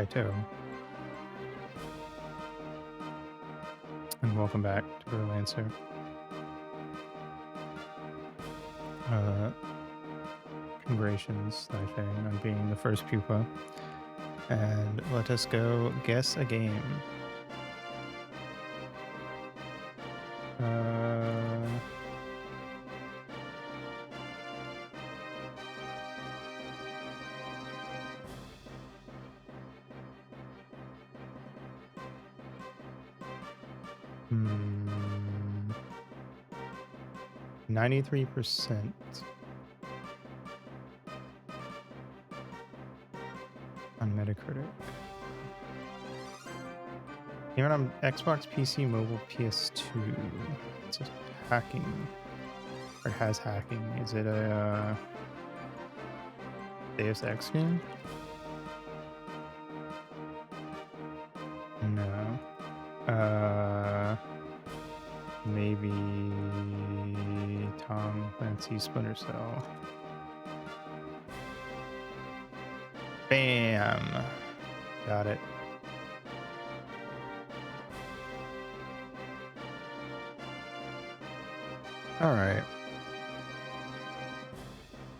Kaito. And welcome back to Growlanser. Congratulations, I think, on being the first pupa. And let us go guess a game. Hmm. 93%. On Metacritic. Even on Xbox, PC, mobile, PS2. It's just hacking. Or has hacking. Is it a Deus Ex game? No. Maybe Tom Clancy's Splinter Cell. Bam! Got it. Alright.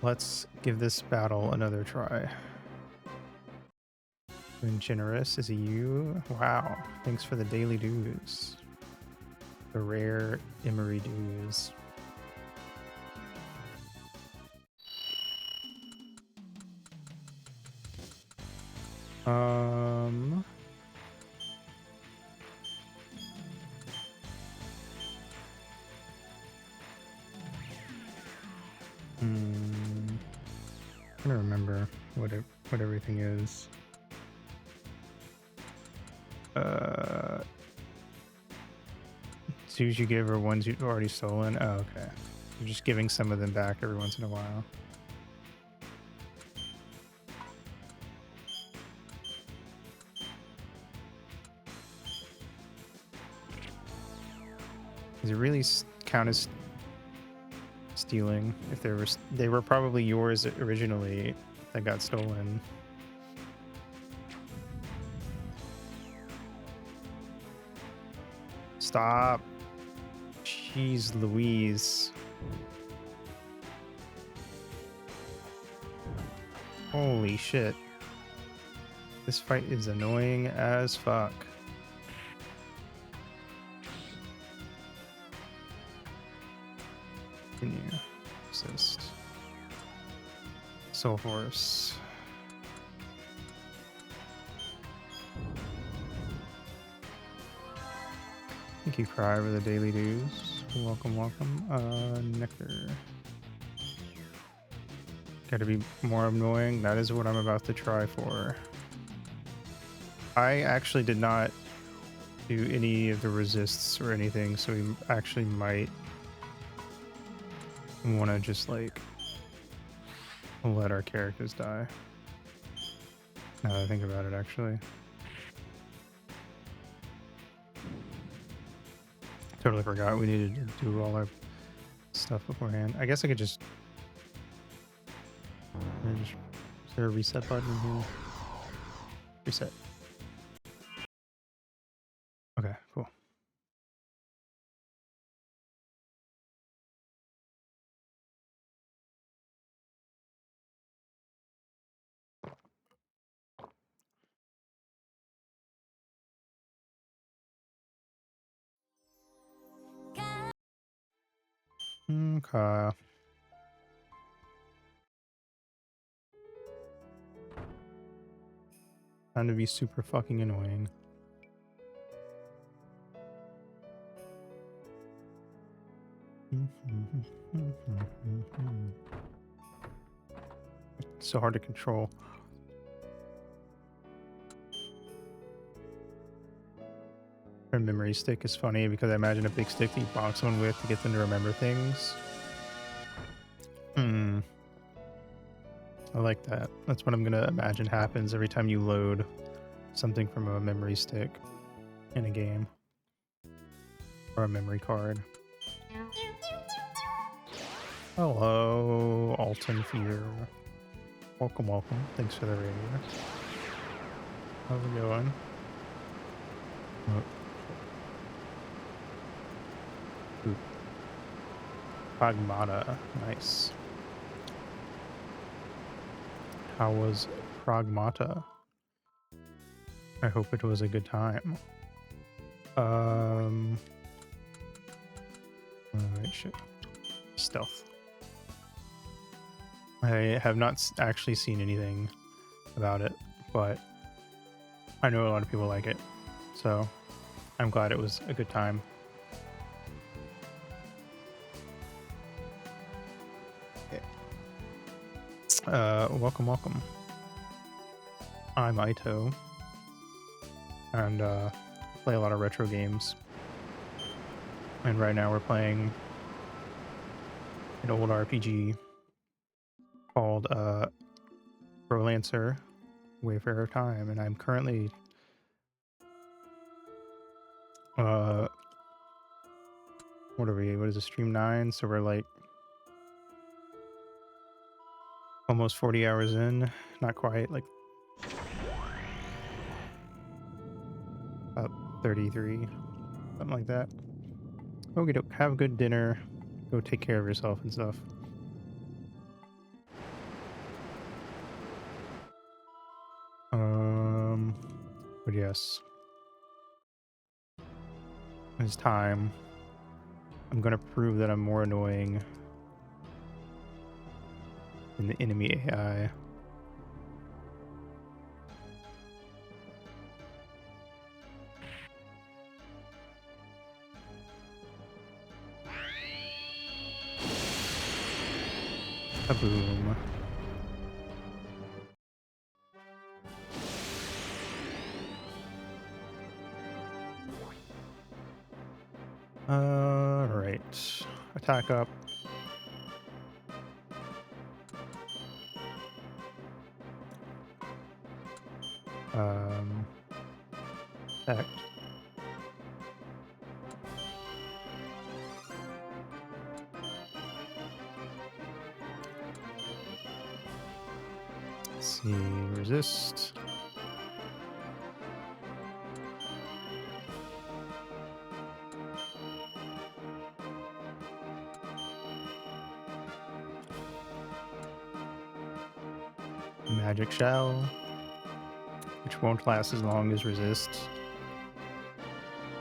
Let's give this battle another try. Been generous, is it you? Wow, thanks for the daily dues. The rare Emery dues. I don't remember what everything is. Zoos you give are ones you've already stolen. Oh, okay. You're just giving some of them back every once in a while. Does it really count as stealing if they were probably yours originally that got stolen? Stop. Jeez Louise. Holy shit. This fight is annoying as fuck. Continue. Exist. Soul Force. Thank you, Cry, for the daily dues. Welcome, welcome. Nectar. Gotta be more annoying. That is what I'm about to try for. I actually did not do any of the resists or anything, so we actually might want to just like let our characters die. Now that I think about it, actually. Totally forgot we needed to do all our stuff beforehand. I guess I could just... Is there a reset button here? Reset. Okay, cool. Okay. Time to be super fucking annoying. It's so hard to control. Her memory stick is funny because I imagine a big stick that you box someone with to get them to remember things. I like that. That's what I'm gonna imagine happens every time you load something from a memory stick in a game. Or a memory card. Hello, Alton Fear. Welcome, welcome. Thanks for the radio. How's it going? Oh, ooh, Pragmata. Nice. How was Pragmata? I hope it was a good time. Alright, shit. Stealth. I have not actually seen anything about it, but I know a lot of people like it, so I'm glad it was a good time. Welcome, welcome. I'm Ito, and play a lot of retro games. And right now we're playing an old RPG called Growlanser, Wayfarer Time, and I'm currently what are we? What is it? Stream 9, so we're like almost 40 hours in. Not quite, like about 33, something like that. Okay, have a good dinner. Go take care of yourself and stuff. But yes, it's time. I'm gonna prove that I'm more annoying than the enemy AI. Kaboom. Right. Attack up. Attack. Let's see, resist. Magic Shell, which won't last as long as resist,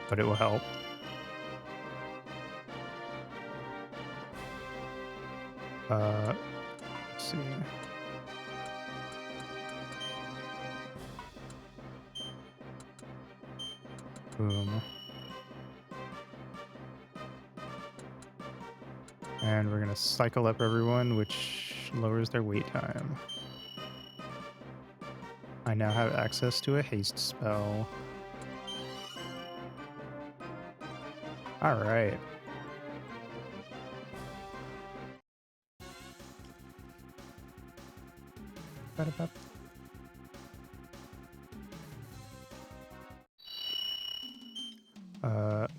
but it will help. Let's see. Boom. And we're gonna cycle up everyone, which lowers their wait time. I now have access to a haste spell. Alright.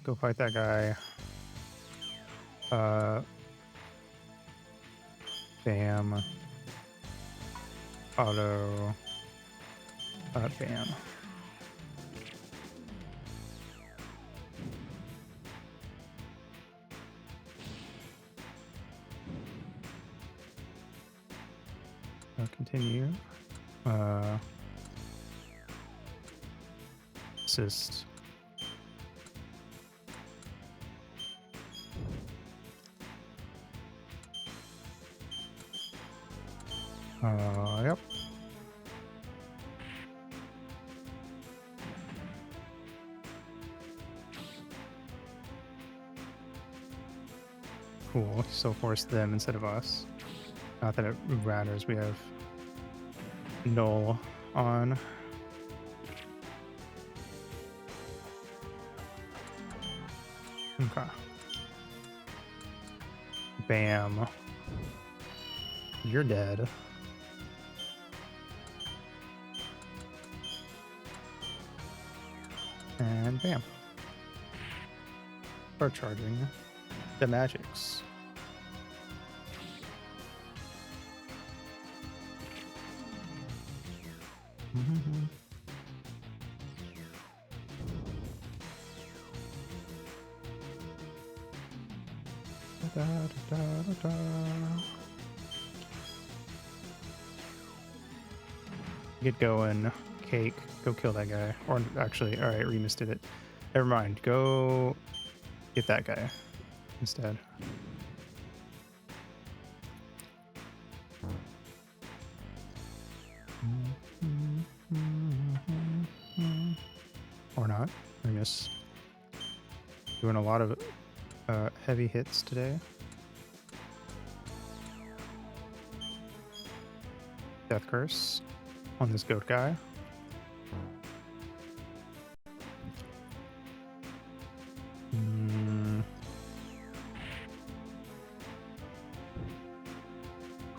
Go fight that guy. Bam. Auto. Bam. Continue. Assist. Yep. Cool. So force them instead of us. Not that it matters. We have null on. Okay. Bam. You're dead. And bam. Start charging the magics. Get going. Cake. Go kill that guy. Or actually, alright, Remus did it. Never mind. Go get that guy instead. Or not. Remus doing a lot of heavy hits today. Death Curse on this goat guy.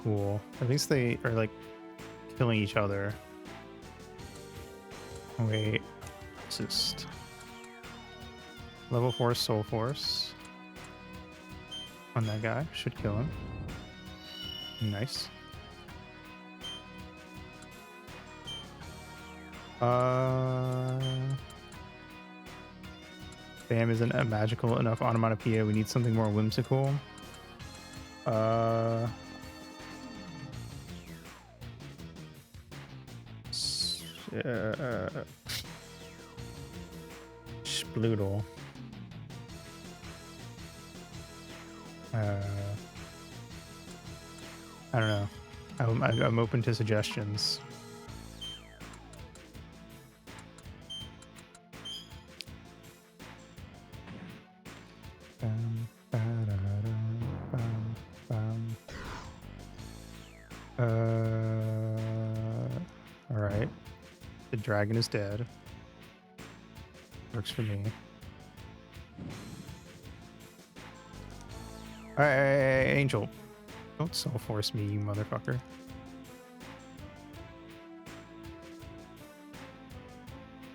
Cool. At least they are like killing each other. Wait. Assist. Level 4 Soul Force on that guy. Should kill him. Nice. Bam isn't a magical enough onomatopoeia. We need something more whimsical. Sploodle. I don't know. I'm open to suggestions. All right. The dragon is dead. Works for me. Hey, Angel. Don't soul force me, you motherfucker.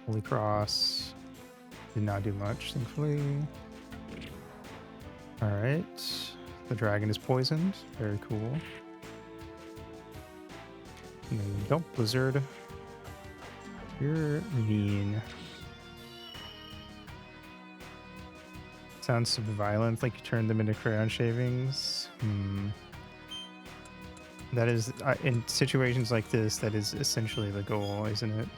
Holy Cross. Did not do much, thankfully. Alright. The dragon is poisoned. Very cool. And then don't Blizzard. You're mean. Sounds violent, like you turned them into crayon shavings. That is, in situations like this, that is essentially the goal, isn't it?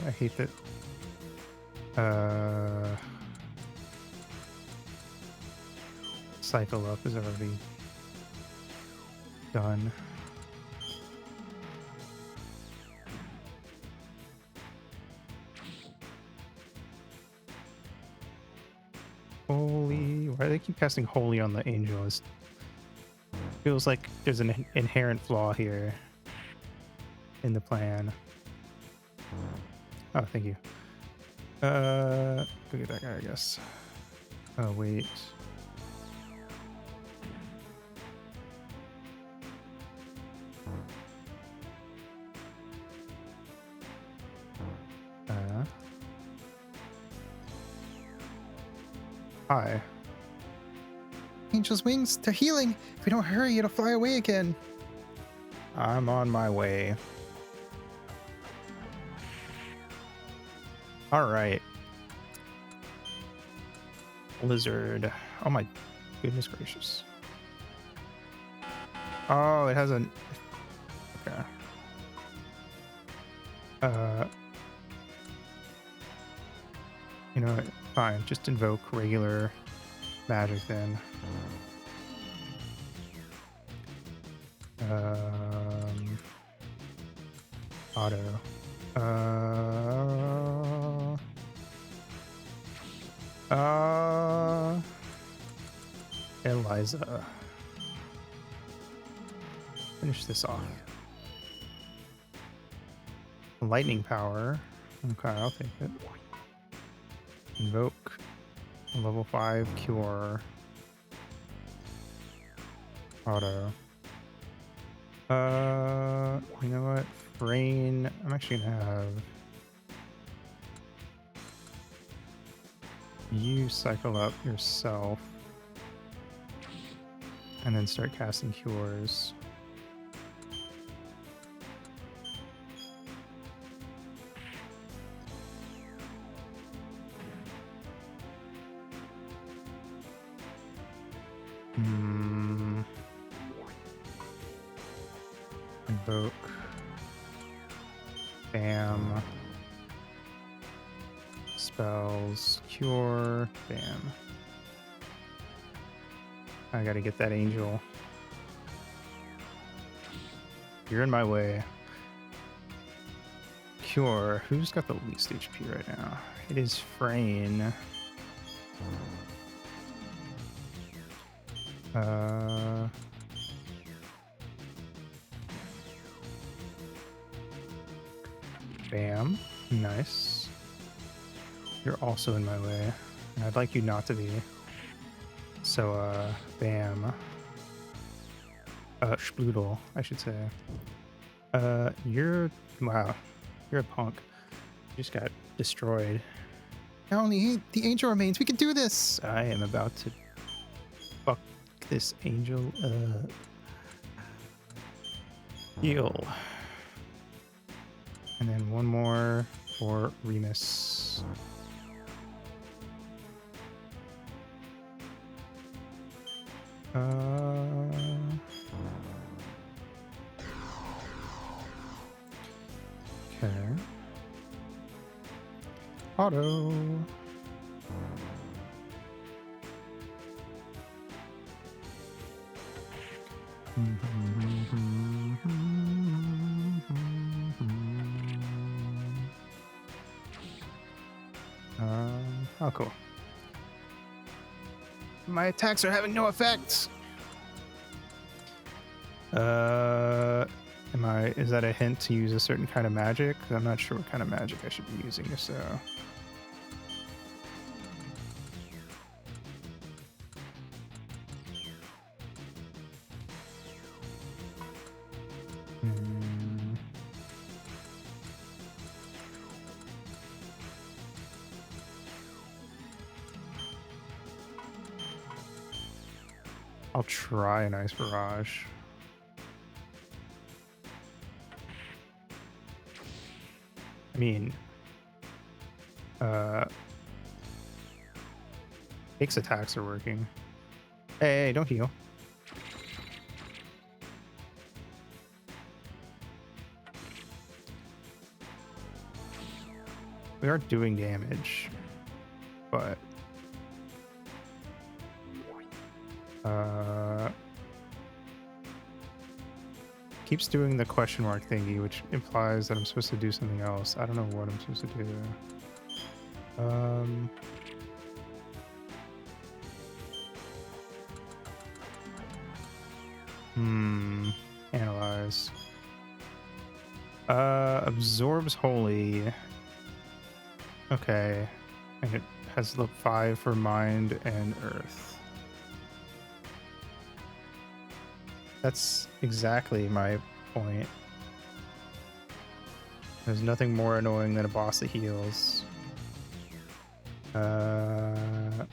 I hate that. Cycle up is already done. Holy, why do they keep casting holy on the angel? It feels like there's an inherent flaw here in the plan. Oh, thank you. Go get that guy, I guess. Oh, wait. Hi. Angel's wings, they're healing. If we don't hurry, it'll fly away again. I'm on my way. All right. Blizzard. Oh my goodness gracious. Oh, it has a... Okay. You know what? Fine. Just invoke regular magic then. Auto. Eliza. Finish this off. Lightning power. Okay, I'll take it. Invoke. Level 5 cure. Auto. You know what? Rain. I'm actually gonna have you cycle up yourself. and then start casting cures. Invoke. Bam. Spells. Cure. Bam. I gotta get that angel. You're in my way. Cure. Who's got the least HP right now? It is Frayne. Bam. Nice. You're also in my way. And I'd like you not to be. So, bam. Spludel, I should say. Wow. You're a punk. You just got destroyed. Now only the angel remains. We can do this. I am about to fuck this angel heal. And then one more for Remus. Okay. Auto. Oh, cool. My attacks are having no effect. Is that a hint to use a certain kind of magic? I'm not sure what kind of magic I should be using, so. I'll try an ice barrage. I mean, Hake's attacks are working. Hey, don't heal. We are doing damage, but keeps doing the question mark thingy, which implies that I'm supposed to do something else. I don't know what I'm supposed to do. Analyze. Absorbs holy. Okay. And it has the 5 for mind and earth. That's exactly my point. There's nothing more annoying than a boss that heals. Okay.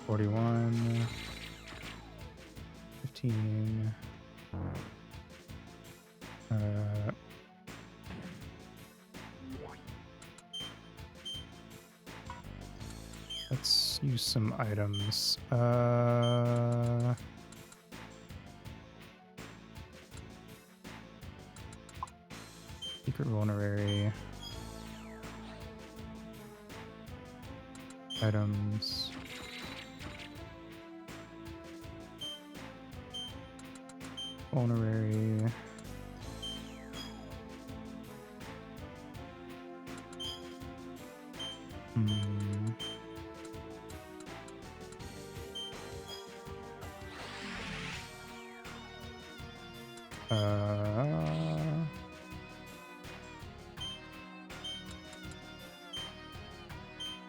41, 15. Let's use some items. Secret vulnerary. Items. Vulnerary.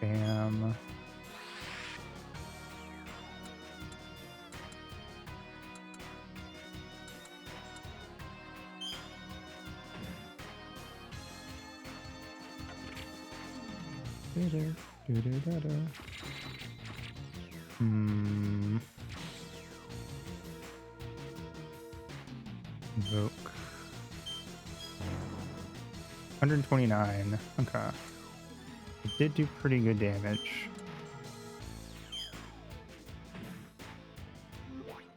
Bam. Hmm. Invoke. 129. Okay. It did do pretty good damage.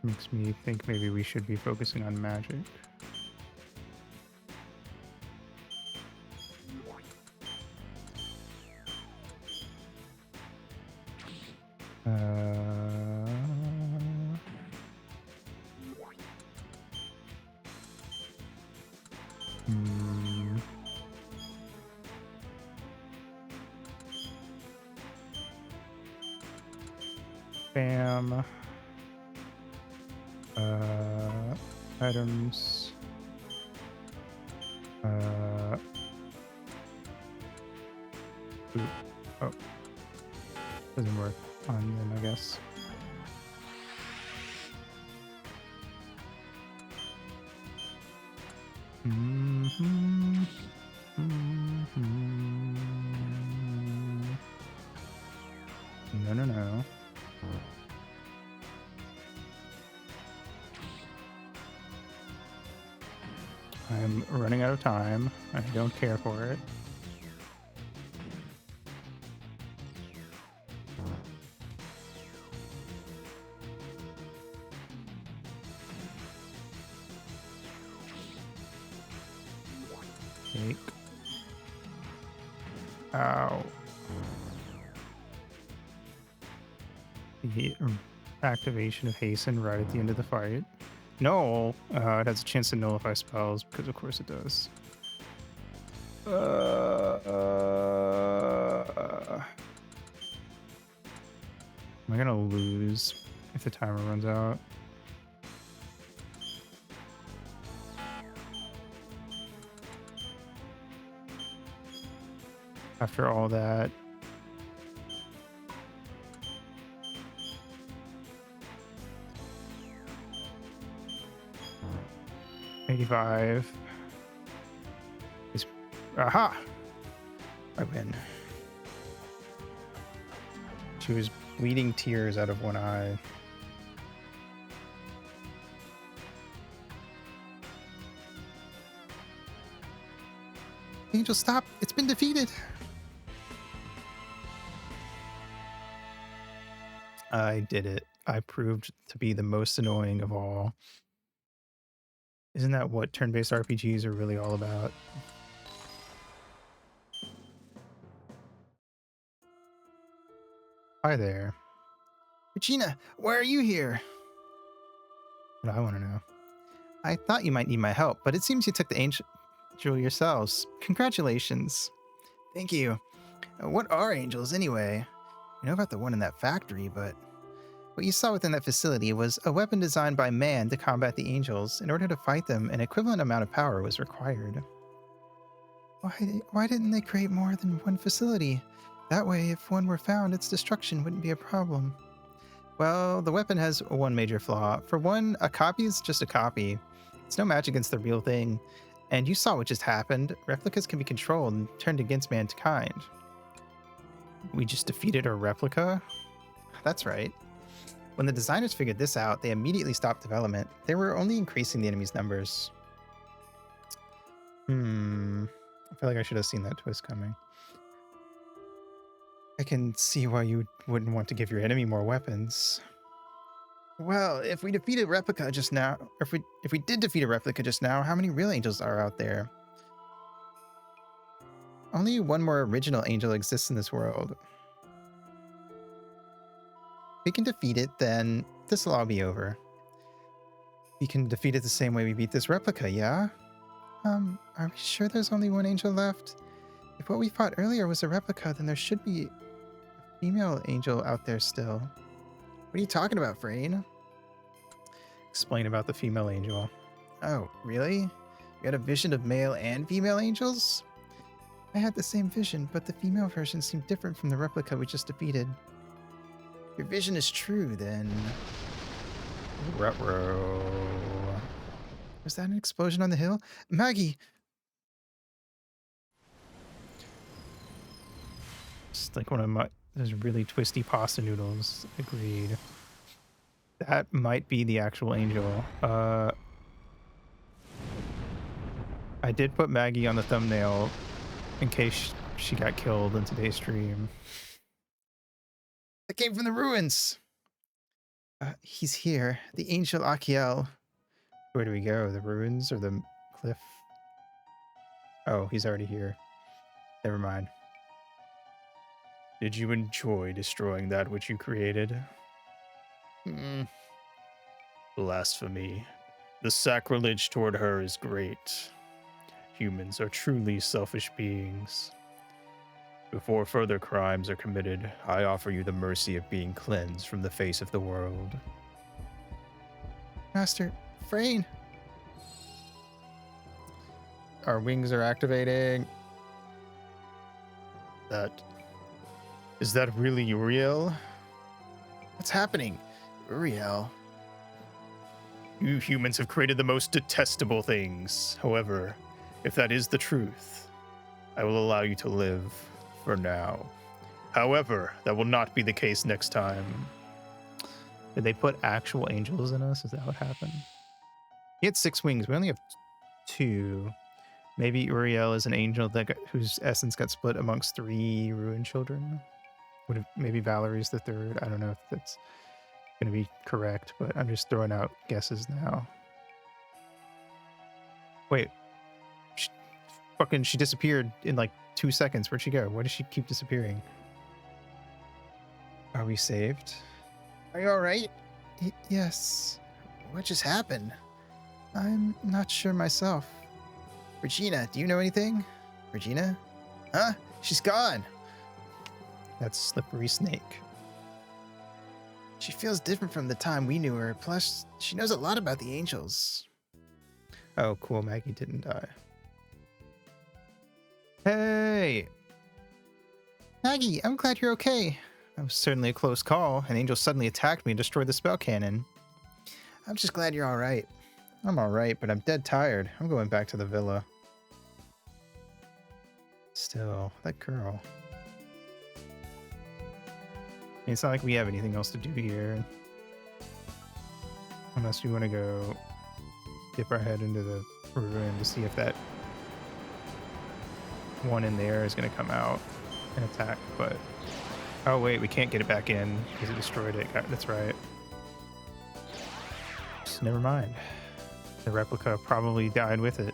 Makes me think maybe we should be focusing on magic. Hmm. Bam. Items. Oop. Oh. Doesn't work on them, I guess. Mm-hmm. Mm-hmm. No, no, no. I'm running out of time. I don't care for it. Take. Ow. The activation of Hasten right at the end of the fight. No! It has a chance to nullify spells, because of course it does. Am I gonna lose if the timer runs out? After all that. $85. Aha! I win. She was bleeding tears out of one eye. Angel, stop! It's been defeated! I did it. I proved to be the most annoying of all. Isn't that what turn-based RPGs are really all about? Hi there. Regina, why are you here? What I want to know. I thought you might need my help, but it seems you took the angel yourselves. Congratulations. Thank you. What are angels, anyway? I know about the one in that factory, but what you saw within that facility was a weapon designed by man to combat the angels. In order to fight them, an equivalent amount of power was required. Why didn't they create more than one facility? That way, if one were found, its destruction wouldn't be a problem. Well, the weapon has one major flaw. For one, a copy is just a copy. It's no match against the real thing. And you saw what just happened. Replicas can be controlled and turned against mankind. We just defeated a replica? That's right. When the designers figured this out, they immediately stopped development. They were only increasing the enemy's numbers. I feel like I should have seen that twist coming. I can see why you wouldn't want to give your enemy more weapons. Well, if we defeated Replica just now, or if we did defeat a Replica just now, how many real angels are out there? Only one more original angel exists in this world. If we can defeat it, then this will all be over. We can defeat it the same way we beat this Replica, yeah? Are we sure there's only one angel left? If what we fought earlier was a Replica, then there should be a female angel out there still. What are you talking about, Frayne? Explain about the female angel. Oh, really? You had a vision of male and female angels? I had the same vision, but the female version seemed different from the replica we just defeated. Your vision is true, then. Ruh-roh. Was that an explosion on the hill? Maggie! It's like one of my those really twisty pasta noodles. Agreed. That might be the actual angel. I did put Maggie on the thumbnail in case she got killed in today's stream. That came from the ruins. He's here. The angel Achiel. Where do we go? The ruins or the cliff? Oh, he's already here. Never mind. Did you enjoy destroying that which you created? Blasphemy. The sacrilege toward her is great. Humans are truly selfish beings. Before further crimes are committed, I offer you the mercy of being cleansed from the face of the world. Master Frayne. Our wings are activating. Is that really Uriel? What's happening? Uriel. You humans have created the most detestable things. However, if that is the truth, I will allow you to live for now. However, that will not be the case next time. Did they put actual angels in us? Is that what happened? He had 6 wings. We only have 2. Maybe Uriel is an angel whose essence got split amongst 3 ruined children. Maybe Valerie's the 3rd. I don't know if that's going to be correct, but I'm just throwing out guesses now. Wait. She disappeared in like 2 seconds. Where'd she go? Why does she keep disappearing? Are we saved? Are you all right? Yes. What just happened? I'm not sure myself. Regina, do you know anything? Regina? Huh? She's gone. That's Slippery Snake. She feels different from the time we knew her. Plus, she knows a lot about the angels. Oh, cool. Maggie didn't die. Hey! Maggie, I'm glad you're okay. That was certainly a close call. An angel suddenly attacked me and destroyed the spell cannon. I'm just glad you're all right. I'm all right, but I'm dead tired. I'm going back to the villa. Still, that girl. It's not like we have anything else to do here. Unless we want to go dip our head into the ruin to see if that one in there is going to come out and attack, but... Oh, wait, we can't get it back in because it destroyed it. That's right. Just never mind. The replica probably died with it.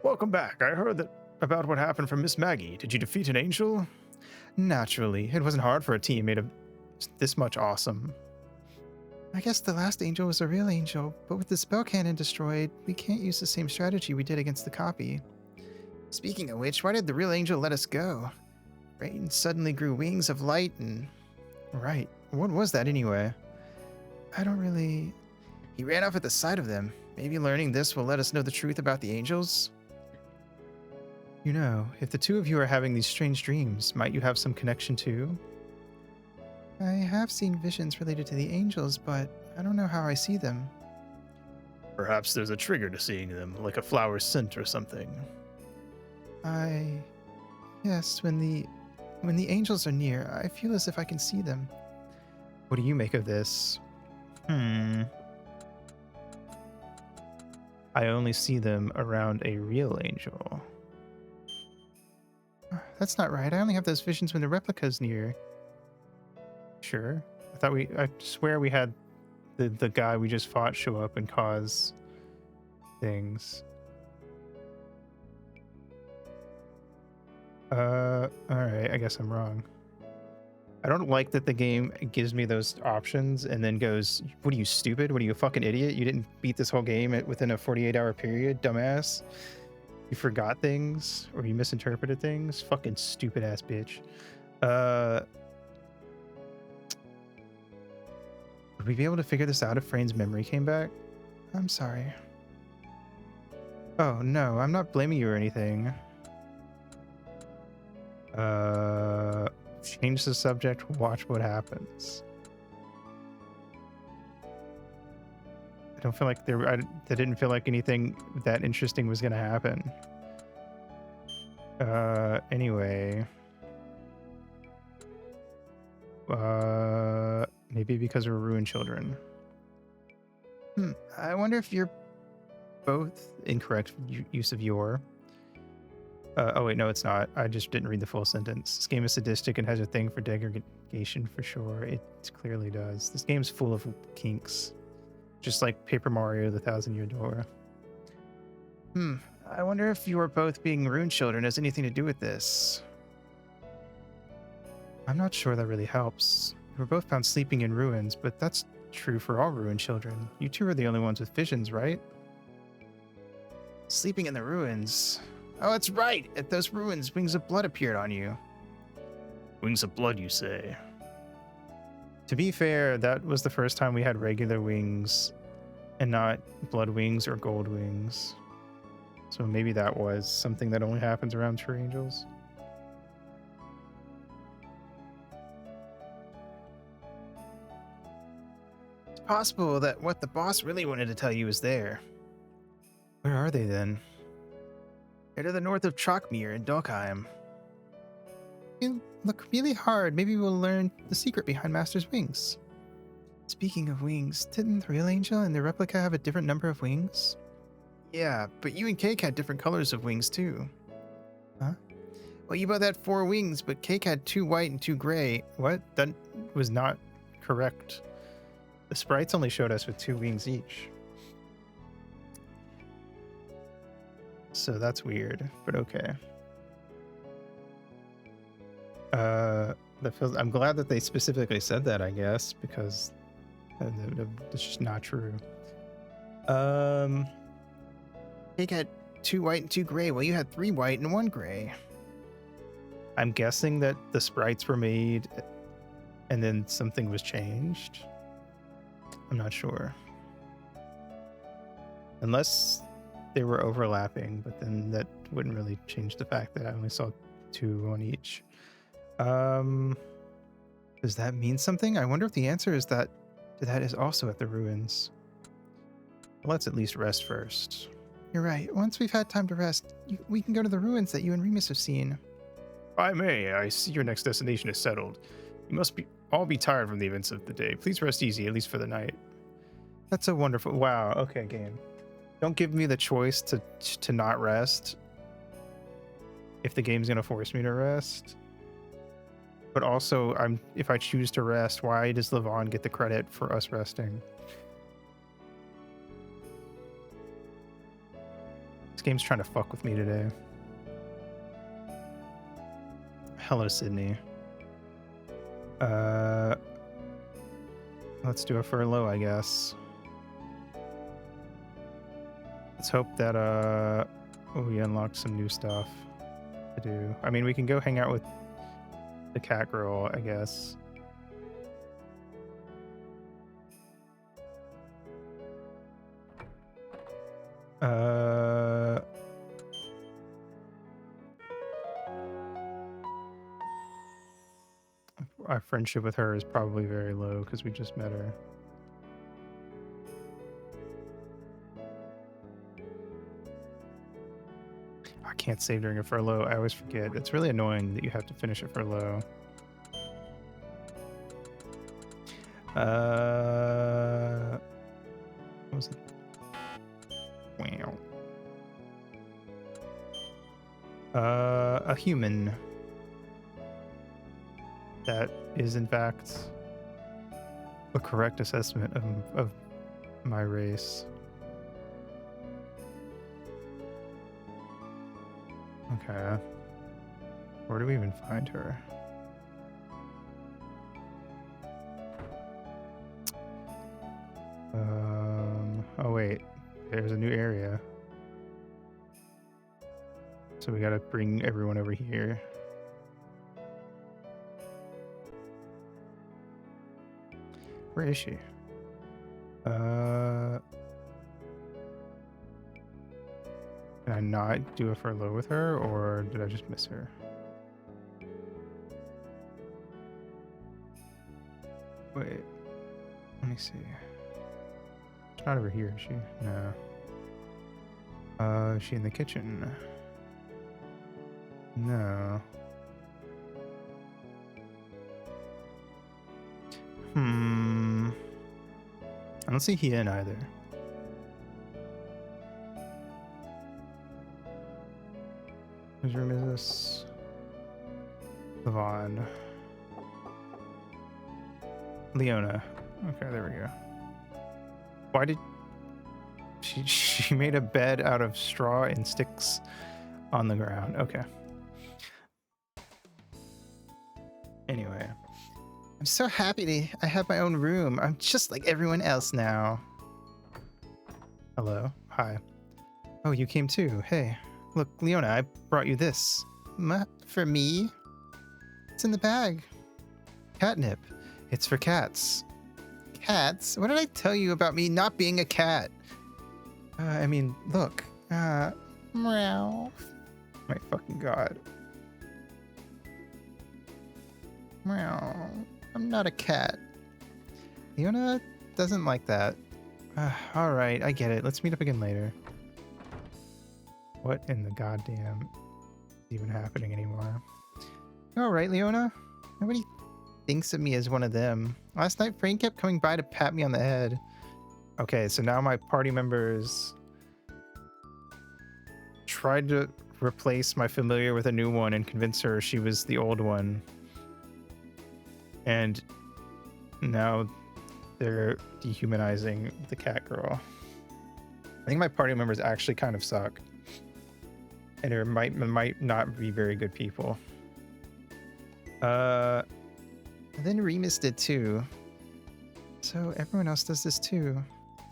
Welcome back. I heard about what happened from Miss Maggie. Did you defeat an angel? Naturally. It wasn't hard for a team made of this much awesome. I guess the last angel was a real angel, but with the spell cannon destroyed, we can't use the same strategy we did against the copy. Speaking of which, why did the real angel let us go? Rain suddenly grew wings of light and... Right. What was that anyway? I don't really... He ran off at the sight of them. Maybe learning this will let us know the truth about the angels? You know, if the two of you are having these strange dreams, might you have some connection too? I have seen visions related to the angels, but I don't know how I see them. Perhaps there's a trigger to seeing them, like a flower scent or something. Yes, when the angels are near, I feel as if I can see them. What do you make of this? I only see them around a real angel. That's not right. I only have those visions when the replica's near. Sure. I swear we had the guy we just fought show up and cause things. Alright, I guess I'm wrong. I don't like that the game gives me those options and then goes, what are you, stupid? What are you, a fucking idiot? You didn't beat this whole game within a 48-hour period, dumbass? You forgot things? Or you misinterpreted things? Fucking stupid-ass bitch. Would we be able to figure this out if Frayne's memory came back? I'm sorry. Oh, no, I'm not blaming you or anything. Change the subject, watch what happens. I don't feel like I didn't feel like anything that interesting was gonna happen. Anyway. Maybe because we're ruined children. I wonder if you're both incorrect use of your. Oh wait, no, it's not. I just didn't read the full sentence. This game is sadistic and has a thing for degradation for sure. It clearly does. This game's full of kinks, just like Paper Mario: The Thousand Year Door. I wonder if you are both being ruined children has anything to do with this. I'm not sure that really helps. We were both found sleeping in ruins, but that's true for all ruined children. You two are the only ones with visions, right? Sleeping in the ruins. Oh, that's right. At those ruins, wings of blood appeared on you. Wings of blood, you say? To be fair, that was the first time we had regular wings and not blood wings or gold wings. So maybe that was something that only happens around true angels. It's possible that what the boss really wanted to tell you is there. Where are they then? They're to the north of Trachmere in Dolkheim. You look really hard. Maybe we'll learn the secret behind Master's wings. Speaking of wings, didn't the real angel and the replica have a different number of wings? Yeah, but you and Cake had different colors of wings too. Huh? Well, you both had 4 wings, but Cake had 2 white and 2 gray. What? That was not correct. The sprites only showed us with 2 wings each. So that's weird, but okay. I'm glad that they specifically said that, I guess, because that's just not true. Cake had 2 white and 2 gray. Well, you had 3 white and 1 gray. I'm guessing that the sprites were made and then something was changed. I'm not sure. Unless they were overlapping, but then that wouldn't really change the fact that I only saw 2 on each. Does that mean something? I wonder if the answer is that is also at the ruins. Let's at least rest first. You're right. Once we've had time to rest, we can go to the ruins that you and Remus have seen. If I may, I see your next destination is settled. You must all be tired from the events of the day. Please rest easy, at least for the night. That's so wonderful. Wow. Okay, game. Don't give me the choice to not rest if the game's gonna force me to rest. But also, if I choose to rest, why does Levon get the credit for us resting? This game's trying to fuck with me today. Hello, Sydney. Let's do a furlough, I guess. Let's hope that we unlocked some new stuff to do. I mean, we can go hang out with the cat girl, I guess. Our friendship with her is probably very low because we just met her. I can't save during a furlough. I always forget. It's really annoying that you have to finish a furlough. What was it? Wow. A human. That is, in fact, a correct assessment of my race. Okay. Where do we even find her? Oh wait, there's a new area. So we gotta bring everyone over here. Where is she? Can I not do a furlough with her, or did I just miss her? Wait, let me see. not over here, is she? No. Is she in the kitchen? No. I don't see Hien either. Whose room is this? Levon. Leona. Okay, there we go. Why did she made a bed out of straw and sticks on the ground? Okay. Anyway, I'm so happy I have my own room. I'm just like everyone else now. Hello. Hi. Oh, you came too. Hey, look, Leona, I brought you this. For me? It's in the bag. Catnip. It's for cats. Cats? What did I tell you about me not being a cat? I mean, look. Meow. My fucking god. Meow. I'm not a cat. Leona doesn't like that. All right, I get it. Let's meet up again later. What in the goddamn is even happening anymore? All right, Leona. Nobody thinks of me as one of them. Last night, Frank kept coming by to pat me on the head. Okay, so now my party members tried to replace my familiar with a new one and convince her she was the old one. And now they're dehumanizing the cat girl. I think my party members actually kind of suck. And they might not be very good people. And then Remus did too. So everyone else does this too.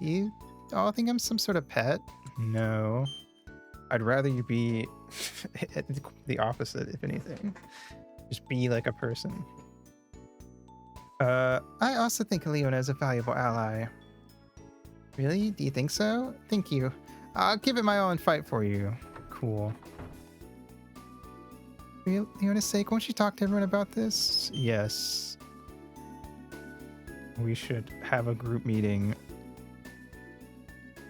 You all think I'm some sort of pet? No. I'd rather you be the opposite, if anything. Just be like a person. I also think Leona is a valuable ally. Really? Do you think so? Thank you. I'll give it my all and fight for you. Cool. For Leona's sake, won't you talk to everyone about this? Yes. We should have a group meeting.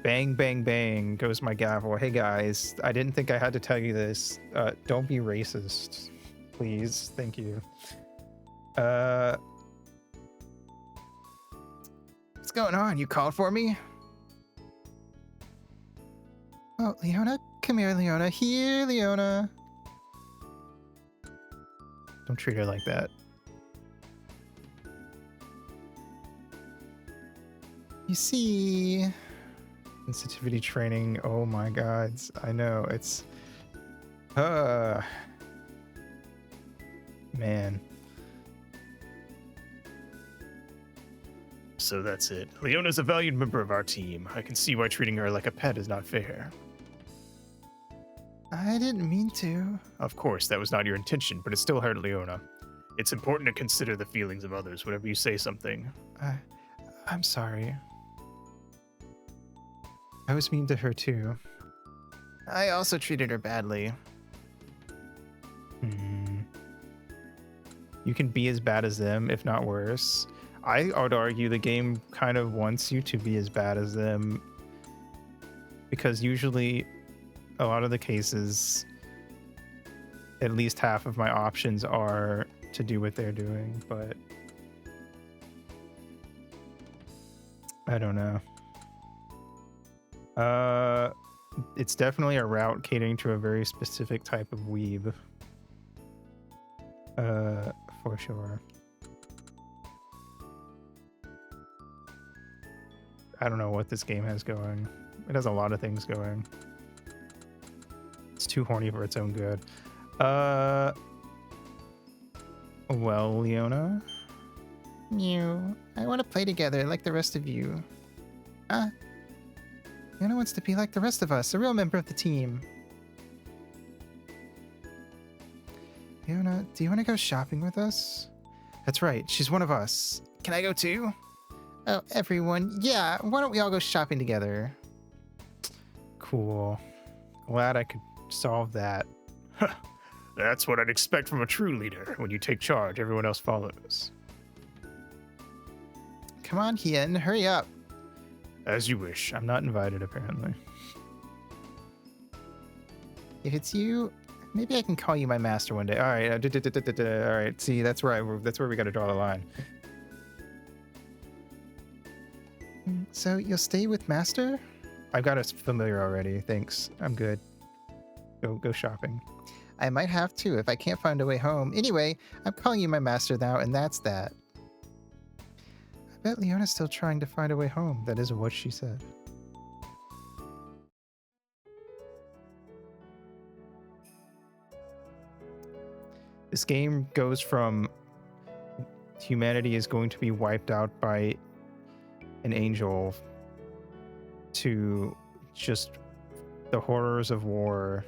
Bang, bang, bang goes my gavel. Hey guys, I didn't think I had to tell you this. Don't be racist. Please. Thank you. What's going on? You called for me? Oh, Leona? Come here, Leona. Here, Leona. Don't treat her like that. You see... Sensitivity training. Oh my god. I know. It's... Man. So that's it. Leona's a valued member of our team. I can see why treating her like a pet is not fair. I didn't mean to. Of course, that was not your intention, but it still hurt Leona. It's important to consider the feelings of others whenever you say something. I'm sorry. I was mean to her too. I also treated her badly. You can be as bad as them, if not worse. I would argue the game kind of wants you to be as bad as them, because usually a lot of the cases, at least half of my options are to do what they're doing, but I don't know. It's definitely a route catering to a very specific type of weeb. For sure. I don't know what this game has going. It has a lot of things going. It's too horny for its own good. Well, Leona? Mew. I want to play together like the rest of you. Leona wants to be like the rest of us, a real member of the team. Leona, do you want to go shopping with us? That's right, she's one of us. Can I go too? Oh, everyone. Yeah, why don't we all go shopping together? Cool. Glad I could solve that. That's what I'd expect from a true leader. When you take charge, everyone else follows. Come on, Hien, hurry up. As you wish. I'm not invited, apparently. If it's you, maybe I can call you my master one day. All right. All right. See, that's where we got to draw the line. So you'll stay with master? I've got a familiar already. Thanks. I'm good. Go shopping. I might have to if I can't find a way home. Anyway, I'm calling you my master now, and that's that. I bet Leona's still trying to find a way home. That is what she said. This game goes from humanity is going to be wiped out by an angel to just the horrors of war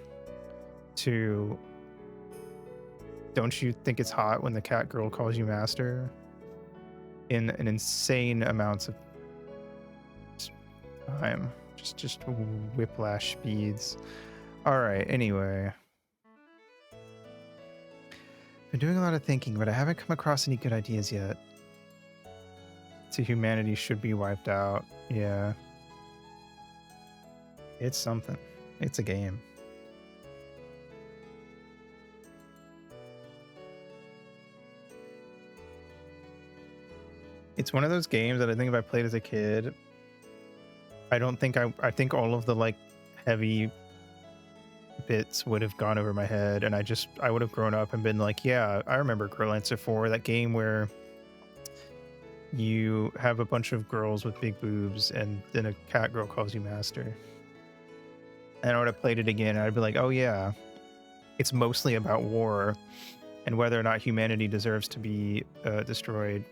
to don't you think it's hot when the cat girl calls you master in an insane amounts of time. Just whiplash speeds. All right, anyway. Been doing a lot of thinking, but I haven't come across any good ideas yet. So humanity should be wiped out. Yeah. It's something. It's a game. It's one of those games that I think if I played as a kid, I think all of the like heavy bits would have gone over my head, and I would have grown up and been like, yeah, I remember Growlanser 4, that game where you have a bunch of girls with big boobs and then a cat girl calls you master. And I would have played it again and I'd be like, oh yeah, it's mostly about war and whether or not humanity deserves to be destroyed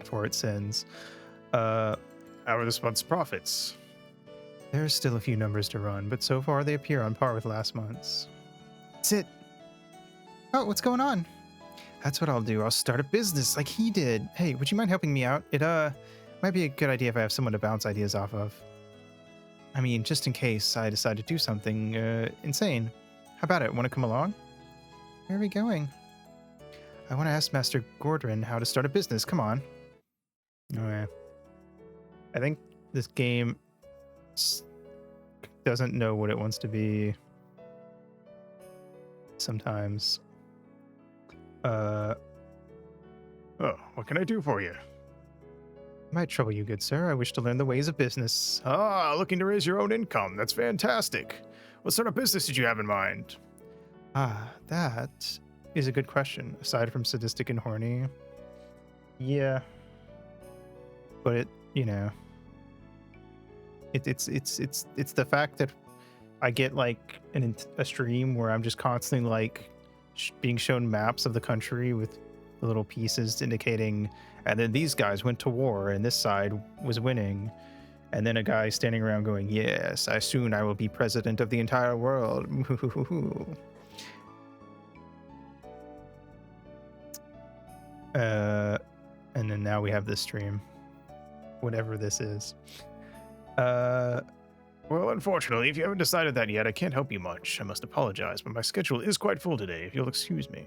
for its sins. How are this month's profits? There's still a few numbers to run, but so far they appear on par with last month's. Sit. Oh, what's going on? That's what I'll do. I'll start a business like he did. Hey, would you mind helping me out? It might be a good idea if I have someone to bounce ideas off of. I mean, just in case I decide to do something insane. How about it? Want to come along? Where are we going? I want to ask Master Gordon how to start a business. Come on. Okay. I think this game doesn't know what it wants to be sometimes. Oh, what can I do for you? Might trouble you, good sir. I wish to learn the ways of business. Ah, looking to raise your own income. That's fantastic. What sort of business did you have in mind? Ah, that is a good question. Aside from sadistic and horny. Yeah. But it, you know, it's the fact that I get like a stream where I'm just constantly like being shown maps of the country with little pieces indicating, and then these guys went to war and this side was winning, and then a guy standing around going, yes, I will be president of the entire world. And then now we have this stream, whatever this is. Well, unfortunately, if you haven't decided that yet, I can't help you much. I must apologize, but my schedule is quite full today, if you'll excuse me.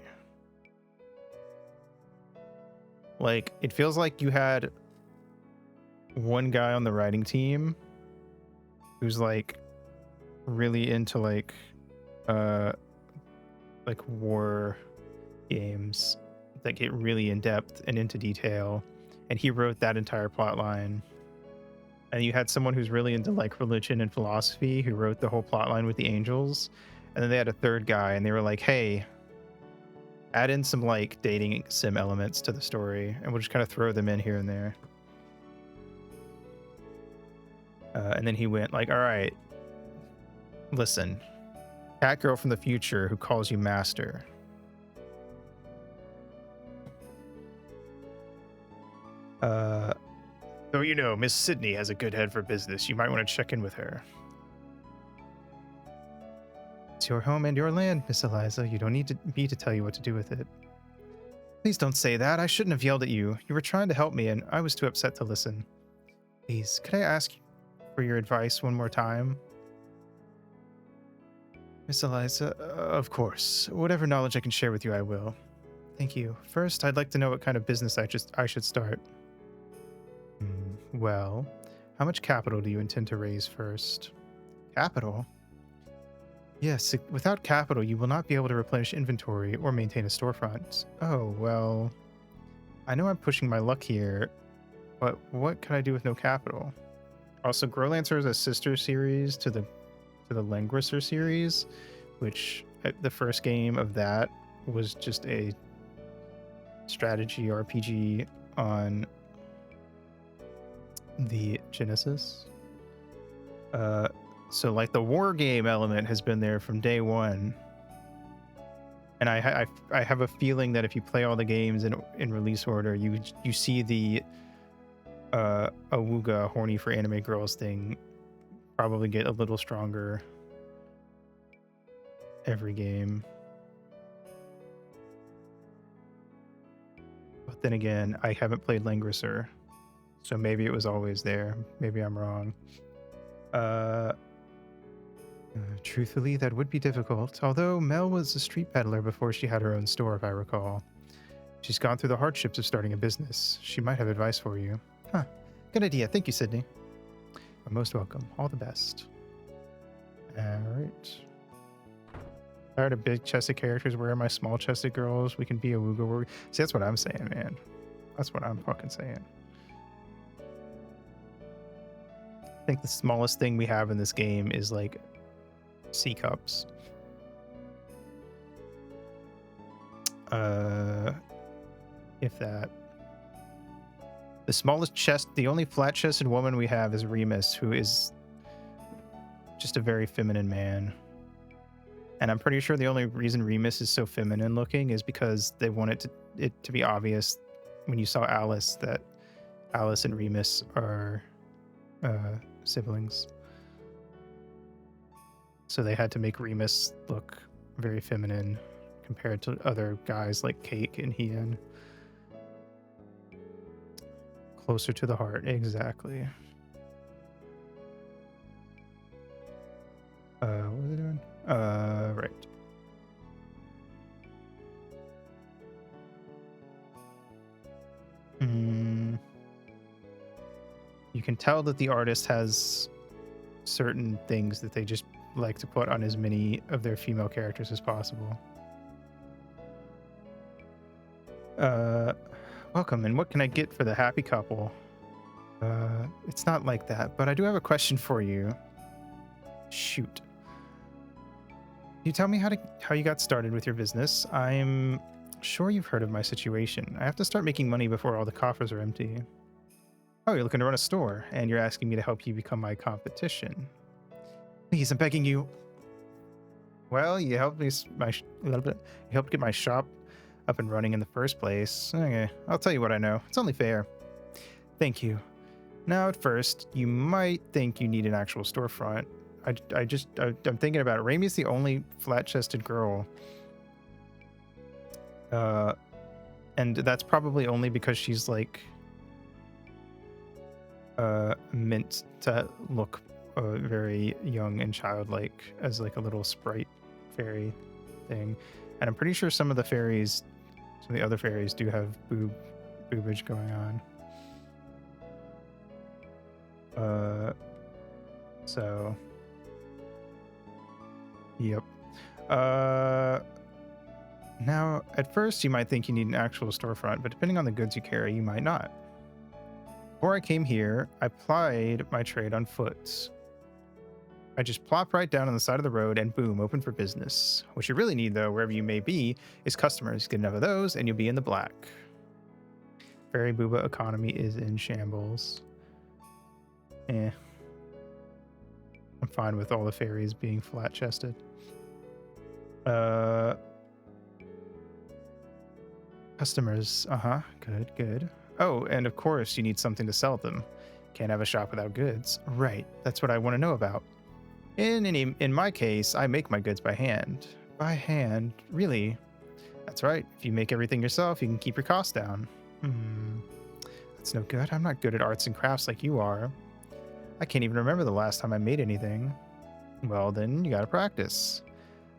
Like, it feels like you had one guy on the writing team who's, like, really into, like war games that get really in-depth and into detail, and he wrote that entire plot line. And you had someone who's really into like religion and philosophy who wrote the whole plotline with the angels. And then they had a third guy and they were like, hey, add in some like dating sim elements to the story and we'll just kind of throw them in here and there. And then he went like, all right, listen, cat girl from the future who calls you master. So, you know, Miss Sydney has a good head for business. You might want to check in with her. It's your home and your land, Miss Eliza. You don't need me to tell you what to do with it. Please don't say that. I shouldn't have yelled at you. You were trying to help me, and I was too upset to listen. Please, could I ask for your advice one more time? Miss Eliza, of course. Whatever knowledge I can share with you, I will. Thank you. First, I'd like to know what kind of business I should start. Well, How much capital do you intend to raise first? Capital? Yes, without capital, you will not be able to replenish inventory or maintain a storefront. Oh, well, I know I'm pushing my luck here, but what could I do with no capital? Also, Growlanser is a sister series to the Langrisser series, which the first game of that was just a strategy RPG on the Genesis. So like the war game element has been there from day one. And I have a feeling that if you play all the games in release order, you see the Awuga horny for anime girls thing probably get a little stronger every game. But then again, I haven't played Langrisser, so maybe it was always there. Maybe I'm wrong. Truthfully, that would be difficult, although Mel was a street peddler before she had her own store, if I recall. She's gone through the hardships of starting a business. She might have advice for you. Huh. Good idea. Thank you, Sydney. You're most welcome. All the best. Alright. Tired of big-chested characters. Where are my small-chested girls? We can be a Wooga. See, that's what I'm saying, man. That's what I'm fucking saying. I think the smallest thing we have in this game is, like, C cups. If that. The smallest chest, the only flat-chested woman we have is Remus, who is just a very feminine man. And I'm pretty sure the only reason Remus is so feminine looking is because they wanted it to be obvious when you saw Alice that Alice and Remus are siblings. So they had to make Remus look very feminine compared to other guys like Cake and Hien. Closer to the heart, exactly. What was I doing? Right. You can tell that the artist has certain things that they just like to put on as many of their female characters as possible. Welcome, and what can I get for the happy couple? It's not like that, but I do have a question for you. Shoot. Can you tell me how you got started with your business? I'm sure you've heard of my situation. I have to start making money before all the coffers are empty. Oh, you're looking to run a store, and you're asking me to help you become my competition. Please, I'm begging you. Well, you helped me you helped get my shop up and running in the first place. Okay, I'll tell you what I know. It's only fair. Thank you. Now, at first, you might think you need an actual storefront. I'm thinking about it. Raimi's the only flat-chested girl. And that's probably only because she's like meant to look very young and childlike as like a little sprite fairy thing. And I'm pretty sure some of the fairies, some of the other fairies do have boobage going on. So yep. Now, at first, you might think you need an actual storefront, but depending on the goods you carry, you might not. Before I came here, I plied my trade on foot. I just plop right down on the side of the road and boom, open for business. What you really need, though, wherever you may be, is customers. Get enough of those, and you'll be in the black. Fairy Booba economy is in shambles. I'm fine with all the fairies being flat-chested. Customers. Good. Oh, and of course you need something to sell them. Can't have a shop without goods. Right. That's what I want to know about. In my case, I make my goods by hand. By hand? Really? That's right. If you make everything yourself, you can keep your costs down. That's no good. I'm not good at arts and crafts like you are. I can't even remember the last time I made anything. Well, then you gotta practice.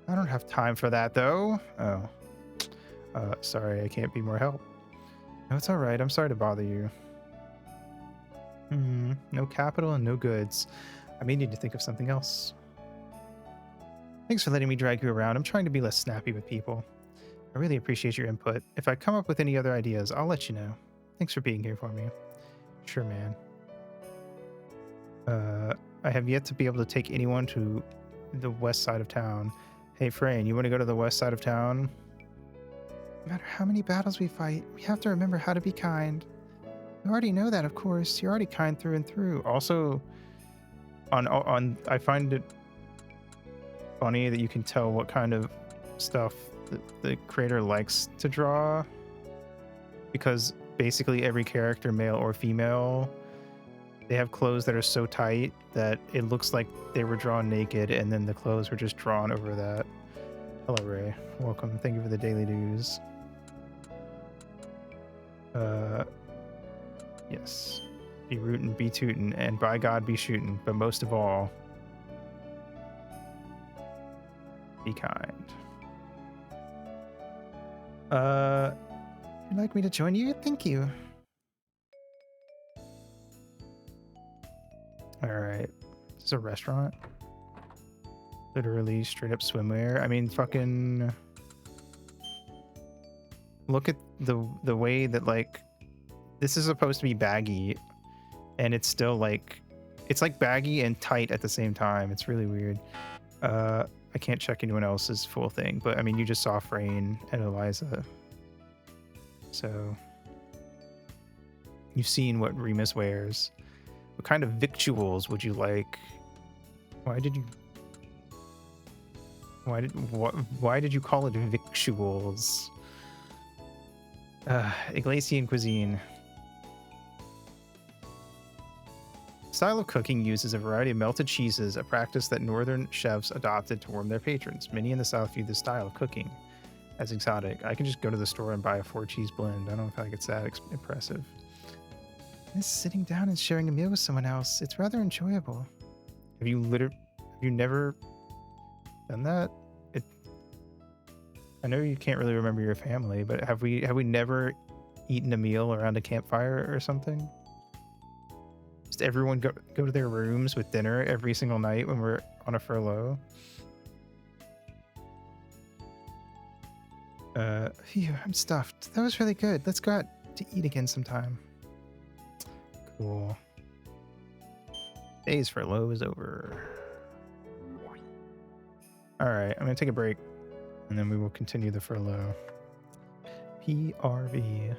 I don't have time for that, though. Oh. Sorry, I can't be more help. No, it's all right. I'm sorry to bother you. No capital and no goods. I may need to think of something else. Thanks for letting me drag you around. I'm trying to be less snappy with people. I really appreciate your input. If I come up with any other ideas, I'll let you know. Thanks for being here for me. Sure, man. I have yet to be able to take anyone to the west side of town. Hey, Frayne, you want to go to the west side of town? No matter how many battles we fight, we have to remember how to be kind. You already know that, of course. You're already kind through and through. Also, I find it funny that you can tell what kind of stuff the creator likes to draw, because basically every character, male or female, they have clothes that are so tight that it looks like they were drawn naked and then the clothes were just drawn over that. Hello, Ray. Welcome. Thank you for the daily news. Yes. Be rootin', be tootin', and by God be shootin', but most of all, be kind. You'd like me to join you? Thank you. Alright. This is a restaurant. Literally straight up swimwear. I mean, fucking... Look at the way that, like... This is supposed to be baggy, and it's still, like... It's, like, baggy and tight at the same time. It's really weird. I can't check anyone else's full thing, but, I mean, you just saw Frayne and Eliza. So... You've seen what Remus wears. What kind of victuals would you like? Why did you call it victuals? Iglesian cuisine. Style of cooking uses a variety of melted cheeses, a practice that northern chefs adopted to warm their patrons. Many in the South view this style of cooking as exotic. I can just go to the store and buy a 4-cheese blend. I don't know if it's that impressive. This sitting down and sharing a meal with someone else, it's rather enjoyable. Have you never done that? I know you can't really remember your family, but have we never eaten a meal around a campfire or something? Just everyone go to their rooms with dinner every single night when we're on a furlough. Phew, I'm stuffed. That was really good. Let's go out to eat again sometime. Cool. Days furlough is over. Alright, I'm gonna take a break and then we will continue the furlough. PRV.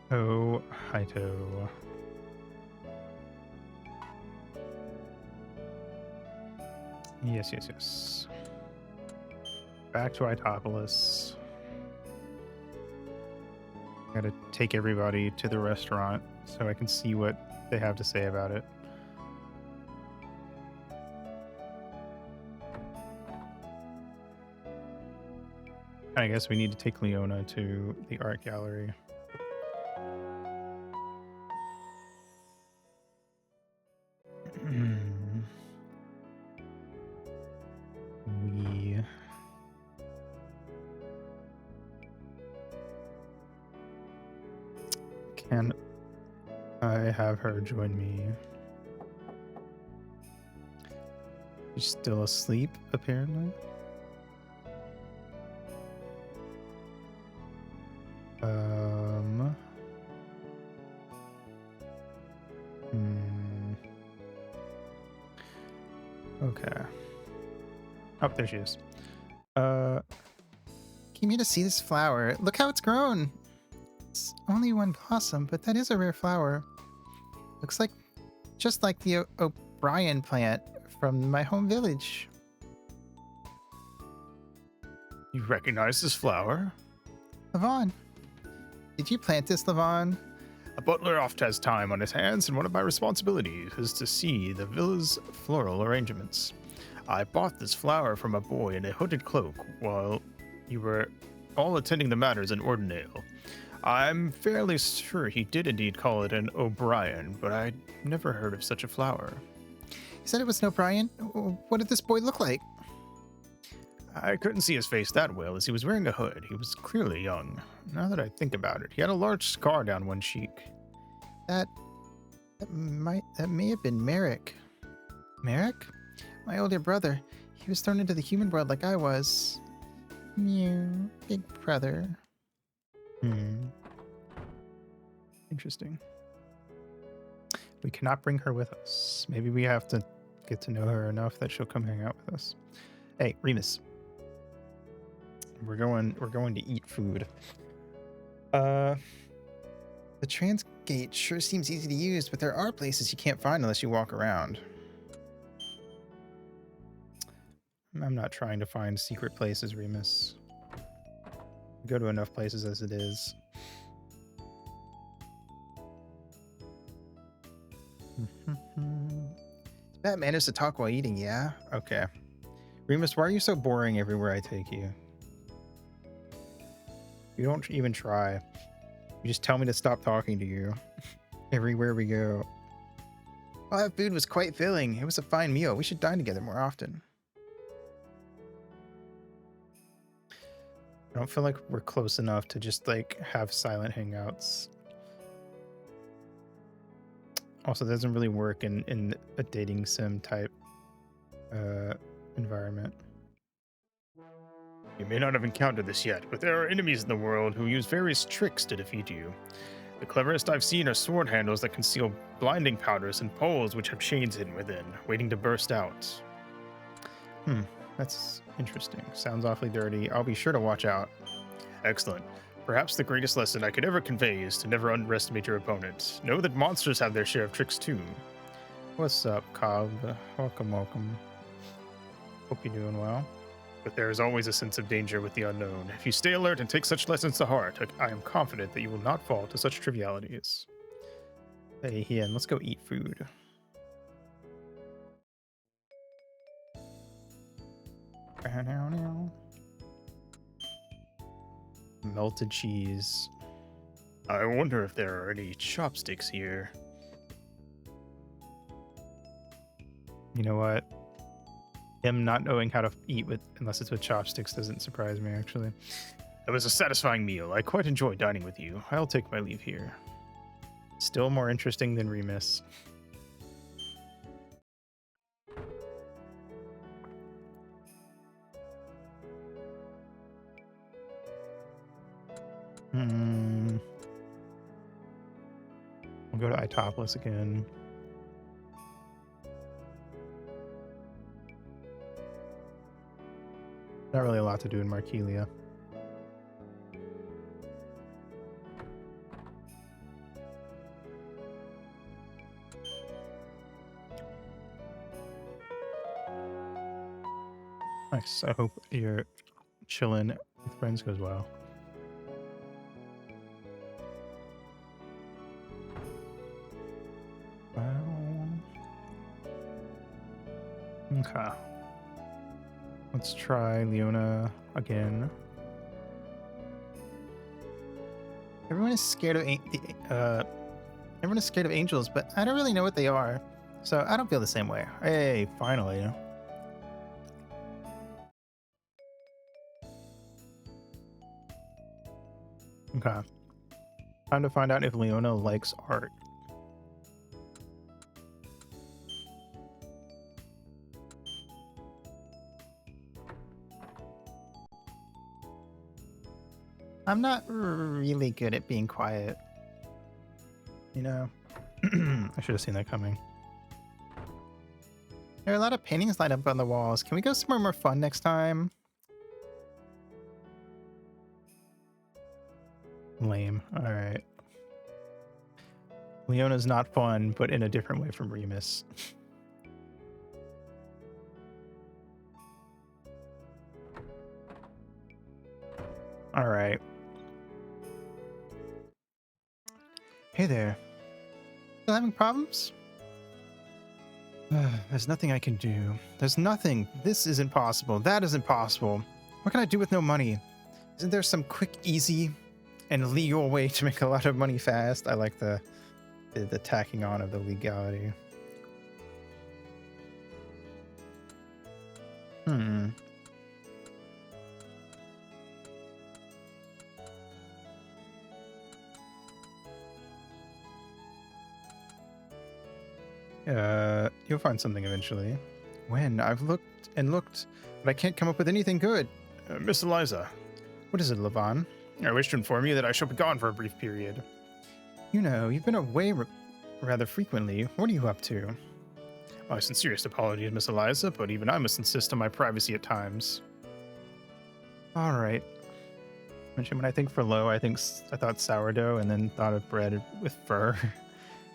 Oh, Haito. Yes, yes, yes. Back to Itopolis. I gotta take everybody to the restaurant so I can see what they have to say about it. I guess we need to take Leona to the art gallery. We can I have her join me? She's still asleep, apparently. Okay. Oh, there she is. Came here to see this flower. Look how it's grown. It's only one blossom, but that is a rare flower. Looks like just like the O'Brien plant from my home village. You recognize this flower? Levon, did you plant this, Levon? A butler oft has time on his hands, and one of my responsibilities is to see the villa's floral arrangements. I bought this flower from a boy in a hooded cloak while you were all attending the matters in Ordinale. I'm fairly sure he did indeed call it an O'Brien, but I'd never heard of such a flower. You said it was an O'Brien? What did this boy look like? I couldn't see his face that well as he was wearing a hood. He was clearly young. Now that I think about it, he had a large scar down one cheek. That may have been Merrick. Merrick? My older brother. He was thrown into the human world like I was. Mew, big brother. Interesting. We cannot bring her with us. Maybe we have to get to know her enough that she'll come hang out with us. Hey, Remus. We're going to eat food. The trans gate sure seems easy to use, but there are places you can't find unless you walk around. I'm not trying to find secret places, Remus. We go to enough places as it is. It's bad manners to talk while eating, yeah? Okay. Remus, why are you so boring everywhere I take you? You don't even try. You just tell me to stop talking to you everywhere we go. Well, that food was quite filling. It was a fine meal. We should dine together more often. I don't feel like we're close enough to just like have silent hangouts. Also, it doesn't really work in a dating sim type environment. You may not have encountered this yet, but there are enemies in the world who use various tricks to defeat you. The cleverest I've seen are sword handles that conceal blinding powders and poles which have chains hidden within, waiting to burst out. That's interesting. Sounds awfully dirty. I'll be sure to watch out. Excellent. Perhaps the greatest lesson I could ever convey is to never underestimate your opponent. Know that monsters have their share of tricks too. What's up, Cobb? Welcome, welcome. Hope you're doing well. But there is always a sense of danger with the unknown. If you stay alert and take such lessons to heart, I am confident that you will not fall to such trivialities. Hey, Hien, let's go eat food. Melted cheese. I wonder if there are any chopsticks here. You know what? Him not knowing how to eat with unless it's with chopsticks doesn't surprise me, actually. It was a satisfying meal. I quite enjoyed dining with you. I'll take my leave here. Still more interesting than Remus. We'll go to Itopolis again. Not really a lot to do in Markelia. Nice. I hope your chilling with friends goes well. Well, okay. Let's try Leona again. Everyone is scared of everyone is scared of angels, but I don't really know what they are, so I don't feel the same way. Hey, finally. Okay. Time to find out if Leona likes art. I'm not really good at being quiet. You know, I should have seen that coming. There are a lot of paintings lined up on the walls. Can we go somewhere more fun next time? Lame. All right. Leona's not fun, but in a different way from Remus. All right. Hey there. Still having problems? There's nothing I can do. There's nothing. This is impossible. That is impossible. What can I do with no money? Isn't there some quick, easy, and legal way to make a lot of money fast? I like the tacking on of the legality. You'll find something eventually. When? I've looked and looked, but I can't come up with anything good. Miss Eliza, What is it, Levon? I wish to inform you that I shall be gone for a brief period. You know, you've been away rather frequently. What are you up to? My sincerest apologies, Miss Eliza, but even I must insist on my privacy at times. All right. When I think for low, I thought sourdough and then thought of bread with fur.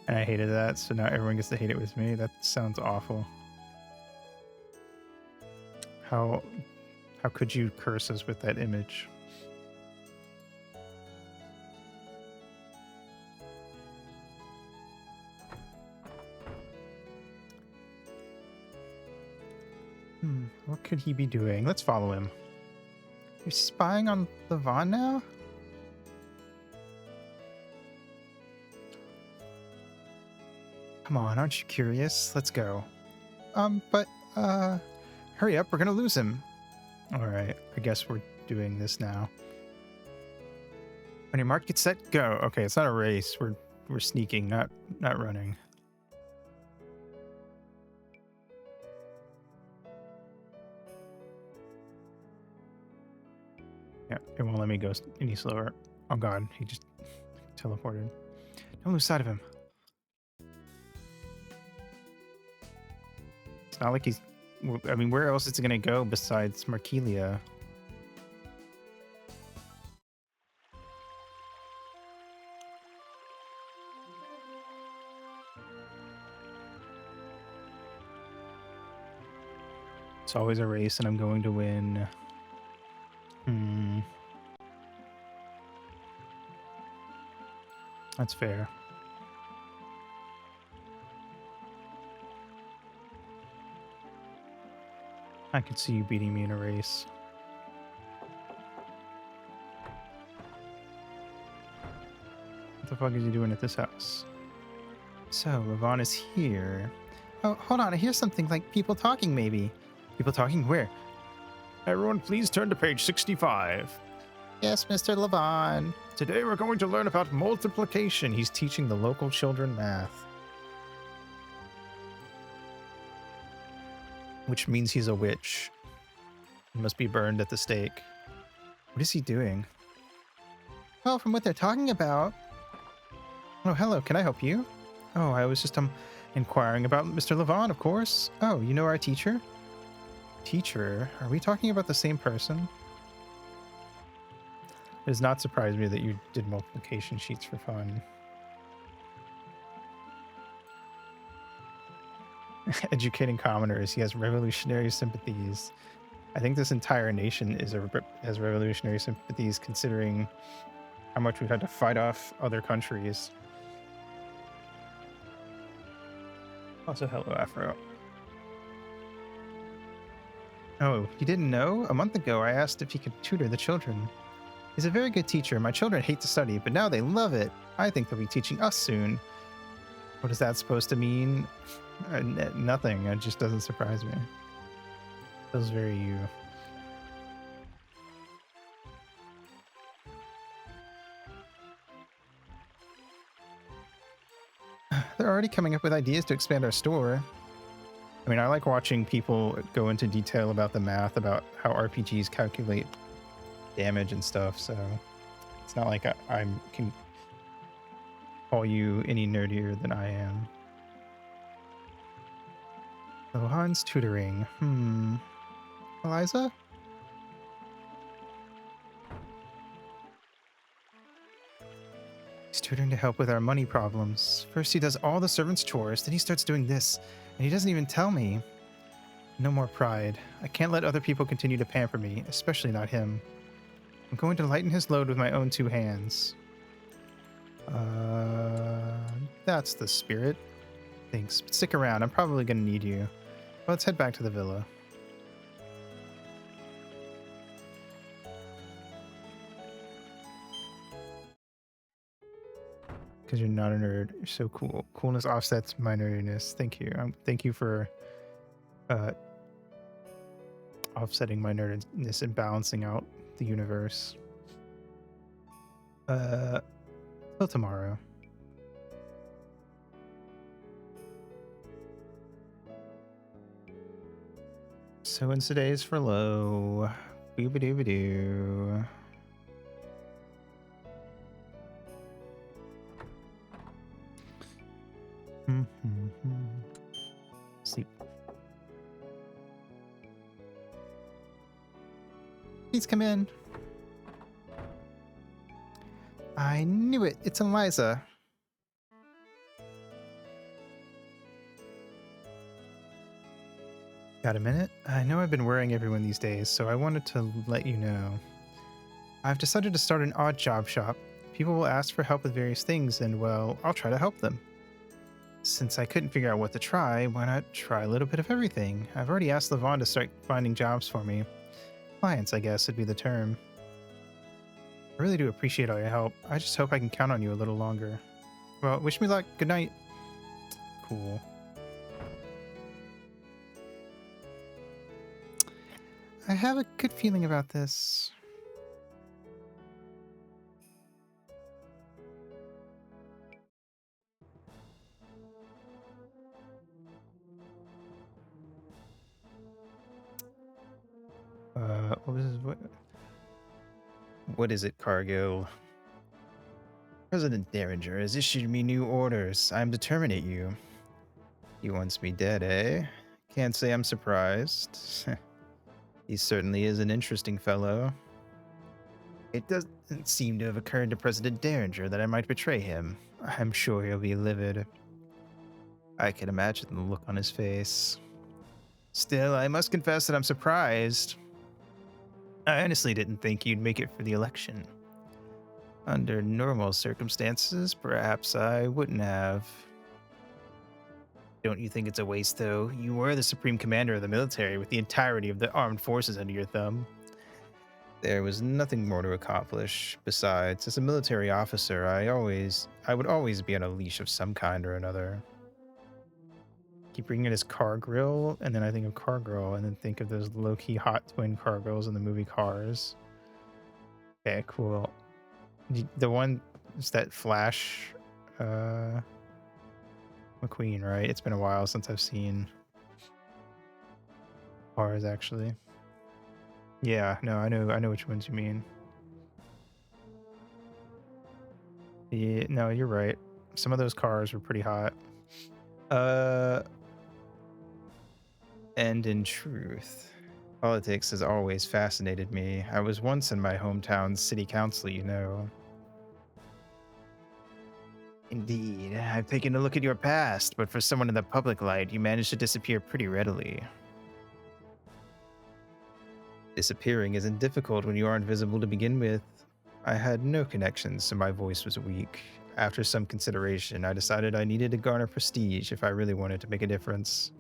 And I hated that, so now everyone gets to hate it with me. That sounds awful. How could you curse us with that image? What could he be doing? Let's follow him. You're spying on Levon now? Come on, aren't you curious? Let's go. Hurry up, we're gonna lose him. All right, I guess we're doing this now. On your mark, get set, go. Okay, it's not a race. We're sneaking, not running. Yeah, it won't let me go any slower. Oh god, he just teleported. Don't lose sight of him. It's not like he's... I mean, where else is it going to go besides Markelia? It's always a race and I'm going to win. That's fair. I could see you beating me in a race. What the fuck is he doing at this house? So, Levon is here. Oh, hold on, I hear something like people talking, maybe. People talking where? Everyone, please turn to page 65. Yes, Mr. Levon. Today we're going to learn about multiplication. He's teaching the local children math. Which means he's a witch. He must be burned at the stake. What is he doing? Well, from what they're talking about... Oh, hello, can I help you? Oh, I was just inquiring about Mr. Levon, of course. Oh, you know our teacher? Teacher? Are we talking about the same person? It does not surprise me that you did multiplication sheets for fun. Educating commoners. He has revolutionary sympathies. I think this entire nation has revolutionary sympathies, considering how much we've had to fight off other countries. Also, hello, Afro. Oh, you didn't know? A month ago, I asked if he could tutor the children. He's a very good teacher. My children hate to study, but now they love it. I think they'll be teaching us soon. What is that supposed to mean? Nothing. It just doesn't surprise me. Feels very you. They're already coming up with ideas to expand our store. I mean, I like watching people go into detail about the math, about how RPGs calculate damage and stuff, so it's not like I can call you any nerdier than I am. Lohan's tutoring. Eliza? He's tutoring to help with our money problems. First he does all the servants' chores, then he starts doing this, and he doesn't even tell me. No more pride. I can't let other people continue to pamper me, especially not him. I'm going to lighten his load with my own 2 hands. That's the spirit. Thanks. But stick around. I'm probably going to need you. Well, let's head back to the villa. Because you're not a nerd. You're so cool. Coolness offsets my nerdiness. Thank you. Thank you for offsetting my nerdiness and balancing out the universe. Till tomorrow. So in today's for low. Boobadoo-badoo. Sleep. Please come in. I knew it. It's Eliza. Got a minute? I know I've been worrying everyone these days, so I wanted to let you know. I've decided to start an odd job shop. People will ask for help with various things, and well, I'll try to help them. Since I couldn't figure out what to try, why not try a little bit of everything? I've already asked Levon to start finding jobs for me. Clients, I guess, would be the term. I really do appreciate all your help. I just hope I can count on you a little longer. Well, wish me luck. Good night. Cool. I have a good feeling about this. What is it, Cargill? President Derringer has issued me new orders. I'm to terminate you. He wants me dead, eh? Can't say I'm surprised. He certainly is an interesting fellow. It doesn't seem to have occurred to President Derringer that I might betray him. I'm sure he'll be livid. I can imagine the look on his face. Still, I must confess that I'm surprised. I honestly didn't think you'd make it for the election. Under normal circumstances, perhaps I wouldn't have. Don't you think it's a waste, though? You were the supreme commander of the military with the entirety of the armed forces under your thumb. There was nothing more to accomplish. Besides, as a military officer, I would always be on a leash of some kind or another. Keep bringing it as Car Grill, and then I think of Car Girl, and then think of those low-key hot twin Car Girls in the movie Cars. Okay, cool. The one is that Flash McQueen, right? It's been a while since I've seen Cars, actually. Yeah, no, I know which ones you mean. Yeah, no, you're right. Some of those cars were pretty hot. And in truth, politics has always fascinated me. I was once in my hometown's city council, you know. Indeed, I've taken a look at your past, but for someone in the public light, you managed to disappear pretty readily. Disappearing isn't difficult when you aren't visible to begin with. I had no connections, so my voice was weak. After some consideration, I decided I needed to garner prestige if I really wanted to make a difference.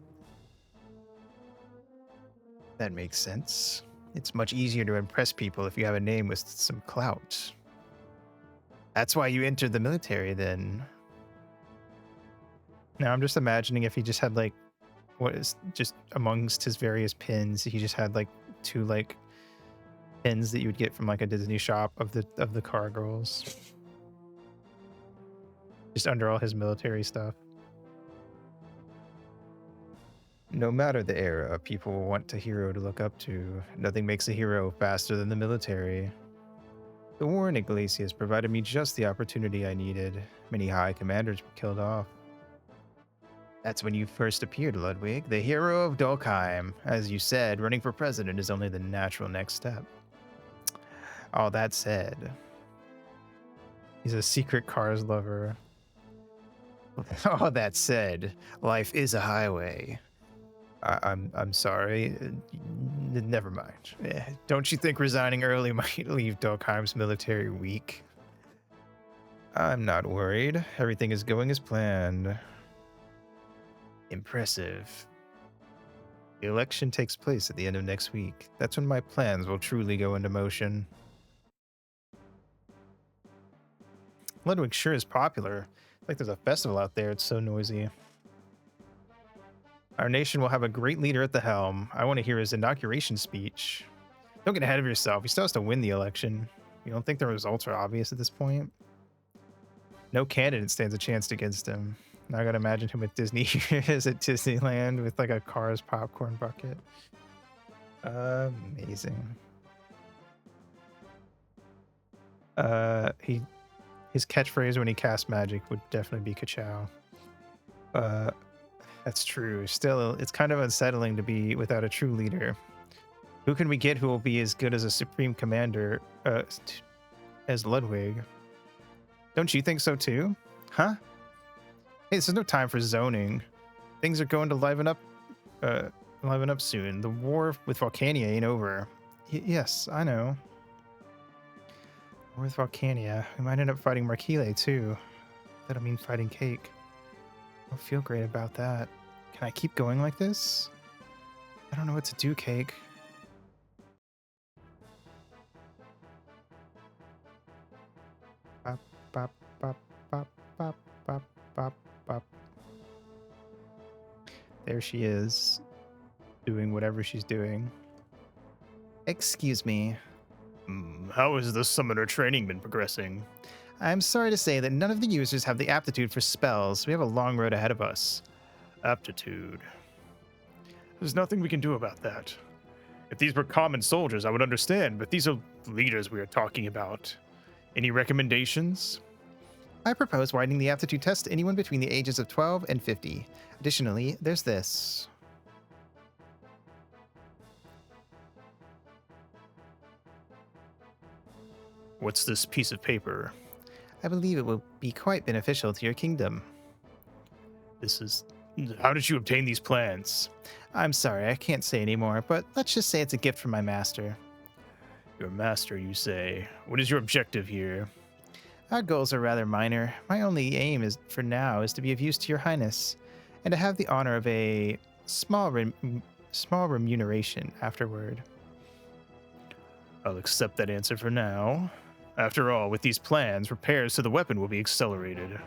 That makes sense. It's much easier to impress people if you have a name with some clout. That's why you entered the military, then. Now I'm just imagining if he just had like, what is just amongst his various pins, he just had like 2 like pins that you would get from like a Disney shop of the car girls, just under all his military stuff. No matter the era, people want a hero to look up to. Nothing makes a hero faster than the military. The war in Iglesias provided me just the opportunity I needed. Many high commanders were killed off. That's when you first appeared, Ludwig, the hero of Dolkheim. As you said, running for president is only the natural next step. All that said, he's a secret cars lover. All that said, life is a highway. I'm sorry. Never mind. Don't you think resigning early might leave Dolkheim's military weak? I'm not worried. Everything is going as planned. Impressive. The election takes place at the end of next week. That's when my plans will truly go into motion. Ludwig sure is popular. Like there's a festival out there. It's so noisy. Our nation will have a great leader at the helm. I want to hear his inauguration speech. Don't get ahead of yourself. He still has to win the election. You don't think the results are obvious at this point? No candidate stands a chance against him. Now I gotta imagine him at Disney is at Disneyland with like a Cars popcorn bucket. Amazing. His catchphrase when he casts magic would definitely be ka-chow. That's true. Still, it's kind of unsettling to be without a true leader. Who can we get who will be as good as a supreme commander as Ludwig? Don't you think so too? Huh? Hey, this is no time for zoning. Things are going to liven up soon. The war with Volcania ain't over. Yes, I know. War with Volcania. We might end up fighting Markile too. That'll mean fighting Cake. I don't feel great about that. Can I keep going like this? I don't know what to do, Cake. Bop, bop, bop, bop, bop, bop, bop, bop. There she is, doing whatever she's doing. Excuse me. How has the summoner training been progressing? I'm sorry to say that none of the users have the aptitude for spells. We have a long road ahead of us. Aptitude. There's nothing we can do about that. If these were common soldiers, I would understand, but these are leaders we are talking about. Any recommendations? I propose widening the aptitude test to anyone between the ages of 12 and 50. Additionally, there's this. What's this piece of paper? I believe it will be quite beneficial to your kingdom. How did you obtain these plans? I'm sorry, I can't say anymore, but let's just say it's a gift from my master. Your master, you say? What is your objective here? Our goals are rather minor. My only aim for now is to be of use to your highness, and to have the honor of a small remuneration afterward. I'll accept that answer for now. After all, with these plans, repairs to the weapon will be accelerated.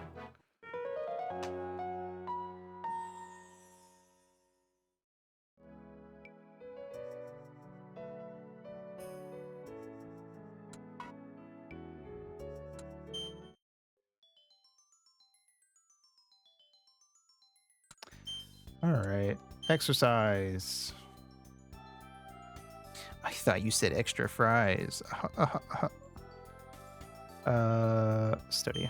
All right, exercise. I thought you said extra fries. Study.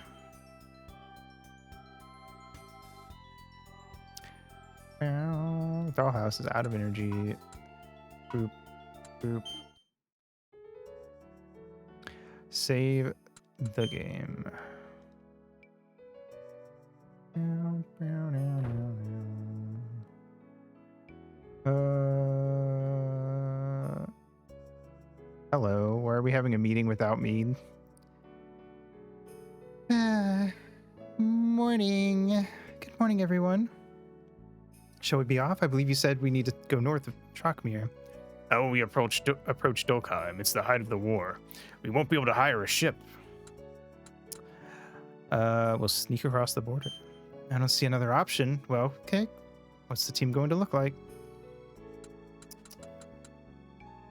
Dollhouse is out of energy. Boop, boop. Save the game. we having a meeting without me? Morning. Good morning, everyone. Shall we be off? I believe you said we need to go north of Trachmere. Oh, we approach Dokheim. It's the height of the war. We won't be able to hire a ship. We'll sneak across the border. I don't see another option. Well, okay. What's the team going to look like?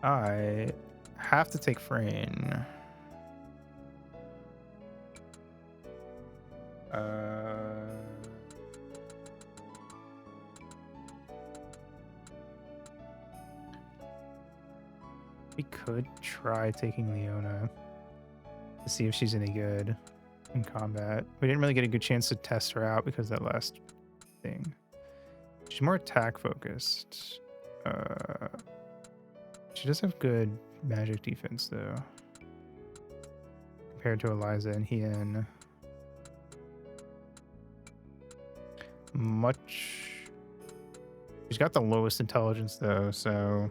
I have to take Frayne. We could try taking Leona to see if she's any good in combat. We didn't really get a good chance to test her out because of that last thing. She's more attack focused. She does have good magic defense though, compared to Eliza and Hien. She's got the lowest intelligence though, so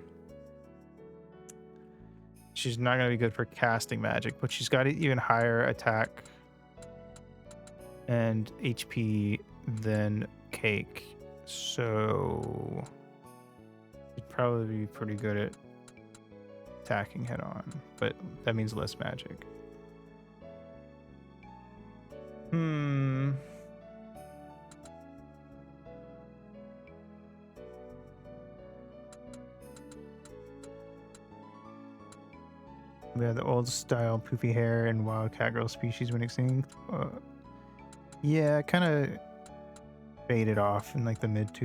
she's not going to be good for casting magic, but she's got even higher attack and HP than Cake, so she'd probably be pretty good at attacking head on, but that means less magic. We have the old style poofy hair and wild cat girl species went extinct. Yeah, kind of faded off in like the mid to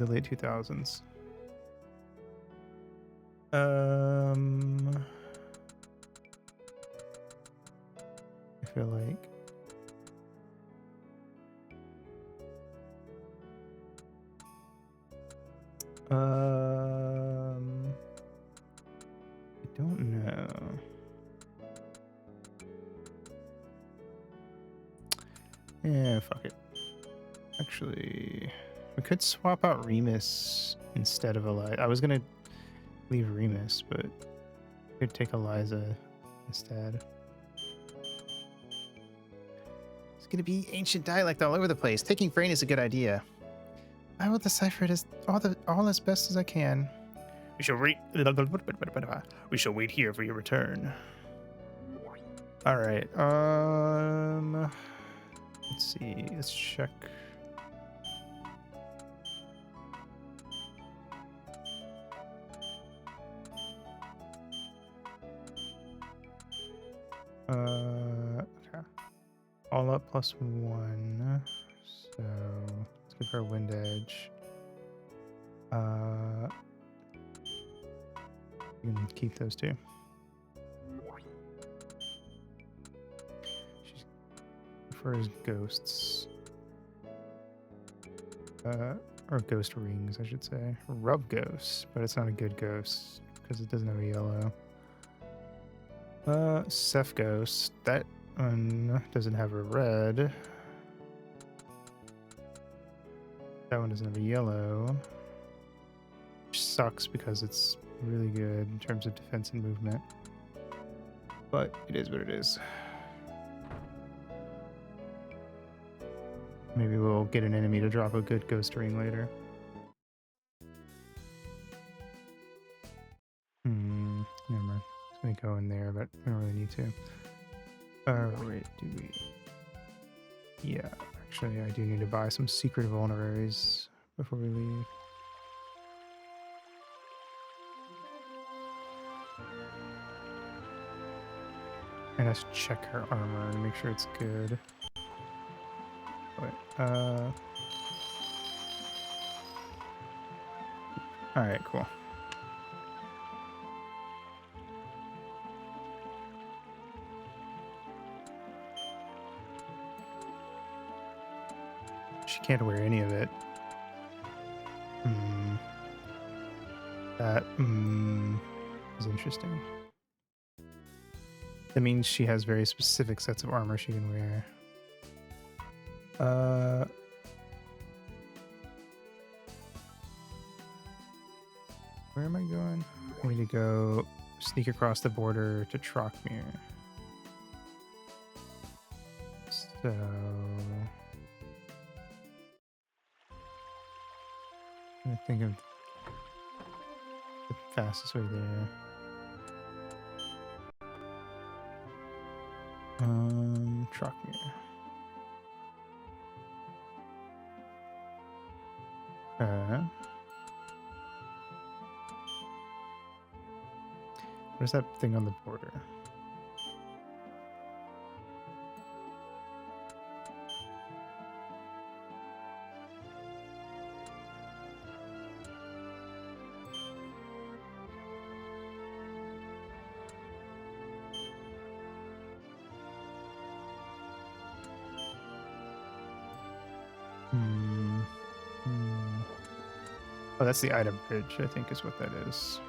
late 2000s. I feel like I don't know. Yeah, fuck it. Actually, we could swap out Remus instead of Eliza. I was gonna leave Remus, but we could take Eliza instead. It's going to be ancient dialect all over the place. Taking Frayne is a good idea. I will decipher it as all as best as I can. We shall wait here for your return. All right. Let's see. Let's check. Okay. All up +1. So let's give her a wind edge. You can keep those two. She prefers ghosts. Or ghost rings, I should say. Rub ghosts, but it's not a good ghost because it doesn't have a yellow. Seth ghost. That one doesn't have a red. That one doesn't have a yellow. Which sucks because it's really good in terms of defense and movement. But it is what it is. Maybe we'll get an enemy to drop a good ghost ring later. Never mind. It's gonna go in there, but we don't really need to. Alright, do we? Yeah, actually I do need to buy some secret vulneraries before we leave. And let's check her armor to make sure it's good. Wait, alright, cool. She can't wear any of it. That is interesting. That means she has very specific sets of armor she can wear. Where am I going? I need to go sneak across the border to Trockmere. So I think of the fastest way there. Trockmere. What is that thing on the border? Oh, that's the Ida Bridge, I think is what that is.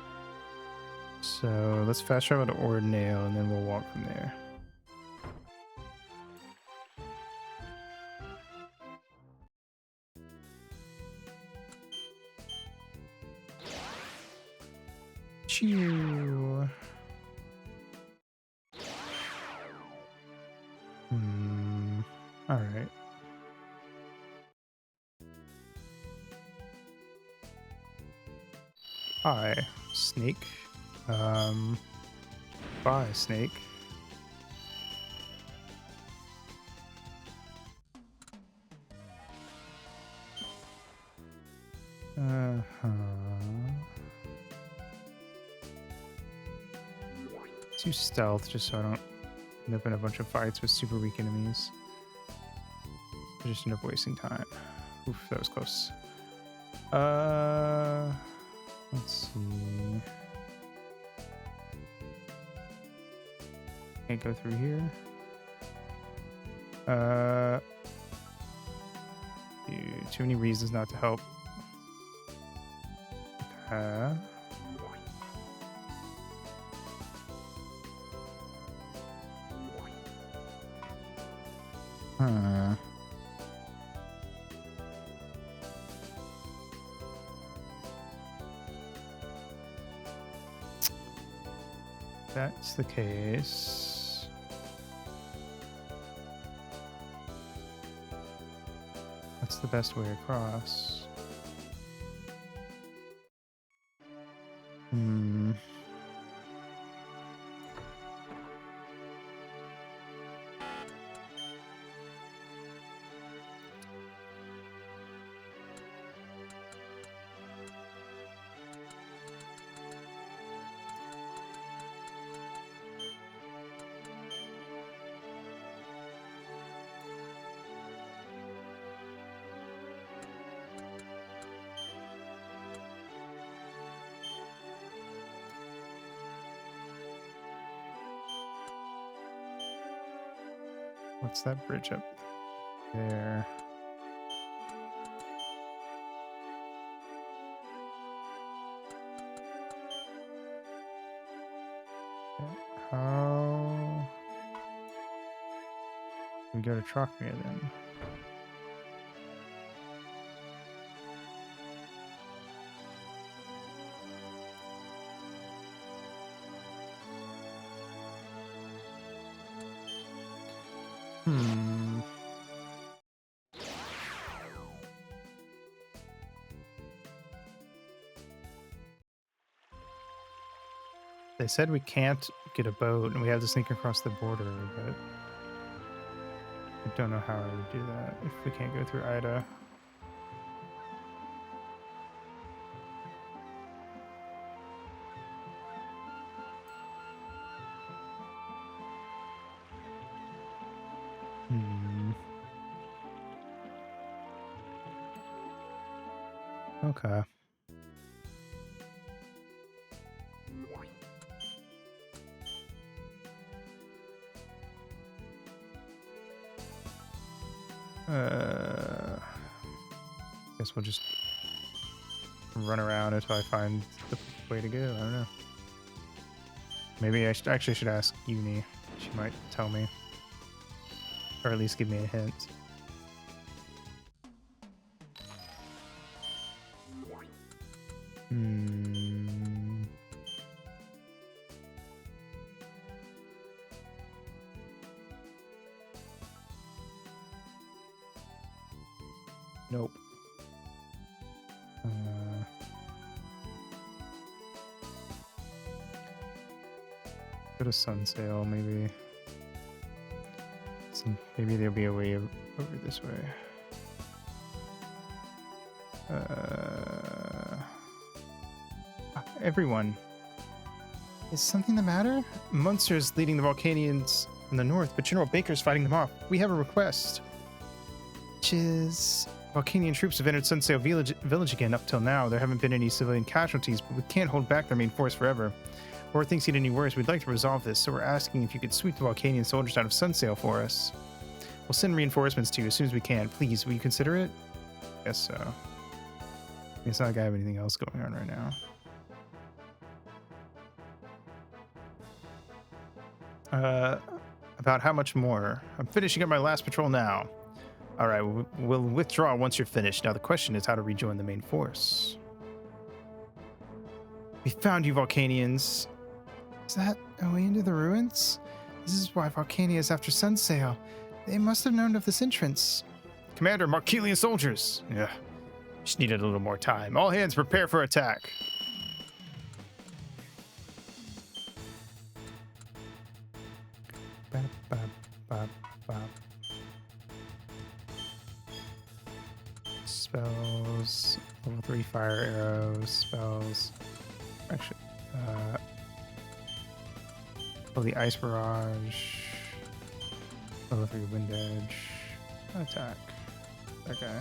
So let's fast travel to Ordnail and then we'll walk from there. Chew. All right. Hi, snake. Bye, snake. Let's use stealth just so I don't end up in a bunch of fights with super weak enemies. I just end up wasting time. Oof, that was close. Let's see. Can't go through here. Too many reasons not to help. Okay. Huh. That's the case. What's the best way across? What's that bridge up there? How do we go to Trockmere then? They said we can't get a boat and we have to sneak across the border, but I don't know how I would do that if we can't go through Ida. Okay. Guess we'll just run around until I find the way to go. I don't know. Maybe I actually should ask Uni. She might tell me. Or at least give me a hint. Nope. Go to Sunsail, maybe. Maybe there'll be a way over this way. Everyone. Is something the matter? Munster's leading the Volcanians in the north, but General Baker's fighting them off. We have a request. Which is... Volcanian troops have entered Sunsail village again. Up till now, there haven't been any civilian casualties, but we can't hold back their main force forever. Before things get any worse, we'd like to resolve this, so we're asking if you could sweep the Volcanian soldiers out of Sunsail for us. We'll send reinforcements to you as soon as we can. Please, will you consider it? Guess so. It's not like I have anything else going on right now. About how much more? I'm finishing up my last patrol now. All right, we'll withdraw once you're finished. Now the question is how to rejoin the main force. We found you, Volcanians. Is that a way into the ruins? This is why Volcania is after Sunsail. They must have known of this entrance. Commander, Markelian soldiers. Yeah, just needed a little more time. All hands prepare for attack. Bap, bap, bap, bap. Spells, level 3 fire arrows, spells. Actually, the ice barrage, level 3 wind edge, attack. Okay.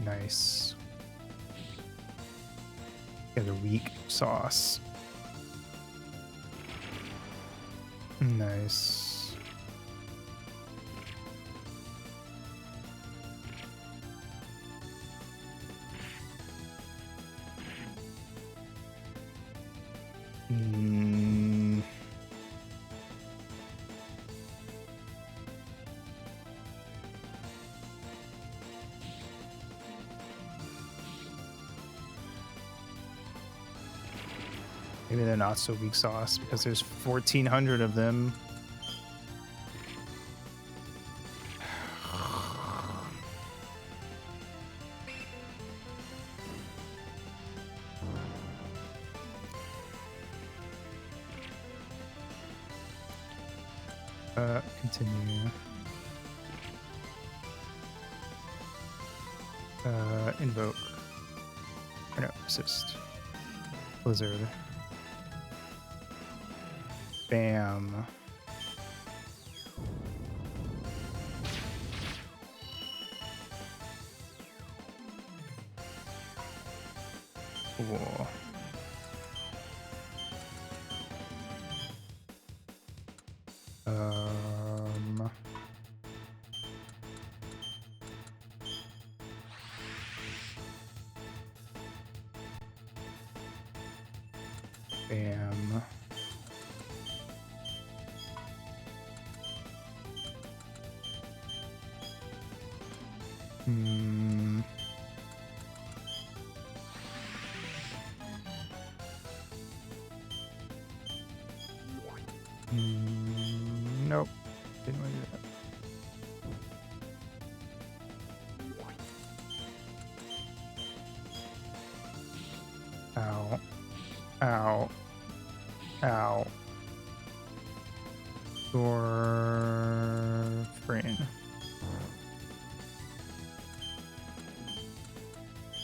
Nice. Got a weak sauce. Nice. Maybe they're not so weak sauce because there's 1,400 of them. Continue. Invoke. Or no, assist. Blizzard. Bam. Cool. Bam. Nope. Didn't want to do that. Ow. Ow. Ow. Your brain.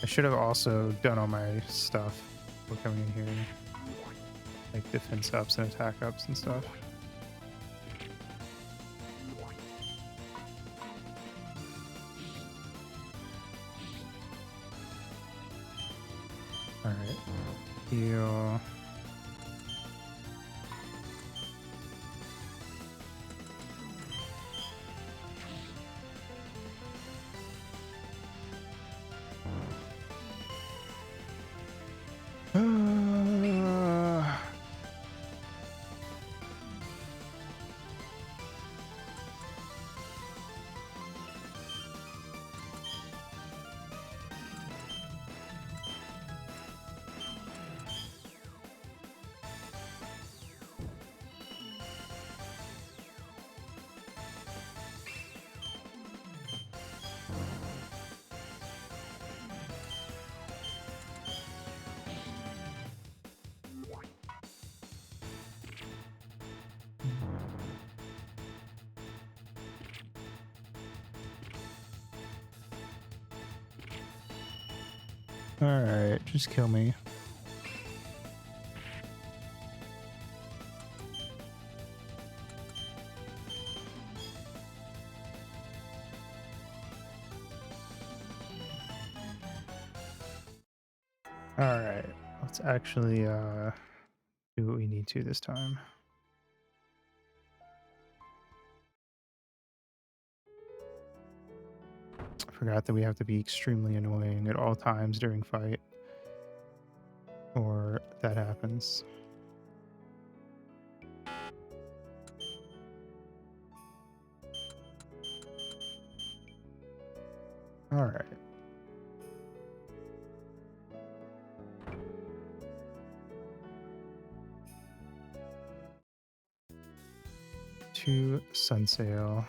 I should have also done all my stuff before coming in here. Like defense ups and attack ups and stuff. Alright. Heal. Alright, just kill me. Alright, let's actually do what we need to this time. I forgot that we have to be extremely annoying at all times during fight, or that happens. Alright. To Sunsail.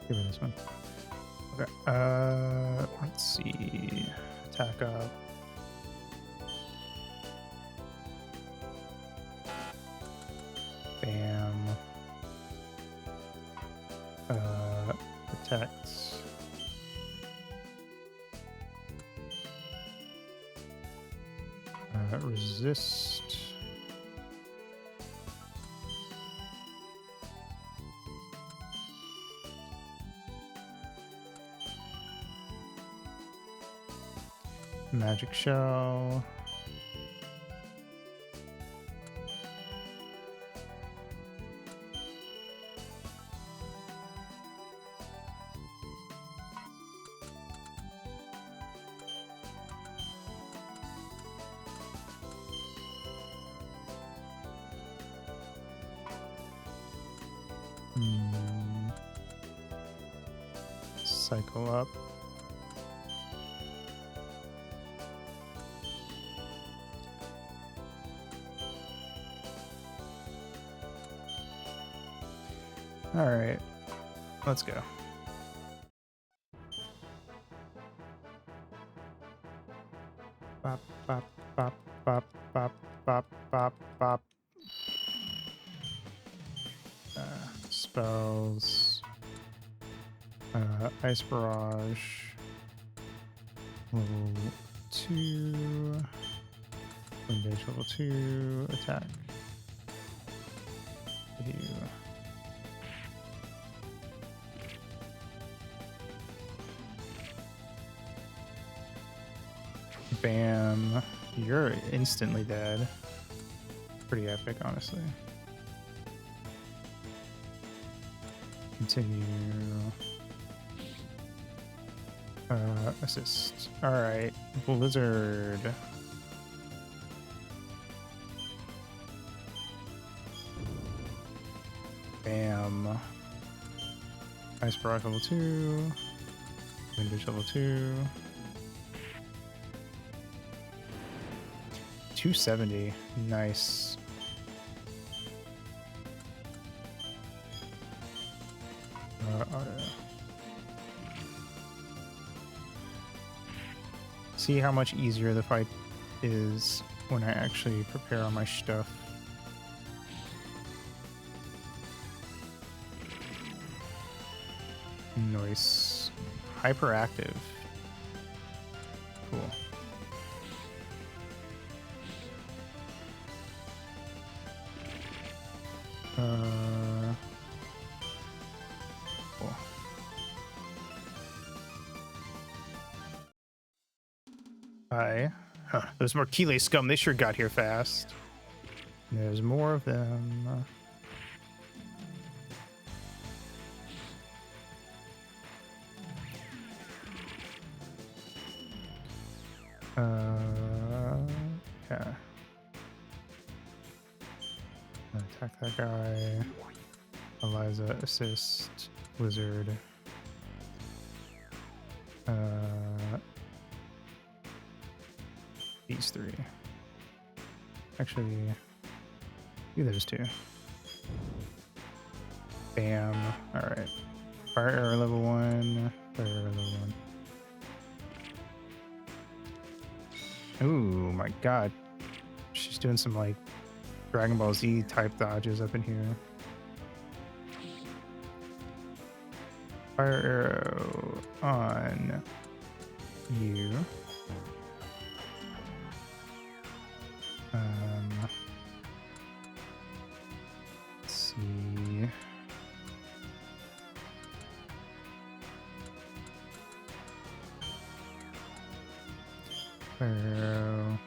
Give me this one. Okay. Let's see. Attack up. Bam. Protect. Resist. Magic Shell. Cycle up. All right, let's go. Bop, bop, bop, bop, bop, bop, bop, bop. Spells. Ice Barrage. Level 2. Engage level 2. Attack. Bam. You're instantly dead. Pretty epic, honestly. Continue. Assist. Alright. Blizzard. Bam. Ice Barrage level 2. Windage level 2. 270. Nice. Auto. See how much easier the fight is when I actually prepare all my stuff. Nice. Hyperactive. Cool. Cool. Hi. Huh. Those Marquile scum, they sure got here fast. There's more of them. Yeah. Attack that guy. Eliza, assist. Wizard. These three. Actually, do those two. Bam. Alright. Fire arrow level 1. Fire arrow level 1. Ooh, my god. She's doing some, like, Dragon Ball Z type dodges up in here. Fire arrow on you. Let's see. Fire arrow.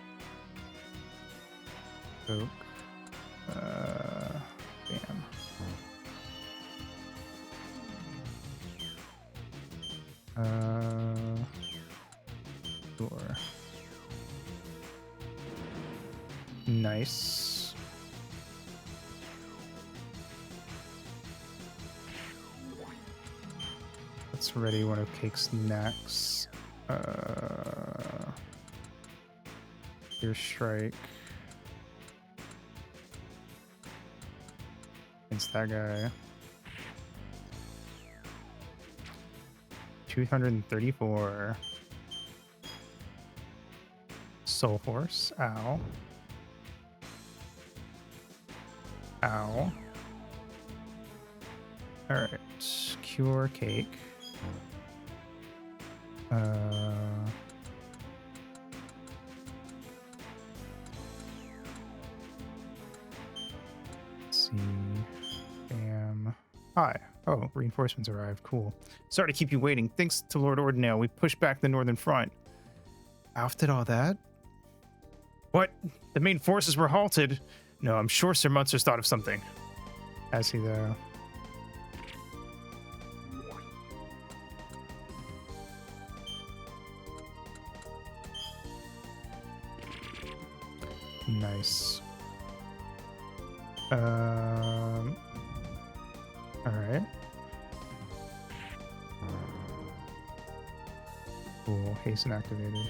Poke. Bam. Sure. Nice. Let's ready one of Cake's next. Your strike. Against that guy. 234. Soul Force. Ow. Ow. Alright. Cure Cake. Let's see. Bam. Hi. Oh, reinforcements arrived. Cool. Sorry to keep you waiting. Thanks to Lord Ordinale, we pushed back the northern front. Alf did all that? What? The main forces were halted? No, I'm sure Sir Munster's thought of something. Has he, though? Nice. Alright. Cool. Hasten activated.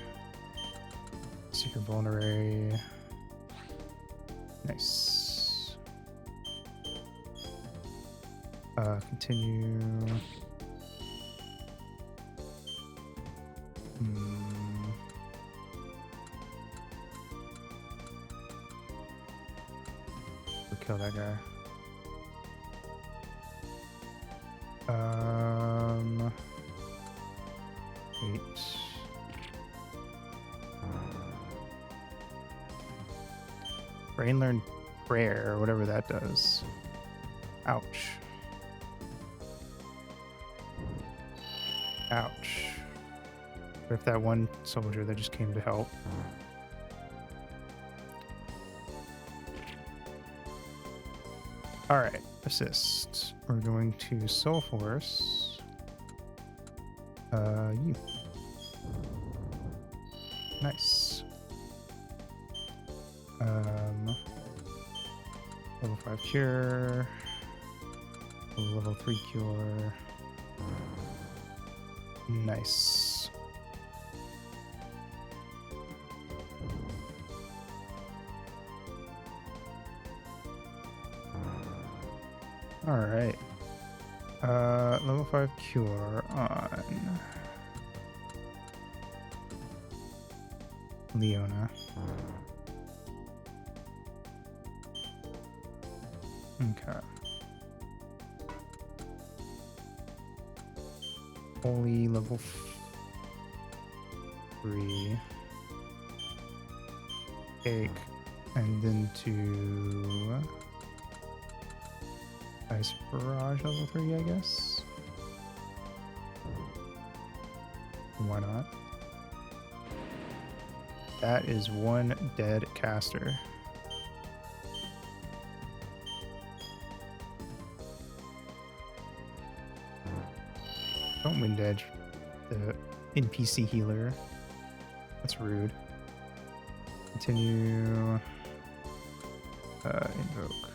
Secret vulnerary. Nice. Continue. We'll kill that guy. Wait. Brain learn prayer, or whatever that does. Ouch. Ouch. Or if that one soldier that just came to help. Alright, assist. We're going to Soul Force. You. Nice. Level 5 cure. Level 3 cure. Nice. Alright. Level 5 cure on Leona. Okay. Holy level 3. Cake. And then to Ice Barrage level 3, I guess. Why not? That is one dead caster. Don't wind edge the NPC healer. That's rude. Continue. Invoke.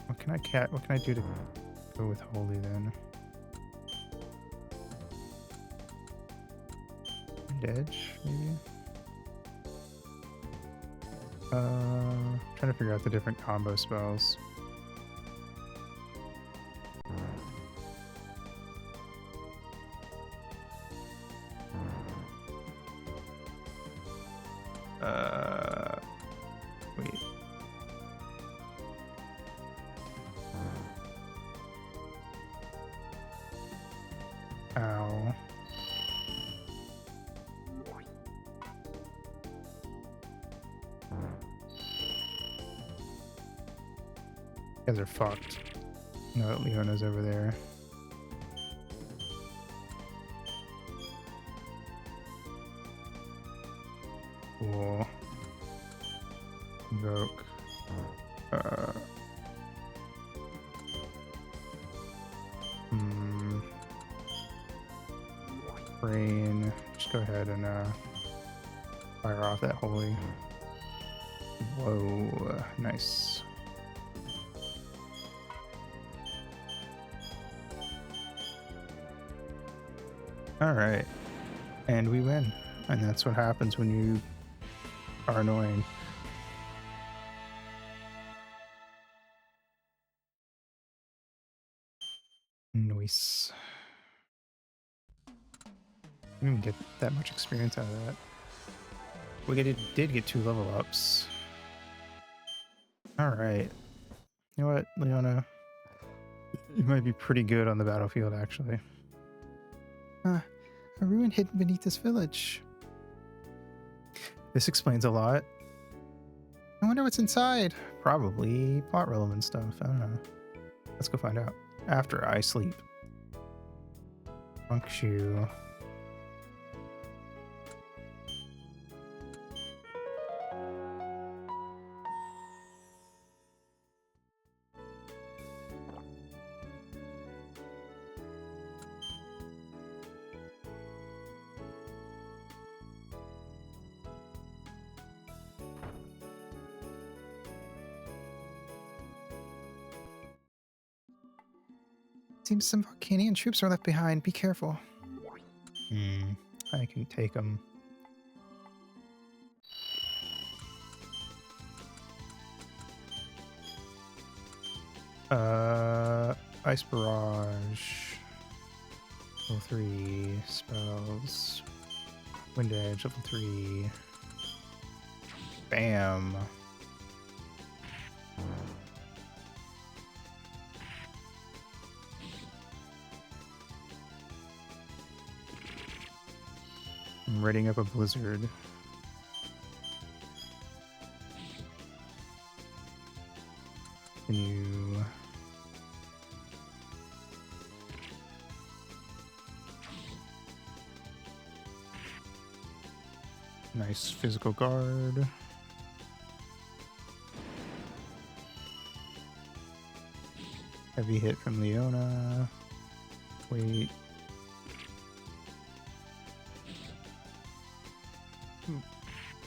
What can I do to go with holy then? Edge, maybe? Trying to figure out the different combo spells. Wait. Ow. You guys are fucked. No, Leona's over there. Cool. Invoke. Rain. Just go ahead and fire off that holy. Whoa, nice. All right, and we win, and that's what happens when you are annoying. Nice. Didn't even get that much experience out of that. Did get 2 level ups. All right. You know what, Leona? You might be pretty good on the battlefield, actually. A ruin hidden beneath this village. This explains a lot. I wonder what's inside. Probably plot relevant stuff. I don't know. Let's go find out. After I sleep. Monk shoe. Seems some Volcanian troops are left behind. Be careful. I can take them. Ice Barrage. Level 3 spells. Wind Edge, level 3. Bam. I'm readying up a blizzard. Can you... Nice physical guard. Heavy hit from Leona. Wait.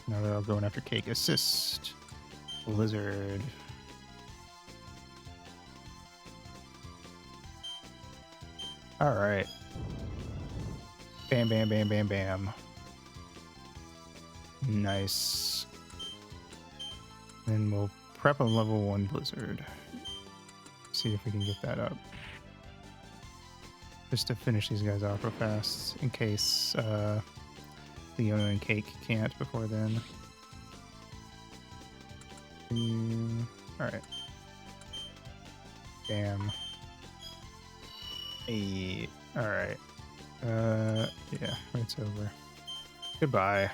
Now they're all going after Cake. Assist. Blizzard. Alright. Bam, bam, bam, bam, bam. Nice. Then we'll prep a level 1 Blizzard. See if we can get that up. Just to finish these guys off real fast, in case Leona and Cake can't before then. Alright. Bam. Hey. Alright. Yeah, it's over. Goodbye.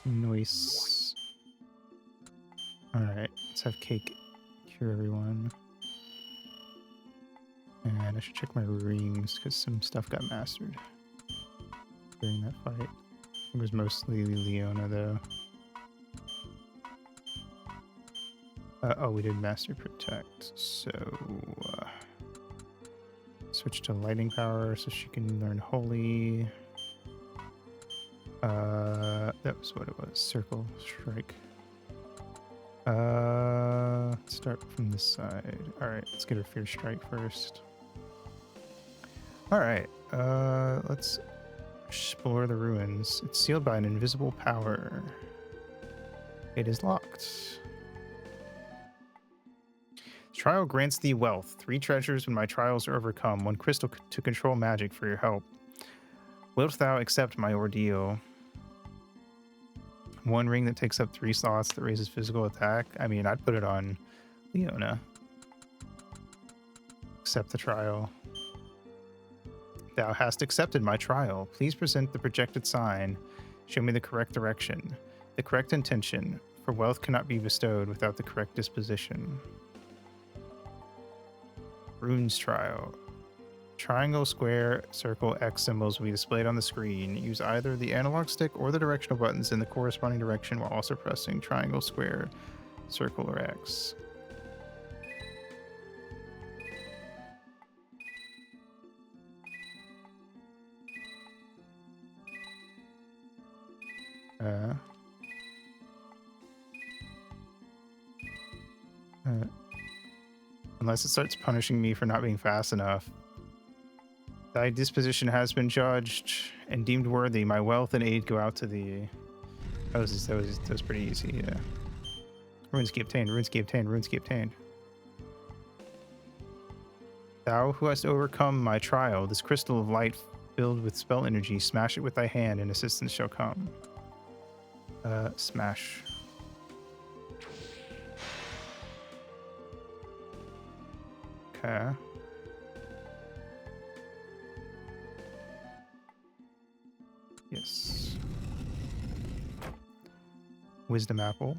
Nice. Alright, let's have Cake cure everyone. And I should check my rings because some stuff got mastered during that fight. It was mostly Leona though. Oh, we did master protect, so switch to lightning power so she can learn holy. That was what it was. Circle strike. Let's start from this side. All right, let's get a fierce strike first. All right, let's explore the ruins. It's sealed by an invisible power. It is locked. Trial grants thee wealth. 3 treasures when my trials are overcome. 1 crystal to control magic for your help. Wilt thou accept my ordeal? 1 ring that takes up 3 slots that raises physical attack. I mean, I'd put it on Leona. Accept the trial. Thou hast accepted my trial. Please present the projected sign. Show me the correct direction, the correct intention, for wealth cannot be bestowed without the correct disposition. Runes trial. Triangle, square, circle, X symbols will be displayed on the screen. Use either the analog stick or the directional buttons in the corresponding direction while also pressing triangle, square, circle, or X. Unless it starts punishing me for not being fast enough. Thy disposition has been judged and deemed worthy. My wealth and aid go out to thee. That was pretty easy, yeah. Runes key obtained, runes key obtained, runes key obtained. Thou who hast overcome my trial, this crystal of light filled with spell energy, smash it with thy hand and assistance shall come. Smash. Okay. Yes. Wisdom apple.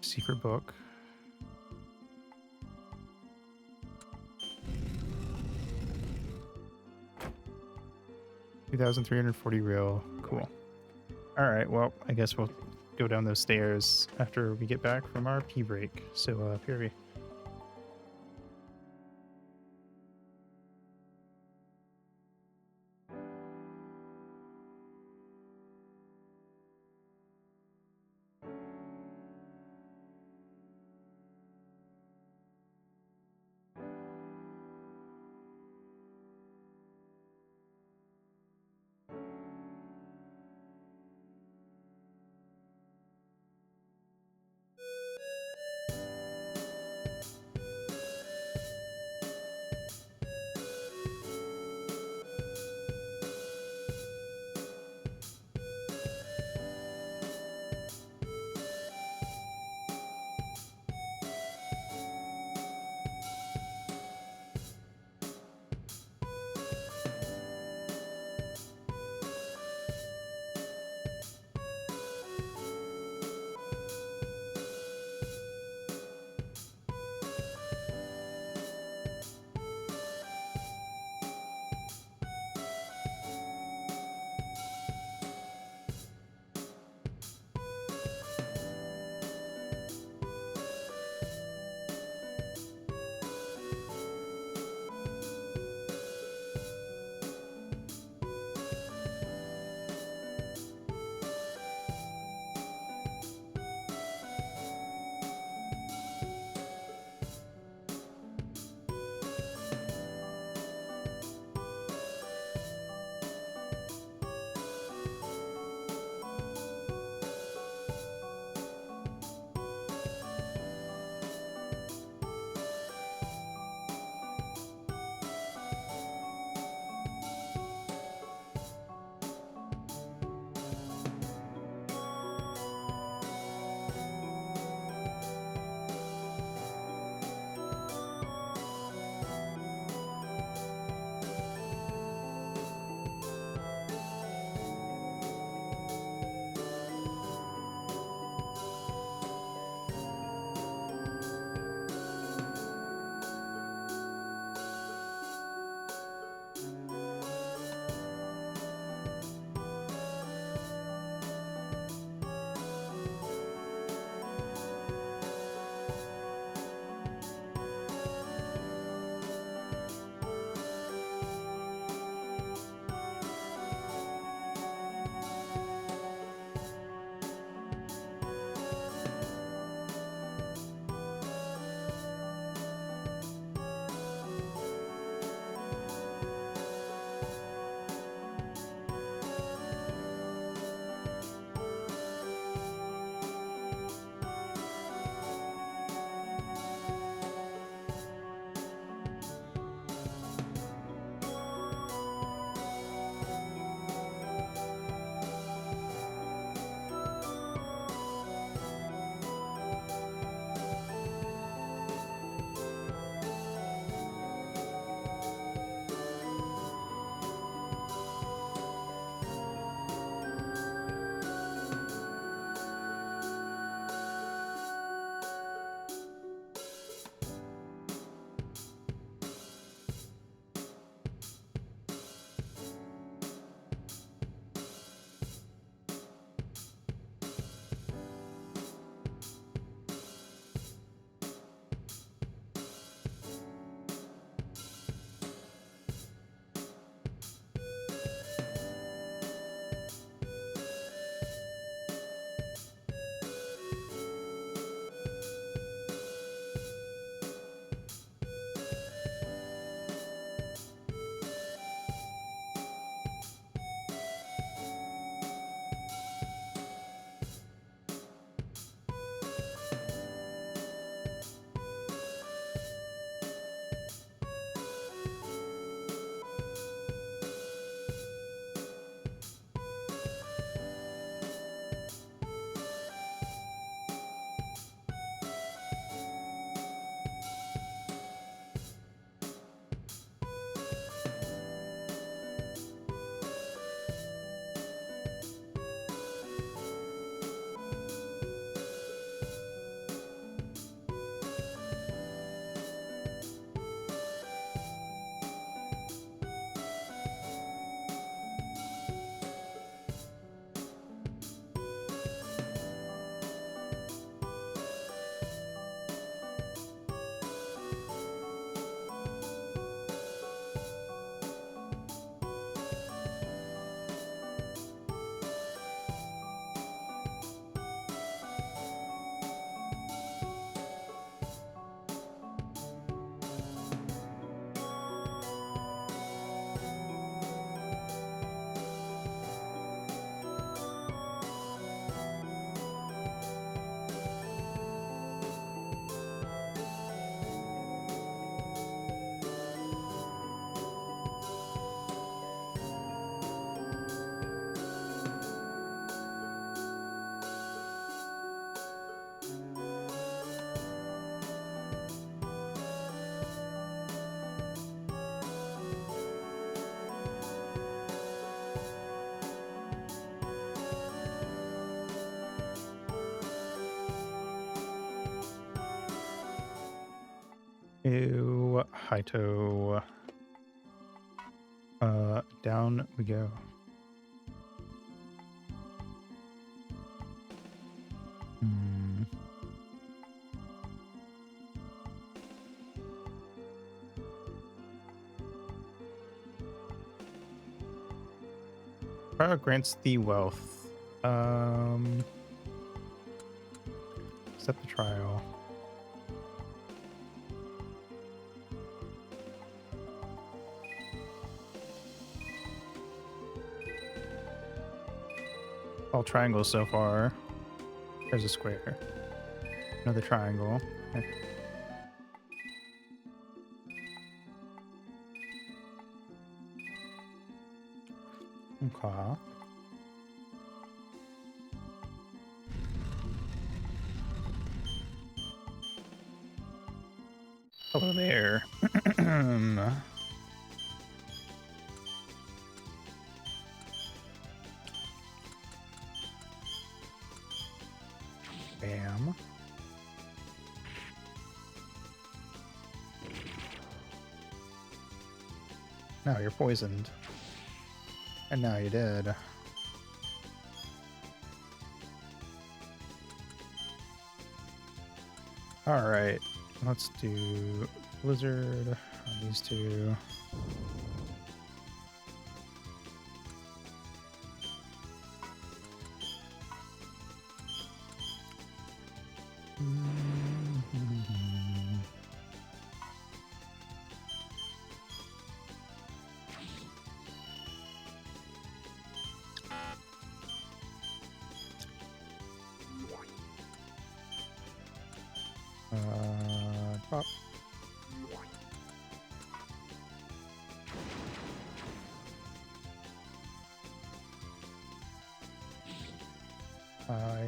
Secret book. $2,340 real. Cool. All right. Well, I guess we'll go down those stairs after we get back from our pee break. So, PRV. Ew, Haito. Down we go. Grants the wealth. Accept the trial. All triangles so far. There's a square. Another triangle. Okay. Okay. Hello there. Bam. Now you're poisoned. And now you're dead. Alright. Let's do Blizzard on these two. Pop.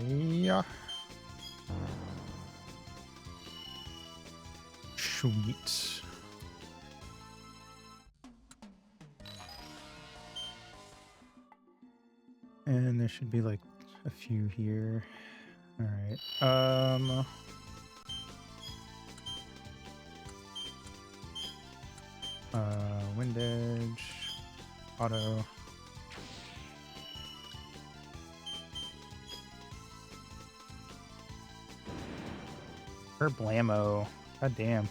Yeah. Sweet. And there should be like a few here. All right. Wind edge, auto. Her blammo. God damn.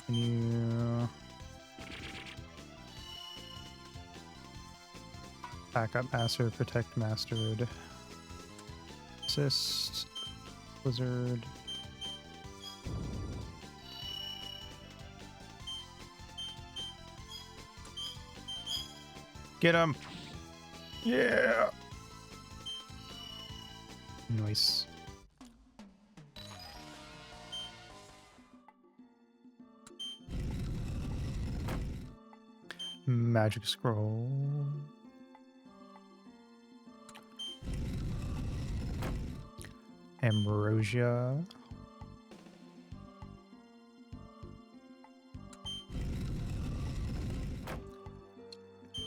Can you backup master, protect mastered, assist, blizzard. Get him! Yeah! Nice. Magic scroll. Ambrosia.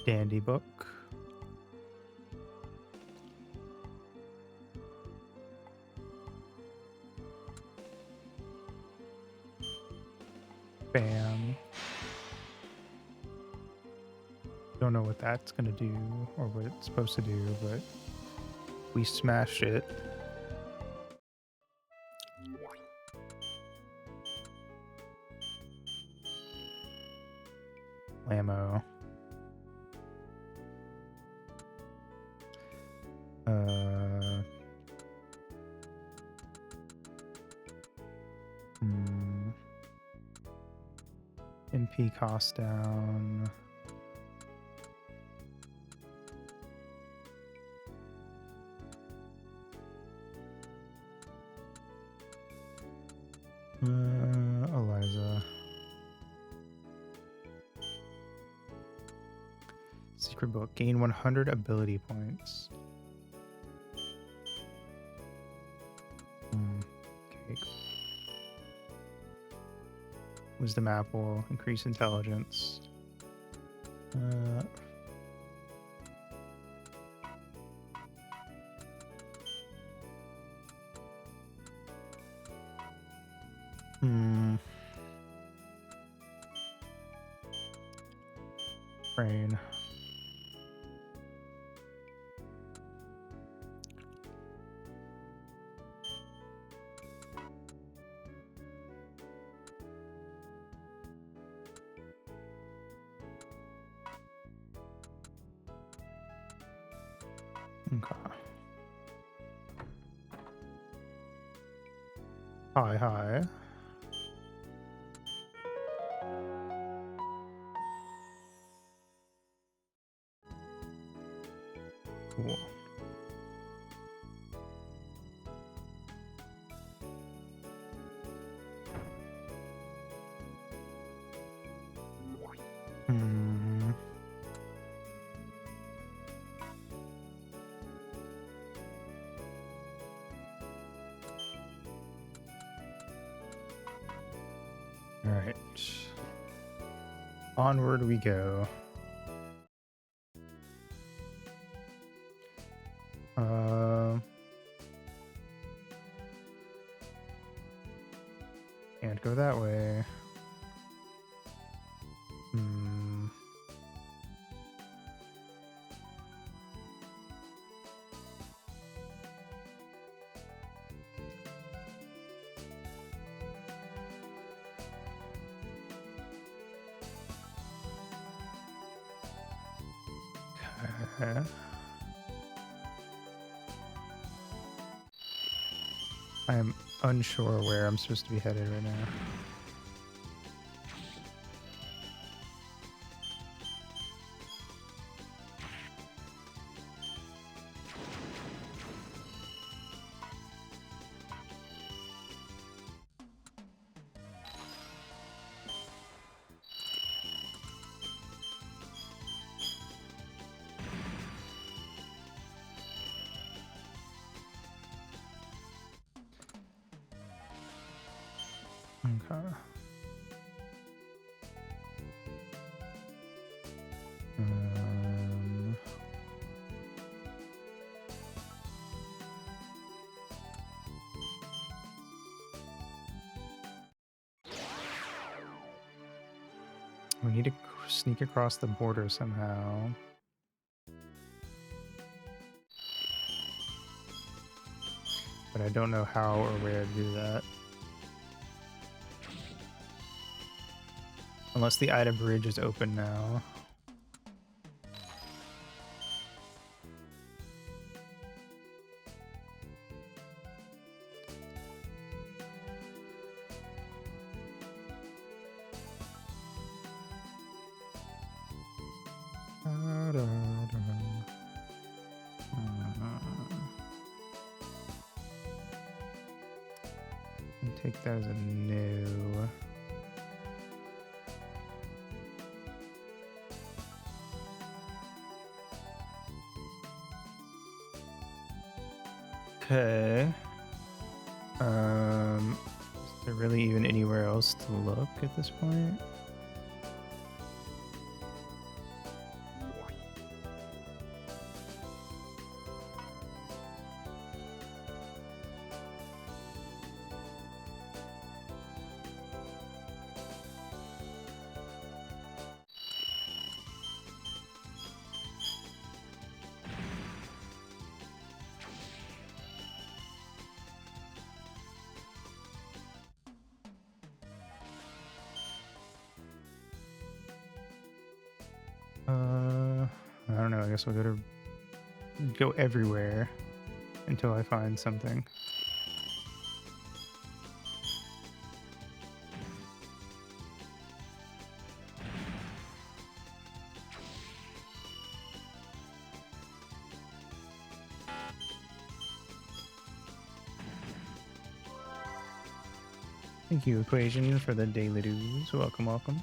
Dandy book. Bam. Don't know what that's gonna do or what it's supposed to do, but we smashed it. Ammo. MP cost down. Eliza. Secret book. Gain 100 ability points. Okay. Wisdom apple. Increase intelligence. Hmm. Rain. Okay. Hi, hi. Cool. Hmm. All right. Onward we go. Can't go that way. Hmm. Okay. I am unsure where I'm supposed to be headed right now. Okay. Um, we need to sneak across the border somehow. But I don't know how or where to do that. Unless the Ida Bridge is open now. Take that as a no. Okay. Is there really even anywhere else to look at this point? I don't know. I guess we'll go everywhere until I find something. Thank you, Equation, for the daily dues. Welcome, welcome.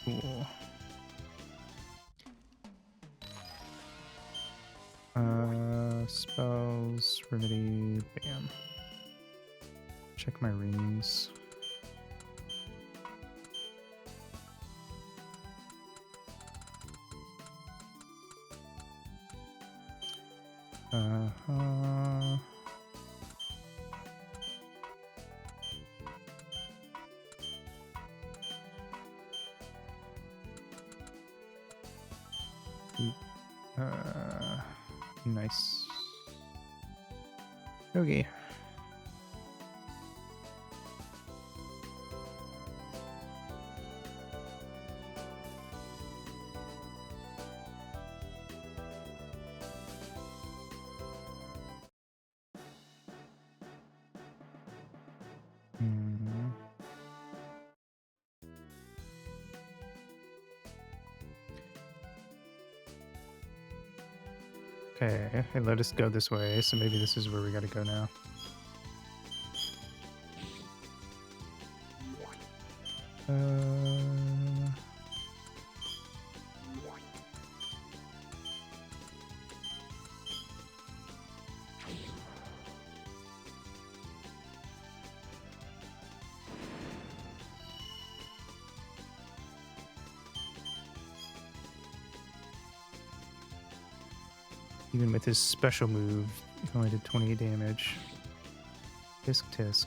Cool. Spells, remedy, bam. Check my rings. Uh-huh. Nice. Okay. Hmm. Okay, it let us go this way, so maybe this is where we gotta go now. Even with his special move, he only did 28 damage. Tisk tisk.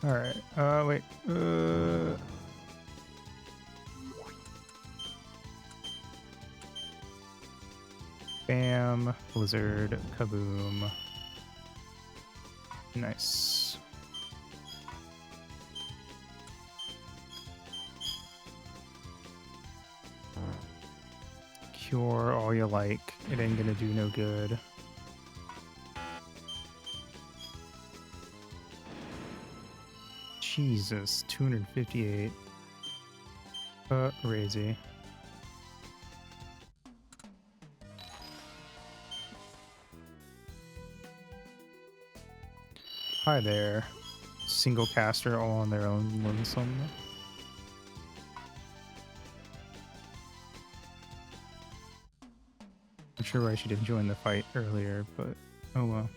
Alright, wait. Bam, blizzard, kaboom. Nice. Cure all you like. It ain't gonna do no good. Jesus, 258. Crazy. Hi there. Single caster all on their own lonesome. Not sure why she didn't join the fight earlier, but oh well.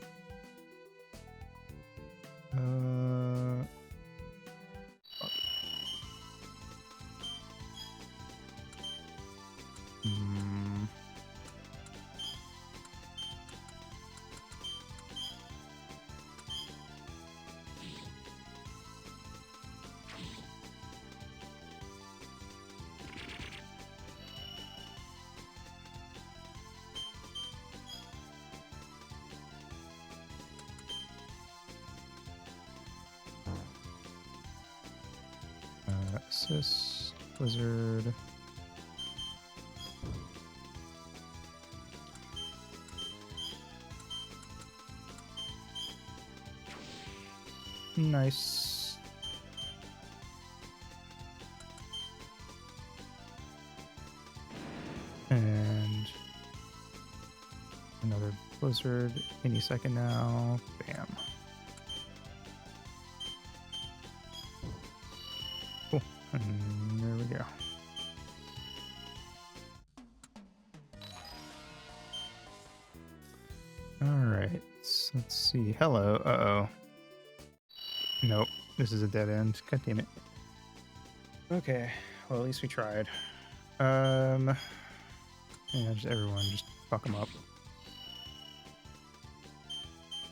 Assist, blizzard. Nice. And another blizzard any second now. Bam. Cool. And there we go. Alright. Let's see. Hello. Uh-oh. Nope. This is a dead end. God damn it. Okay. Well, at least we tried. Yeah, just everyone, just fuck them up.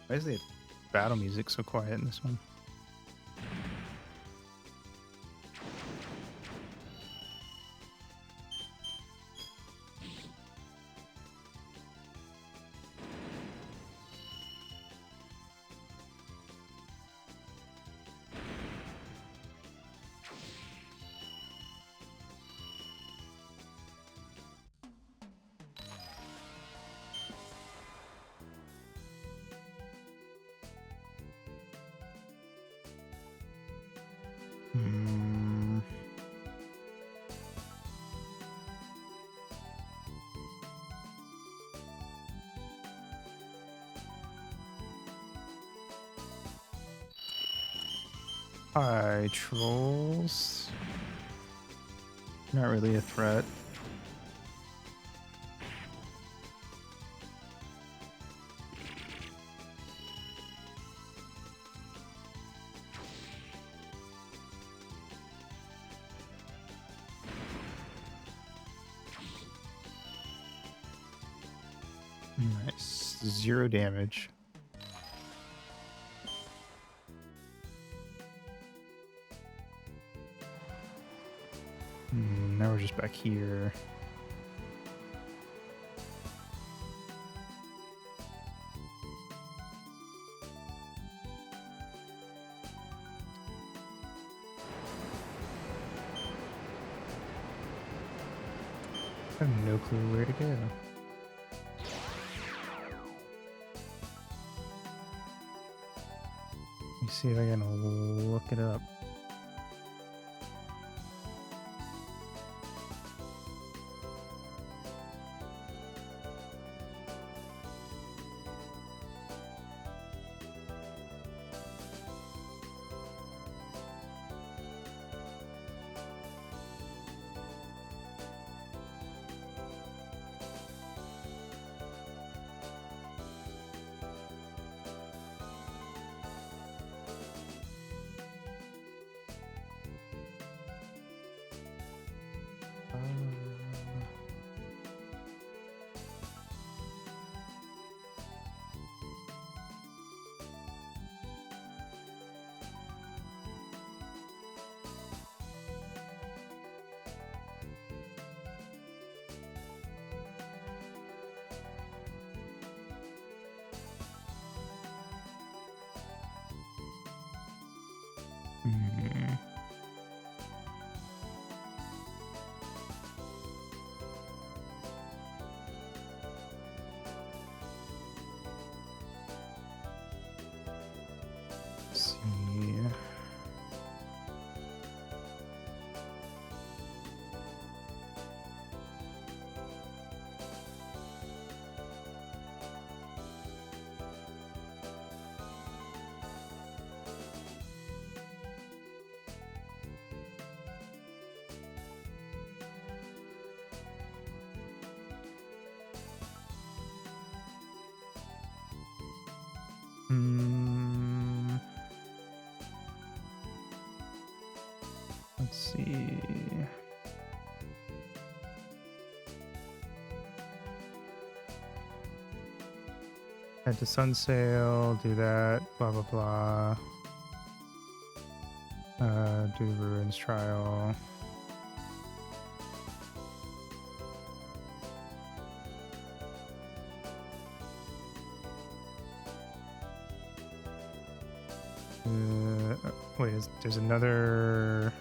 Why is the battle music so quiet in this one? Hi, trolls. Not really a threat. 0 damage. Now we're just back here. I have no clue where to go. Let me see if I can look it up. See. Let's see. Head to Sun Sail, do that, blah blah blah. Do Ruins Trial. Wait, there's another...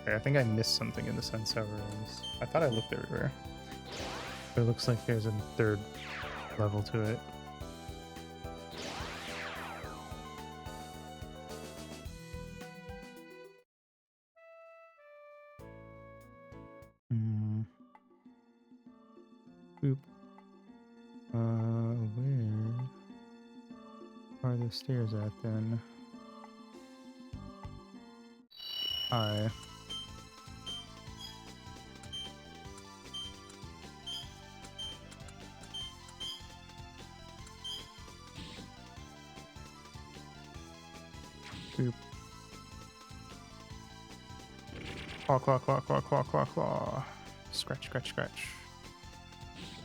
Okay, I think I missed something in the Sunset Ruins. I thought I looked everywhere. But it looks like there's a 3rd level to it. Boop. Where are the stairs at then? Hi. Boop. Claw, claw, claw, claw, claw, claw, claw. Scratch, scratch, scratch.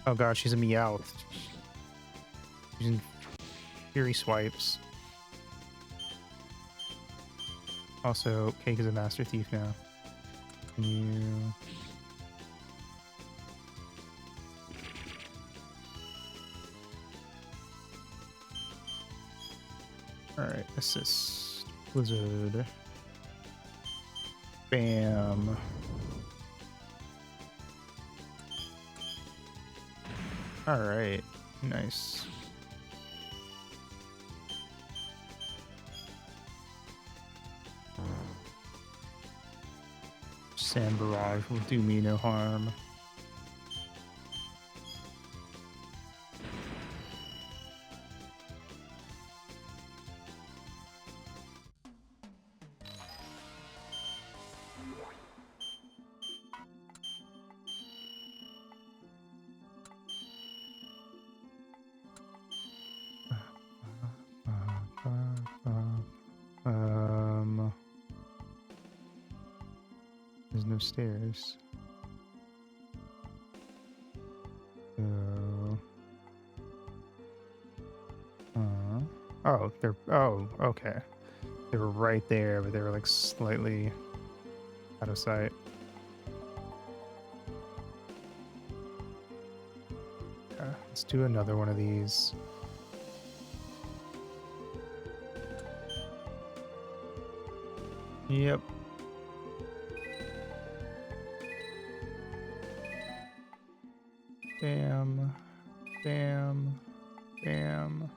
Oh god, she's a Meowth. Using Fury Swipes. Also, Cake is a Master Thief now. Can you... Alright, assist. Blizzard. Bam. Alright, nice. Sand Barrage will do me no harm. There's no stairs. So Oh, oh, okay. They were right there, but they were like slightly out of sight. Okay, let's do another one of these. Yep. Bam. Bam. Bam.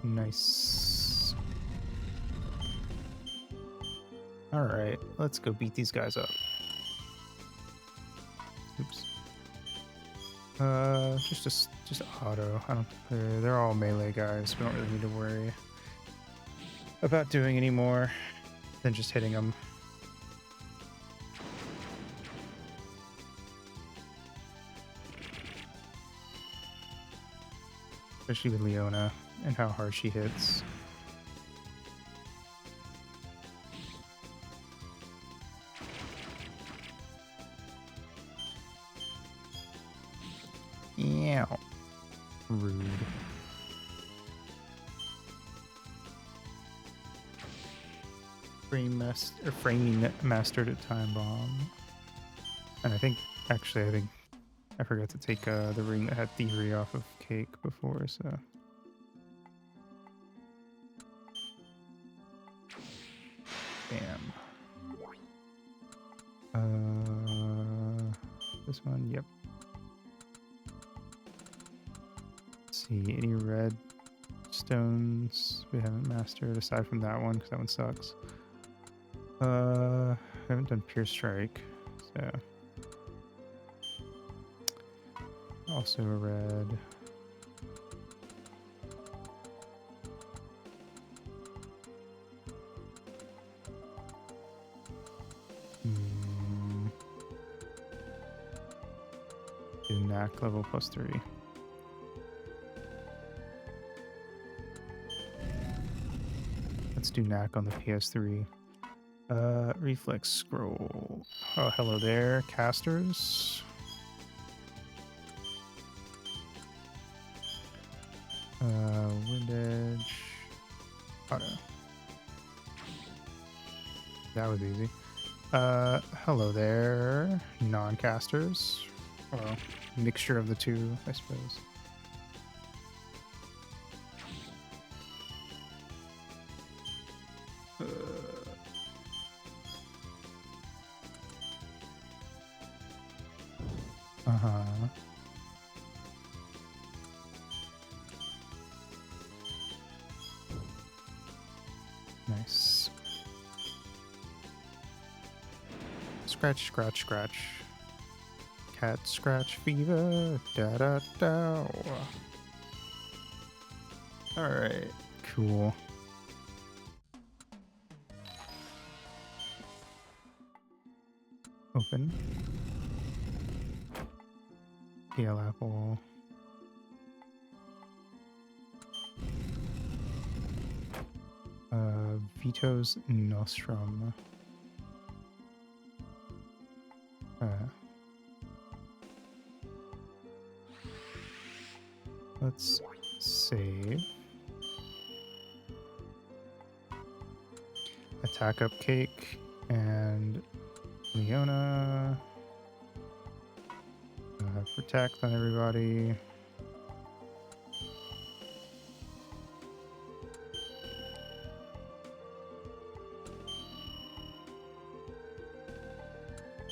Nice. All right, let's go beat these guys up. Oops. Just auto. I don't. They're all melee guys. We don't really need to worry about doing any more than just hitting them. Especially with Leona and how hard she hits. Yeah. Rude. Framing mastered a time bomb. And I think I forgot to take the ring that had thievery off of Cake before, so. Bam. This one, yep. Let's see, any red stones we haven't mastered aside from that one, because that one sucks. I haven't done Pure Strike, so. Also a red. Do knack level +3. Let's do knack on the PS3. Reflex scroll. Oh, hello there, casters. Wind edge. Auto. That was easy. Hello there, non-casters. Well, mixture of the two, I suppose. Nice. Scratch, scratch, scratch. Cat scratch fever. Da da da. Alright, cool. Open. Pale apple. Vito's Nostrum. Let's save. Attack up Cake and Leona. Protect on everybody.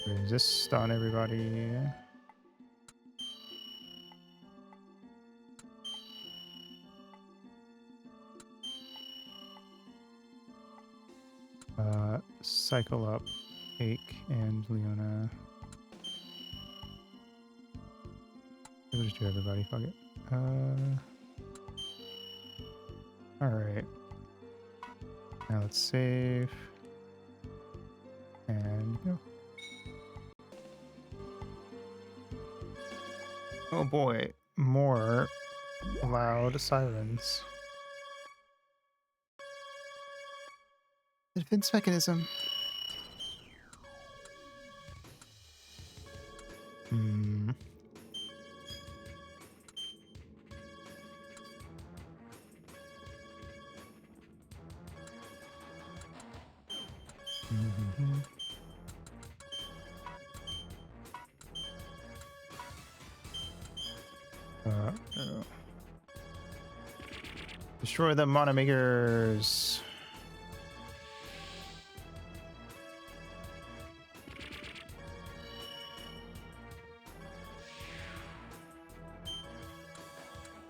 Resist on everybody. Cycle up Cake and Leona. We'll just do everybody, fuck it. Alright. Now let's save. And go. Oh boy, more loud sirens. The defense mechanism. Hmm. Mhm. No. Destroy the monomakers.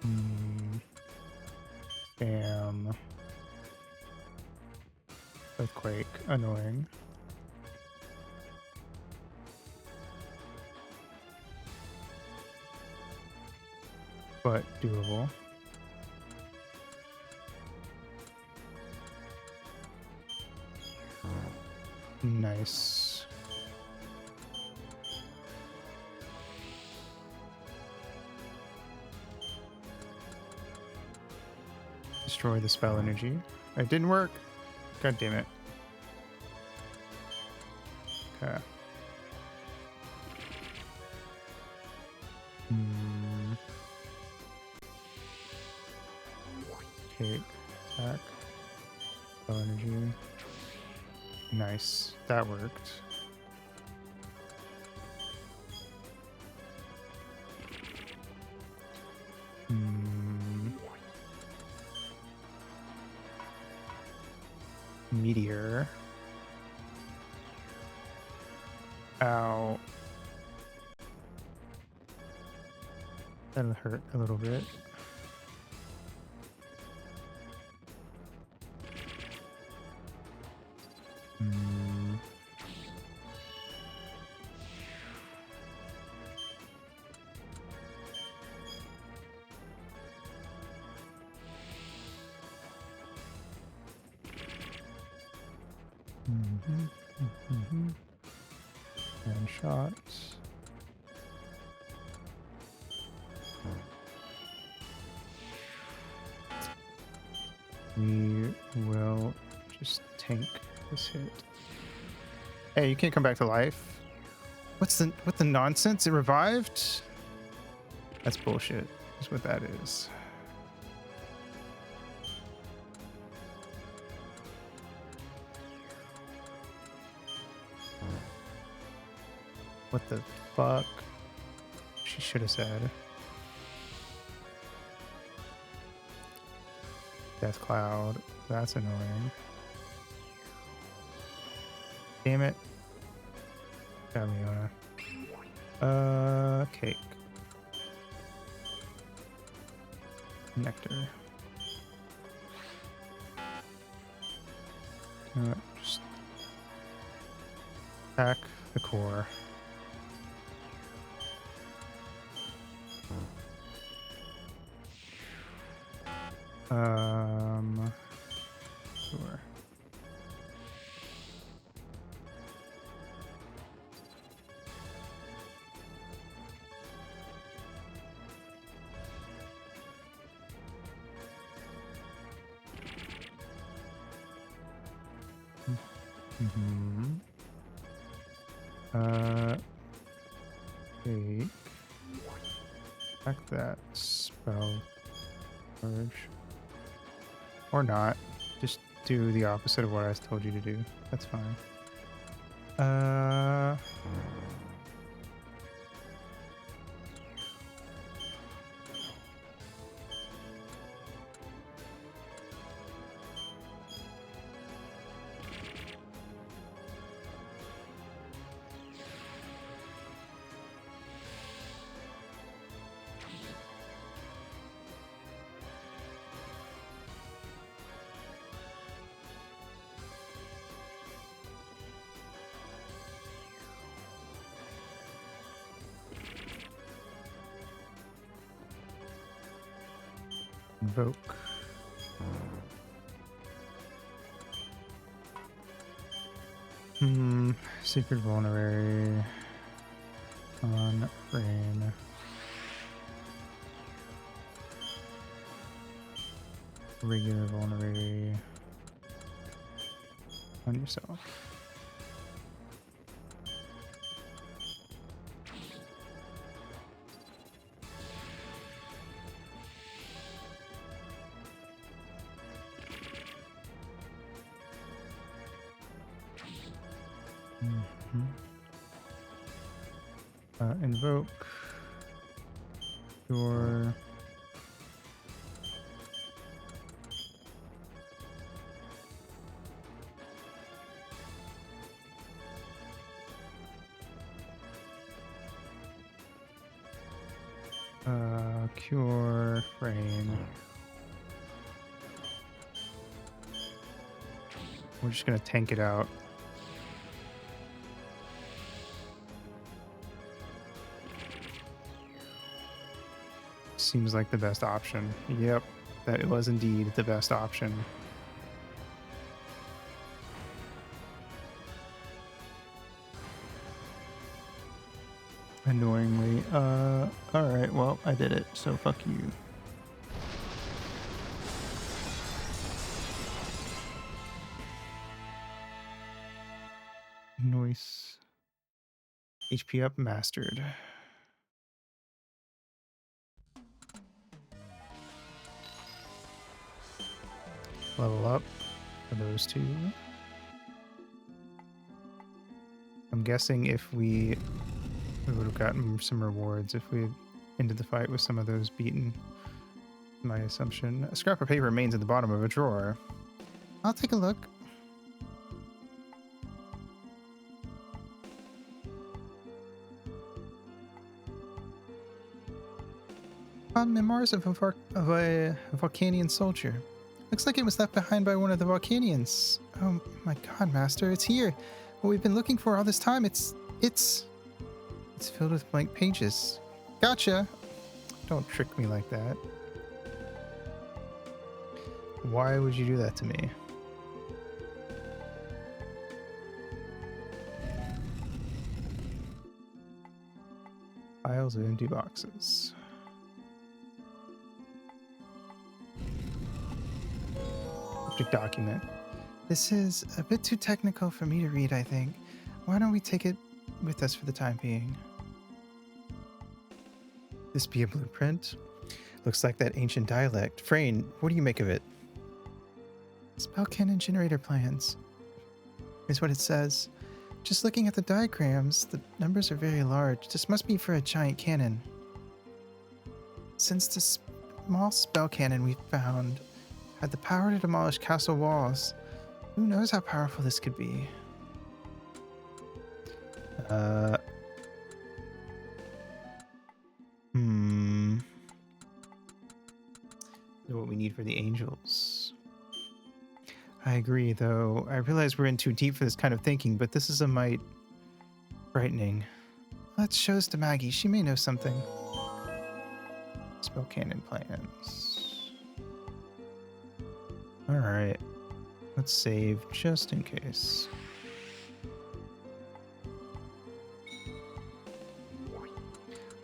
Hmm. Bam. Earthquake. Annoying. But doable. Nice. Destroy the spell energy. It didn't work. God damn it. Okay. Hmm. Take. Attack. Spell energy. Nice. That worked. Hmm. Meteor. Ow. That'll hurt a little bit. Hmm. Mhm, mhm. And shots. We will just tank this hit. Hey, you can't come back to life. What the nonsense? It revived? That's bullshit. That's what that is. What the fuck? She should have said. Death Cloud. That's annoying. Damn it. Got me on a... cake. Nectar. Just attack the core. Sure. Mm-hmm. Take. Back that spell charge. Or not. Just do the opposite of what I told you to do. That's fine. Invoke. Secret vulnerary on rain. Regular vulnerary on yourself. Invoke your cure frame. We're just gonna tank it out. Seems like the best option. Yep, that was indeed the best option. Annoyingly. Alright, well, I did it, so fuck you. Noise. HP up, mastered. Level up for those two. I'm guessing if we would have gotten some rewards if we had ended the fight with some of those beaten. My assumption. A scrap of paper remains at the bottom of a drawer. I'll take a look. Memoirs of a Volcanian soldier. Looks like it was left behind by one of the Volcanians. Oh my god, Master, it's here. What we've been looking for all this time, it's filled with blank pages. Gotcha. Don't trick me like that. Why would you do that to me? Piles of empty boxes. Object document. This is a bit too technical for me to read, I think. Why don't we take it with us for the time being? This be a blueprint? Looks like that ancient dialect. Frayne, what do you make of it? Spell cannon generator plans is what it says. Just looking at the diagrams, the numbers are very large. This must be for a giant cannon. Since the small spell cannon we found had the power to demolish castle walls, who knows how powerful this could be? What we need for the angels. I agree, though. I realize we're in too deep for this kind of thinking, but this is a mite frightening. Let's show this to Maggie. She may know something. Spell cannon plans. Alright. Let's save just in case.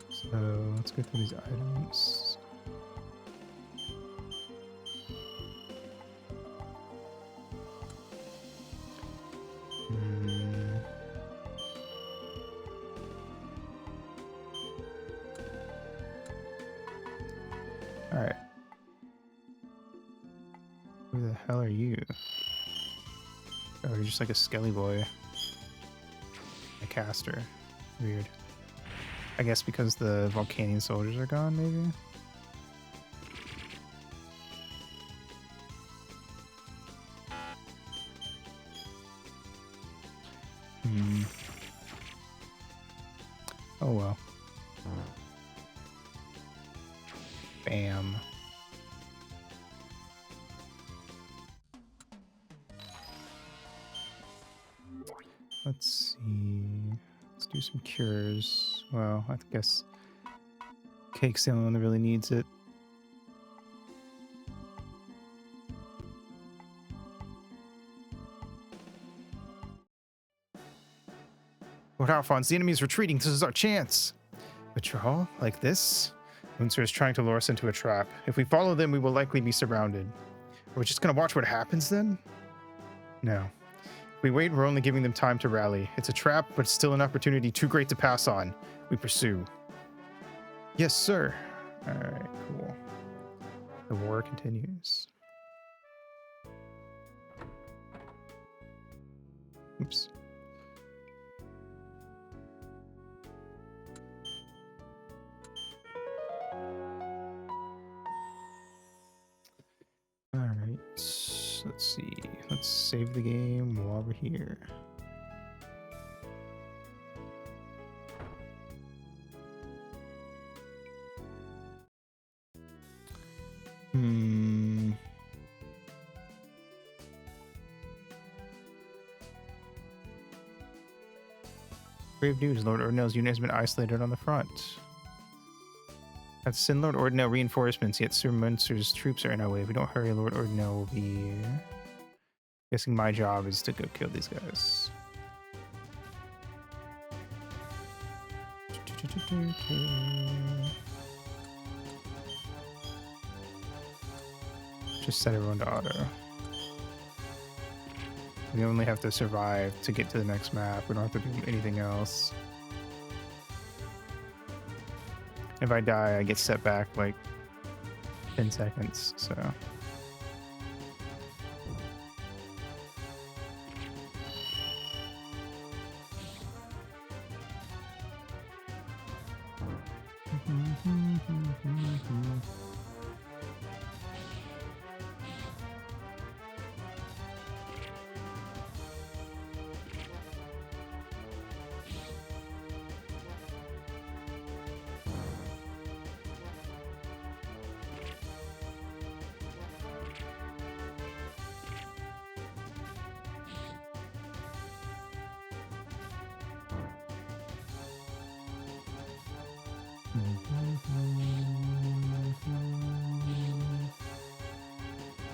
So let's go through these items. Alright. Who the hell are you? Oh, you're just like a skelly boy. A caster. Weird. I guess because the Volcanian soldiers are gone, maybe? Oh well. Bam. Let's see. Let's do some cures. Well, I guess Cake's the only one that really needs it. Lord Alphonse, the enemy is retreating. This is our chance. Withdrawal? Like this? Moonser is trying to lure us into a trap. If we follow them, we will likely be surrounded. Are we just gonna watch what happens then? No. If we wait, we're only giving them time to rally. It's a trap, but still an opportunity too great to pass on. We pursue. Yes, sir. Alright, cool. The war continues. Oops. Right. Let's see. Let's save the game while we're here. Grave news. Lord Ordinale's unit has been isolated on the front. Let's send Lord Ordinale reinforcements, yet Sir Munster's troops are in our way. If we don't hurry, Lord Ordinale will be... Guessing my job is to go kill these guys. Just set everyone to auto. We only have to survive to get to the next map. We don't have to do anything else. If I die, I get set back like 10 seconds, so...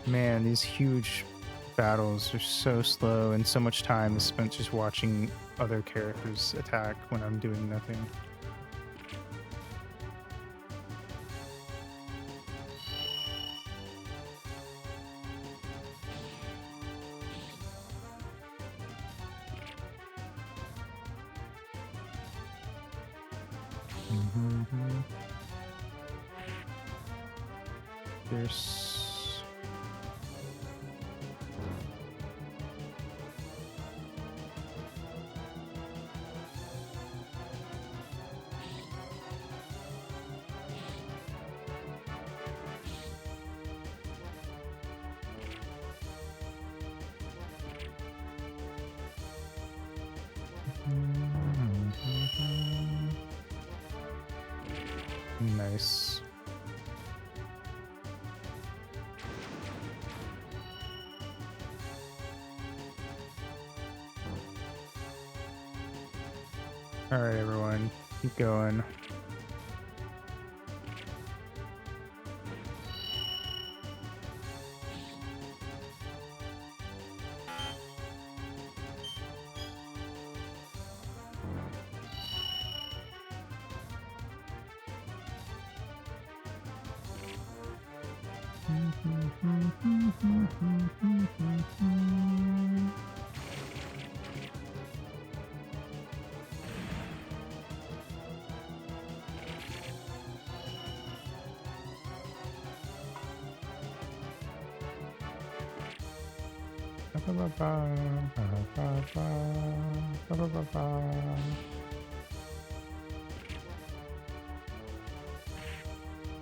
Man, these huge battles are so slow, and so much time is spent just watching other characters attack when I'm doing nothing. There's... Nice. All right, everyone, keep going.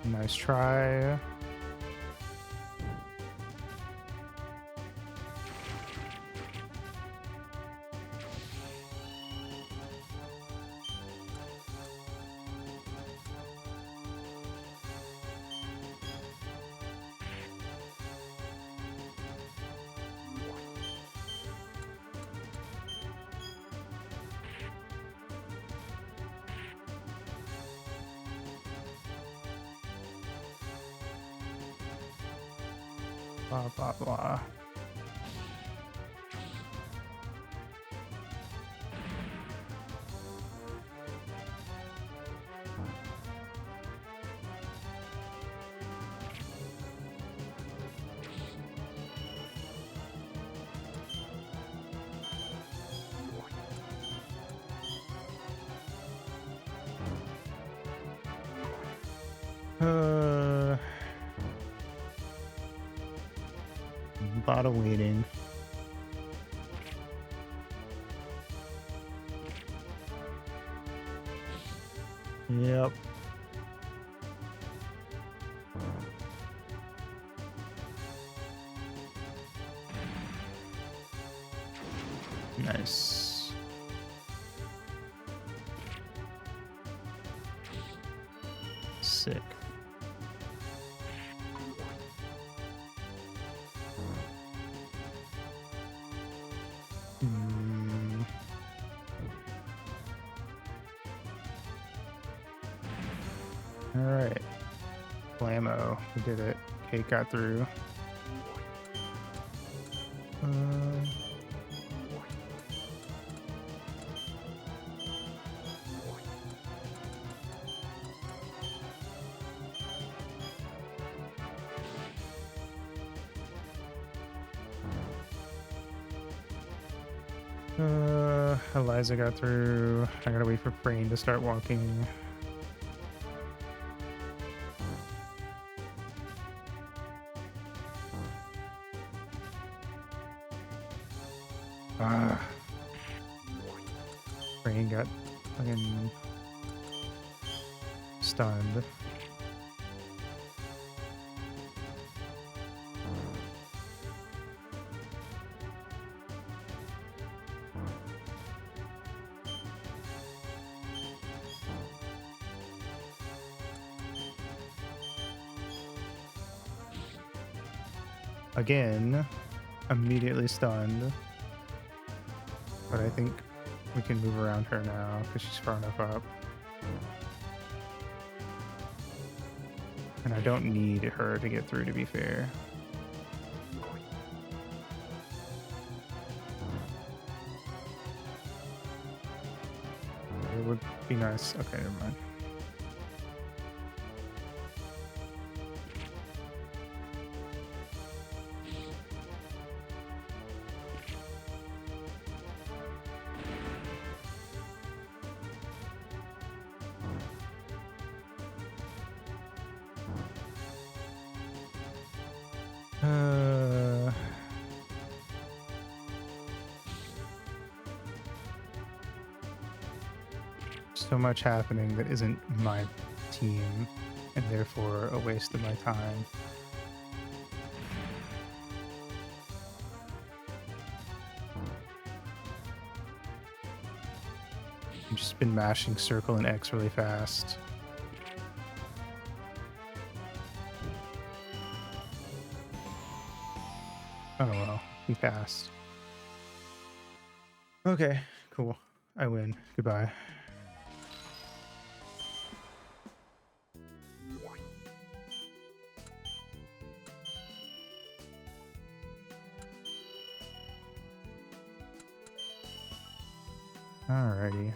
Nice try. Blah, blah, blah. A lot of waiting. Yep. Nice. Sick. All right. Blammo. We did it. Kate got through. Eliza got through. I gotta wait for Brain to start walking. Brain got fucking stunned. Again, immediately stunned. But I think we can move around her now because she's far enough up. And I don't need her to get through, to be fair. It would be nice. Okay, never mind. So much happening that isn't my team, and therefore a waste of my time. I've just been mashing circle and X really fast. Oh well, he passed. Okay, cool. I win. Goodbye. Alrighty.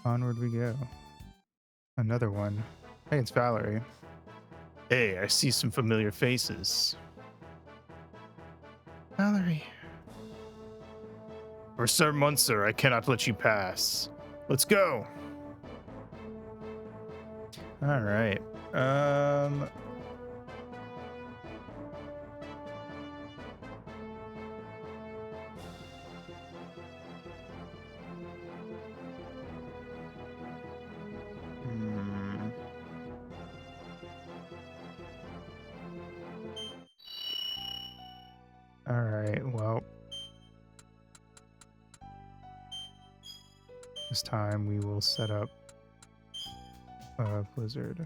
Onward we go. Another one. Hey, it's Valerie. Hey, I see some familiar faces. Valerie. For Sir Munster, I cannot let you pass. Let's go. All right. All right. Well, this time we will set up a blizzard.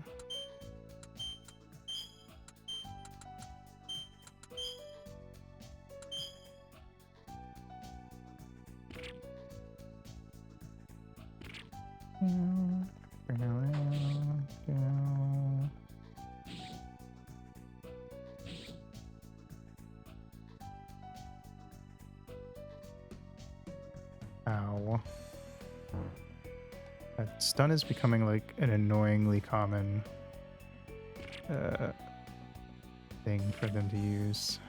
Ow. That stun is becoming like an annoyingly common thing for them to use.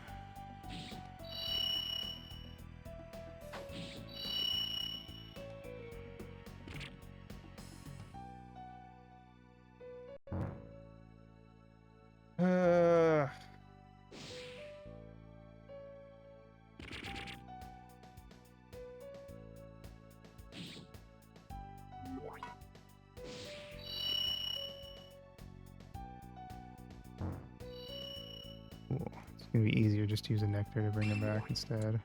Cool. It's gonna be easier just to use a nectar to bring them back instead.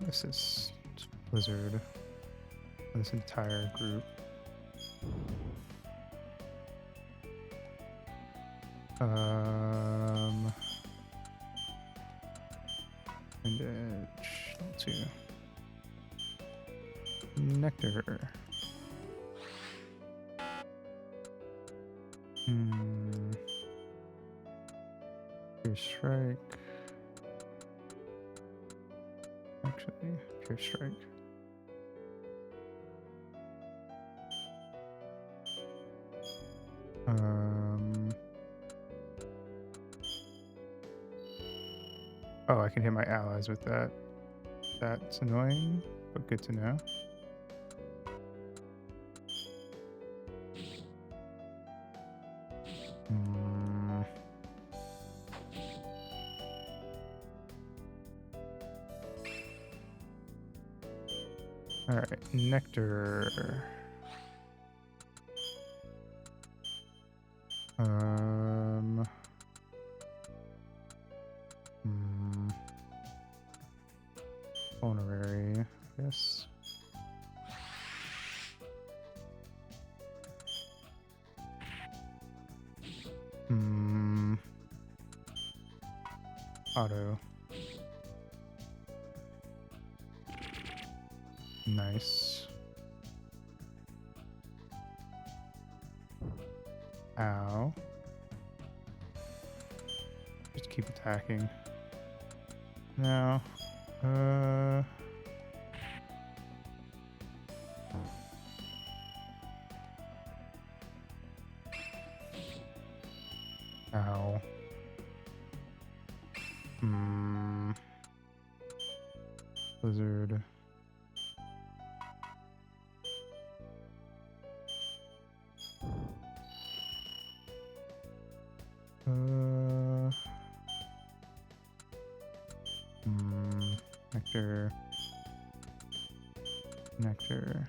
Assist Blizzard. This entire group. Bandage, level 2. Nectar. Pure Strike. Actually, Pure Strike. Oh, I can hit my allies with that. That's annoying, but good to know. All right, Nectar. Honorary, I guess. Auto. Nice. Ow. Just keep attacking. Now, ow. Blizzard. Nectar. Nectar.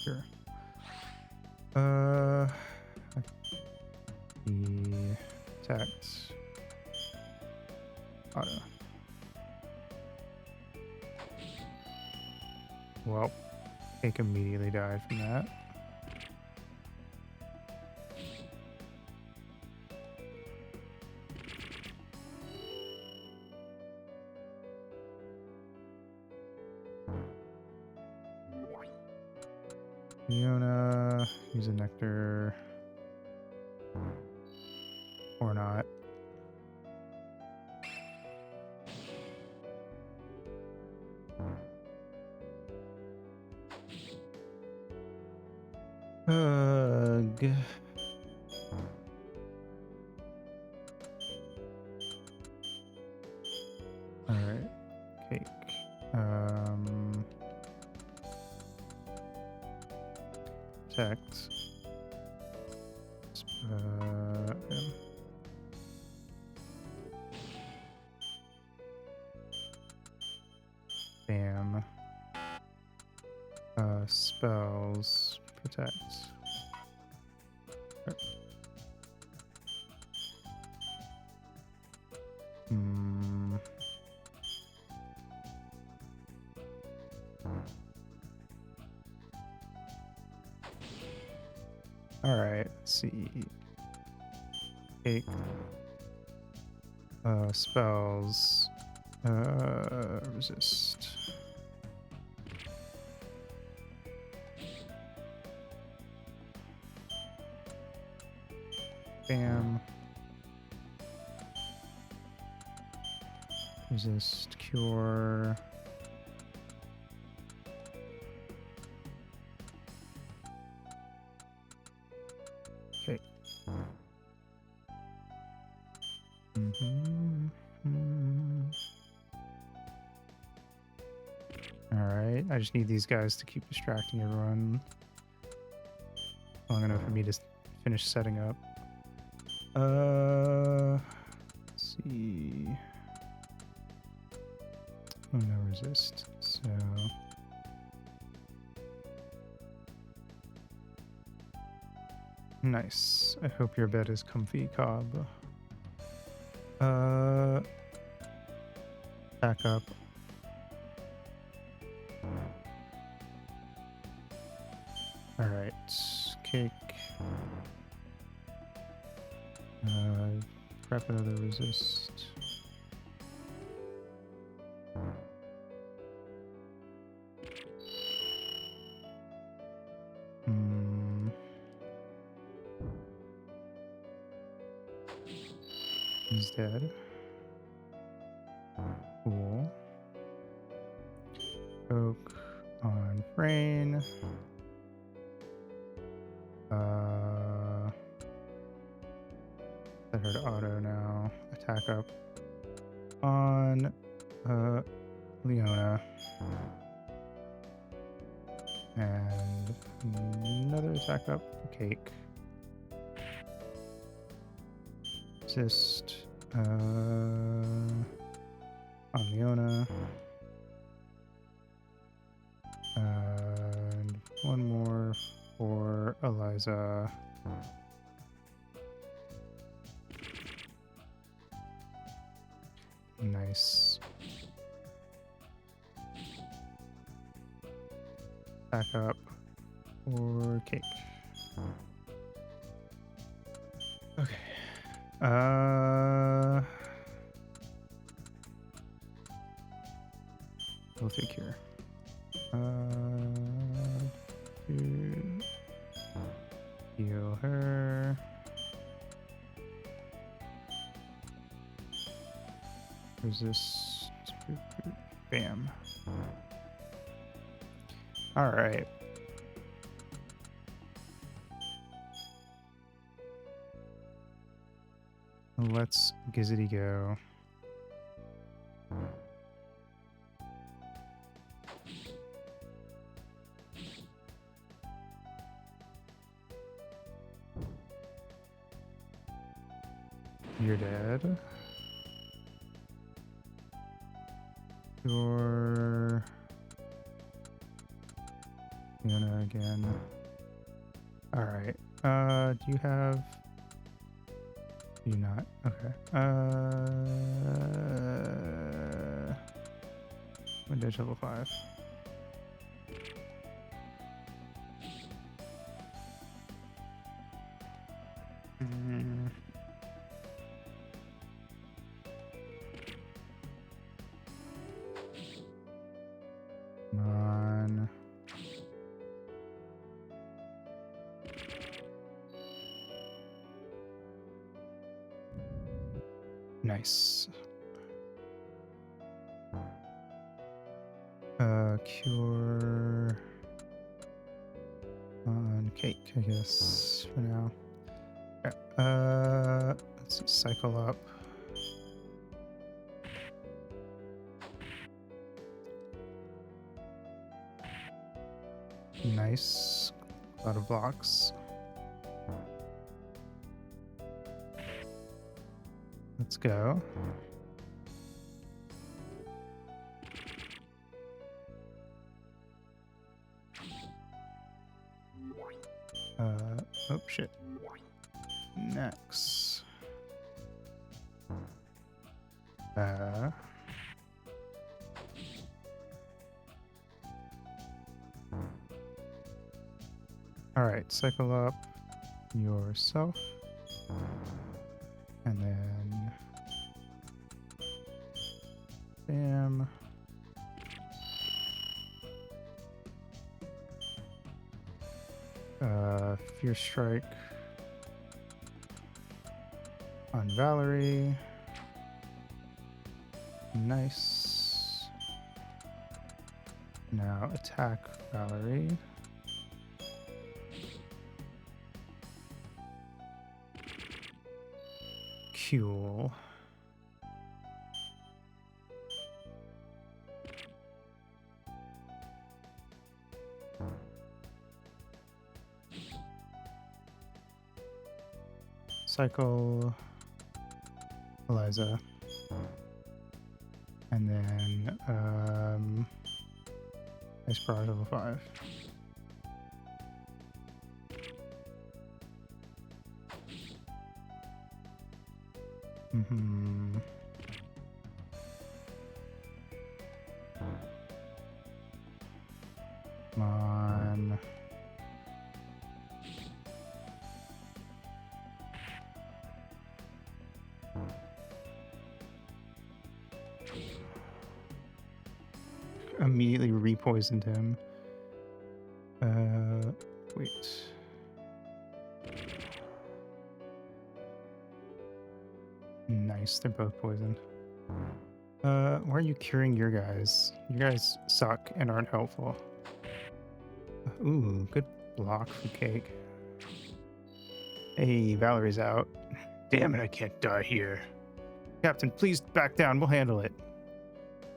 Sure. The text. Auto. Well, Cake immediately died from that. Fiona, use a Nectar. Or not. Ugh. Alright. Cake. Text. Bam. Spells. Protect. Alright, let's see. Cake. Spells. Resist. Bam. Resist, cure. Okay. Alright, I just need these guys to keep distracting everyone long enough for me to finish setting up. Let's see. Oh, no resist. So Nice. I hope your bed is comfy, Cobb. Back up. Alright. Cake. Prep another resist. He's dead. Cool. Oak on Rain. Set her to auto now. Attack up on Leona. And another attack up for Cake. Assist on Leona. And one more for Eliza. Nice. Back up for Cake. Okay. We'll take care. Heal her. Resist. Bam. All right. Let's gizzity go. You're dead. You're Fiona again. All right. Do you have? Do you not? Okay. Windows level 5. Come on. Nice. Cure on Cake, I guess, for now. Okay. Let's see, cycle up. Nice. A lot of blocks. Let's go. Oh shit. Next. Alright, cycle up yourself. And then bam. Fierce Strike on Valerie. Nice. Now attack Valerie. Cool. Cycle Eliza. And then Ice Barrage level 5. Come on. Immediately repoisoned him. Wait. Nice, they're both poisoned. Why are you curing your guys? You guys suck and aren't helpful. Ooh, good block for Cake. Hey, Valerie's out. Damn it, I can't die here. Captain, please back down. We'll handle it.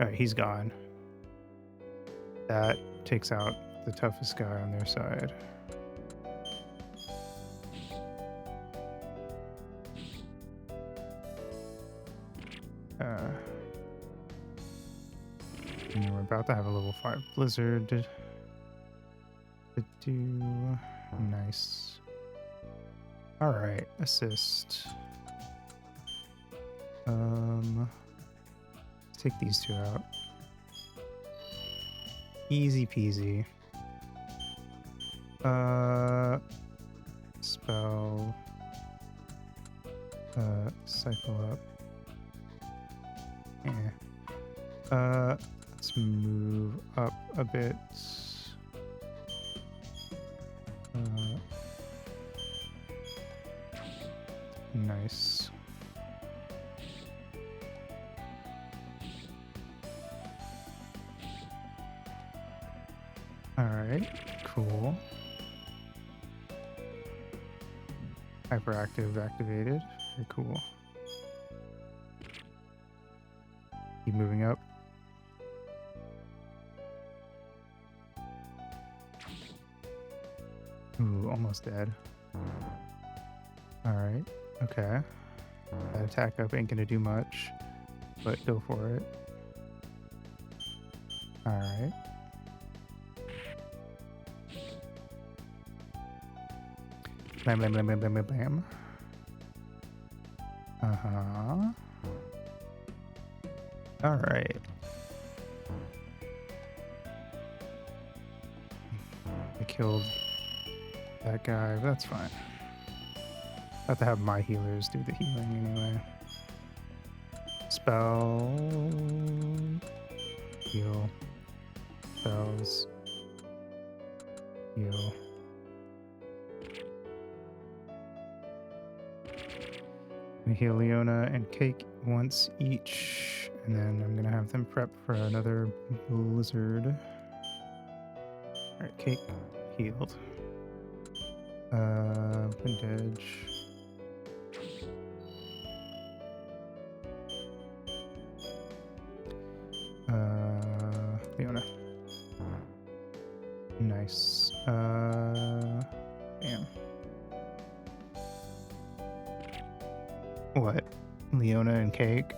Alright, he's gone. That takes out the toughest guy on their side. And we're about to have a level 5 blizzard to do. Nice. Alright, assist. Take these two out. Easy peasy. Spell. Cycle up. Let's move up a bit. Nice. Alright, cool. Hyperactive activated. Very cool. Keep moving up. Ooh, almost dead. Alright, okay. That attack up ain't gonna do much, but go for it. Alright. Blam, blam, blam, blam, blam, blam, blam. Uh-huh. Alright. I killed that guy, but that's fine. I have to have my healers do the healing anyway. Spell. Heal. Spells. Heal. I heal Leona and Cake once each, and then I'm gonna have them prep for another blizzard. Alright, Cake healed. Vintage. Leona. Nice. Bam. What? Leona and Cake?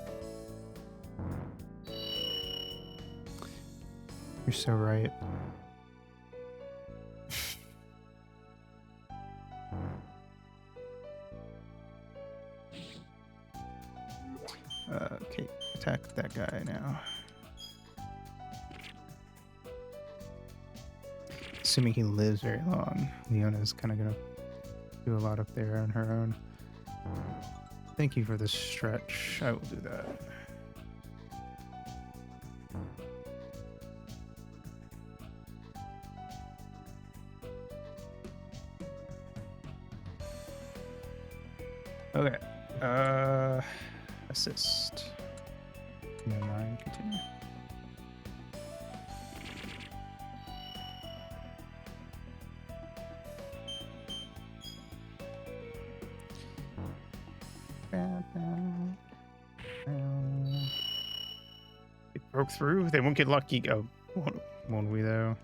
You're so right. Okay, attack that guy now. Assuming he lives very long, Leona's kind of gonna do a lot up there on her own. Thank you for the stretch. I will do that. Okay. Assist. Never mind, continue. It broke through. They won't get lucky. Oh, won't we though?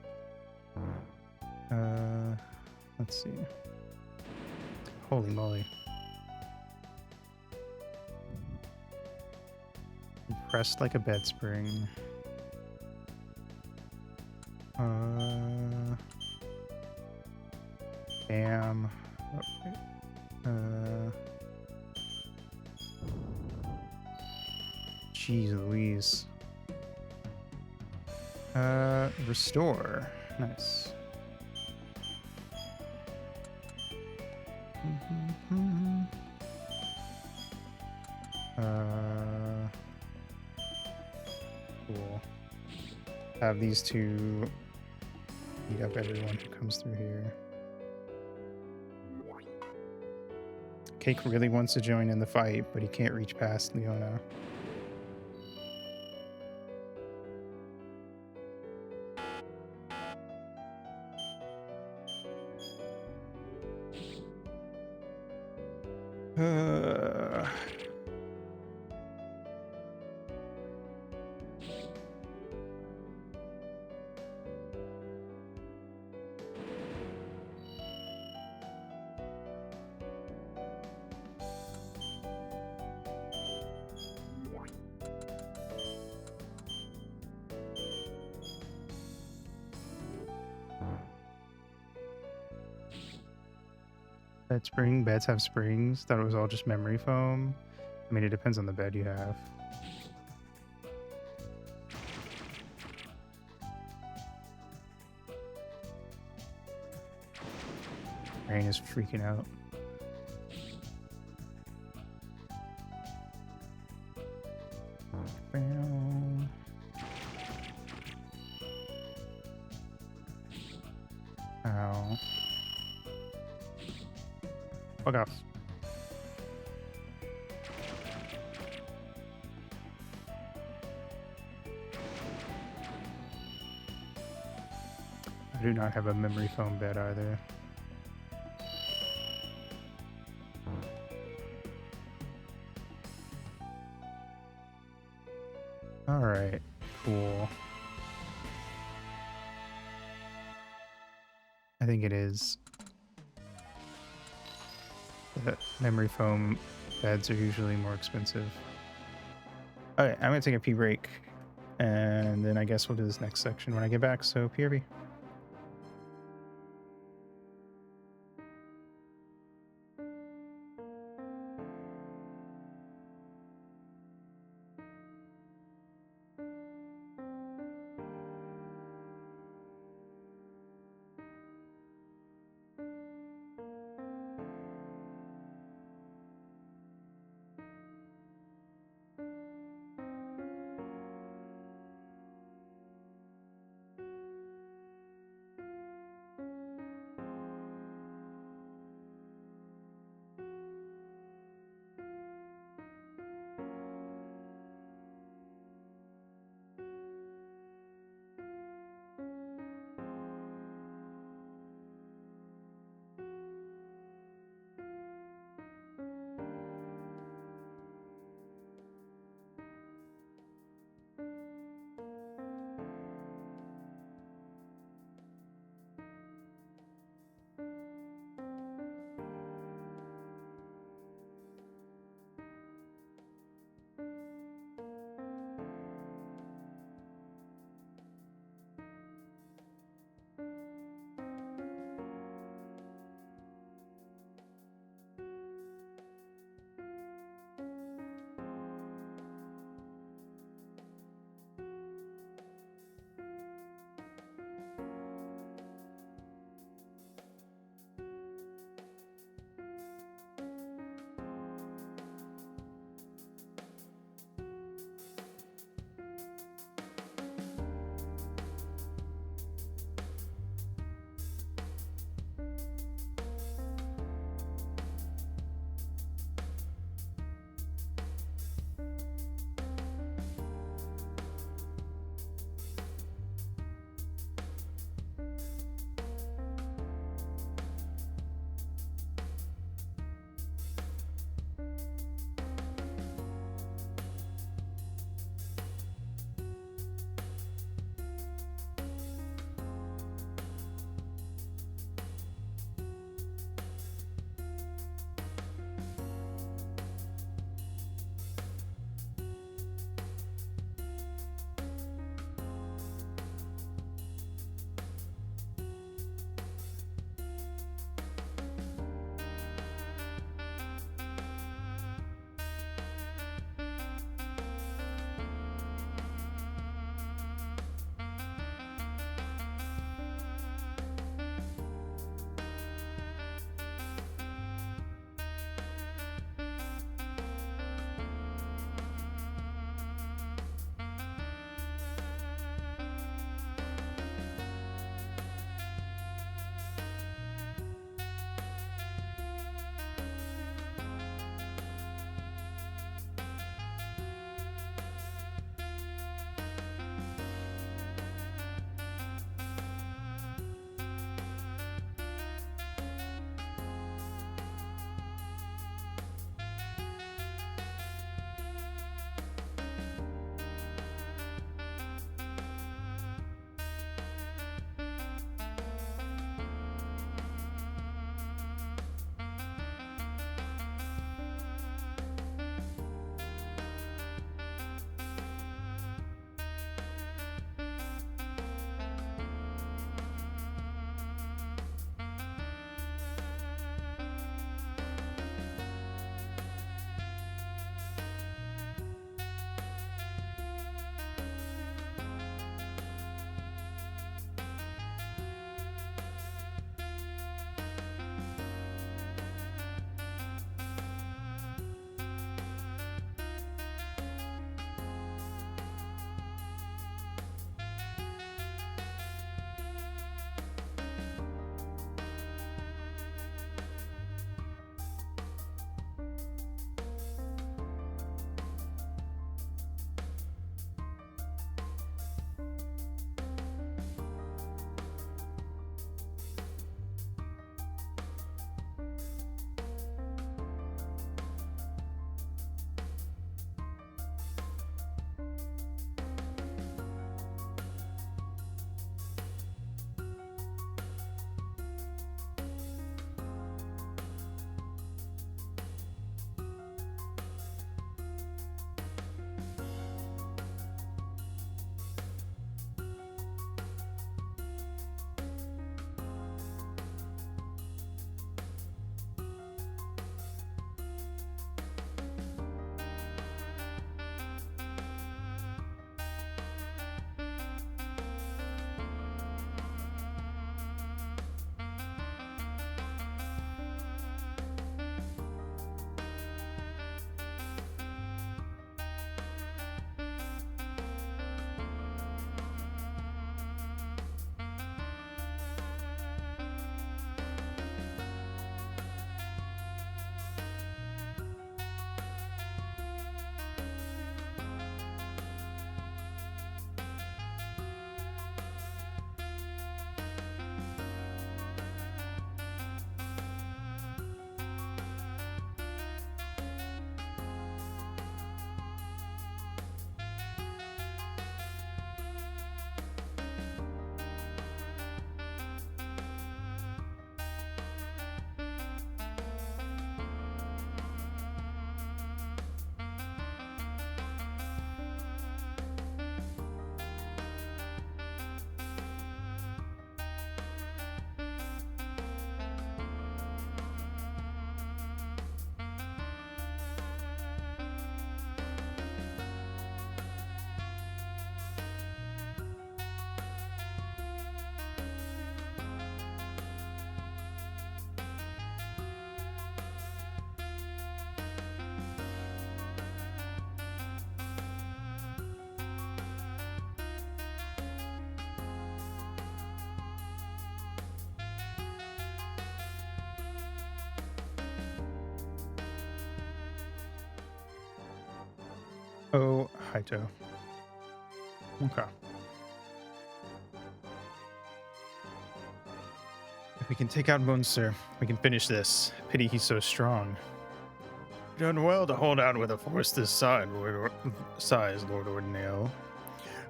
Let's see. Holy moly. Pressed like a bed spring. Bam. Oh, wait. Jeez Louise. Restore. Nice. Cool. Have these two beat up everyone who comes through here. Cake really wants to join in the fight, but he can't reach past Leona. Bed spring. Beds have springs. Thought it was all just memory foam. I mean, it depends on the bed you have. Rain is freaking out. Ow. Fuck off. I do not have a memory foam bed either. Alright, cool. I think it is. The memory foam beds are usually more expensive. Okay, I'm gonna take a pee break, and then I guess we'll do this next section when I get back, so PRB. Oh, Haito. Okay. If we can take out Munster, we can finish this. Pity he's so strong. You've done well to hold out with a force this size, Lord Ordinale.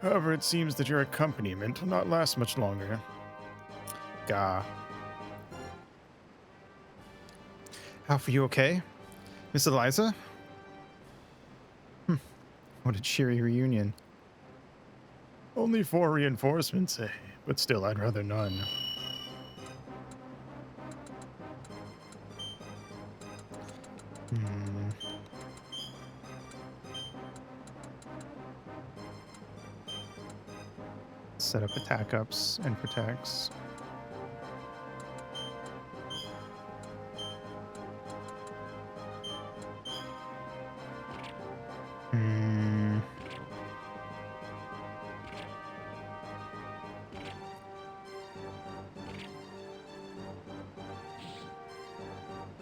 However, it seems that your accompaniment will not last much longer. Gah. Alf, are you okay? Miss Eliza? What a cheery reunion. Only 4 reinforcements, eh? But still, I'd rather none. Hmm. Set up attack ups and protects. Hmm.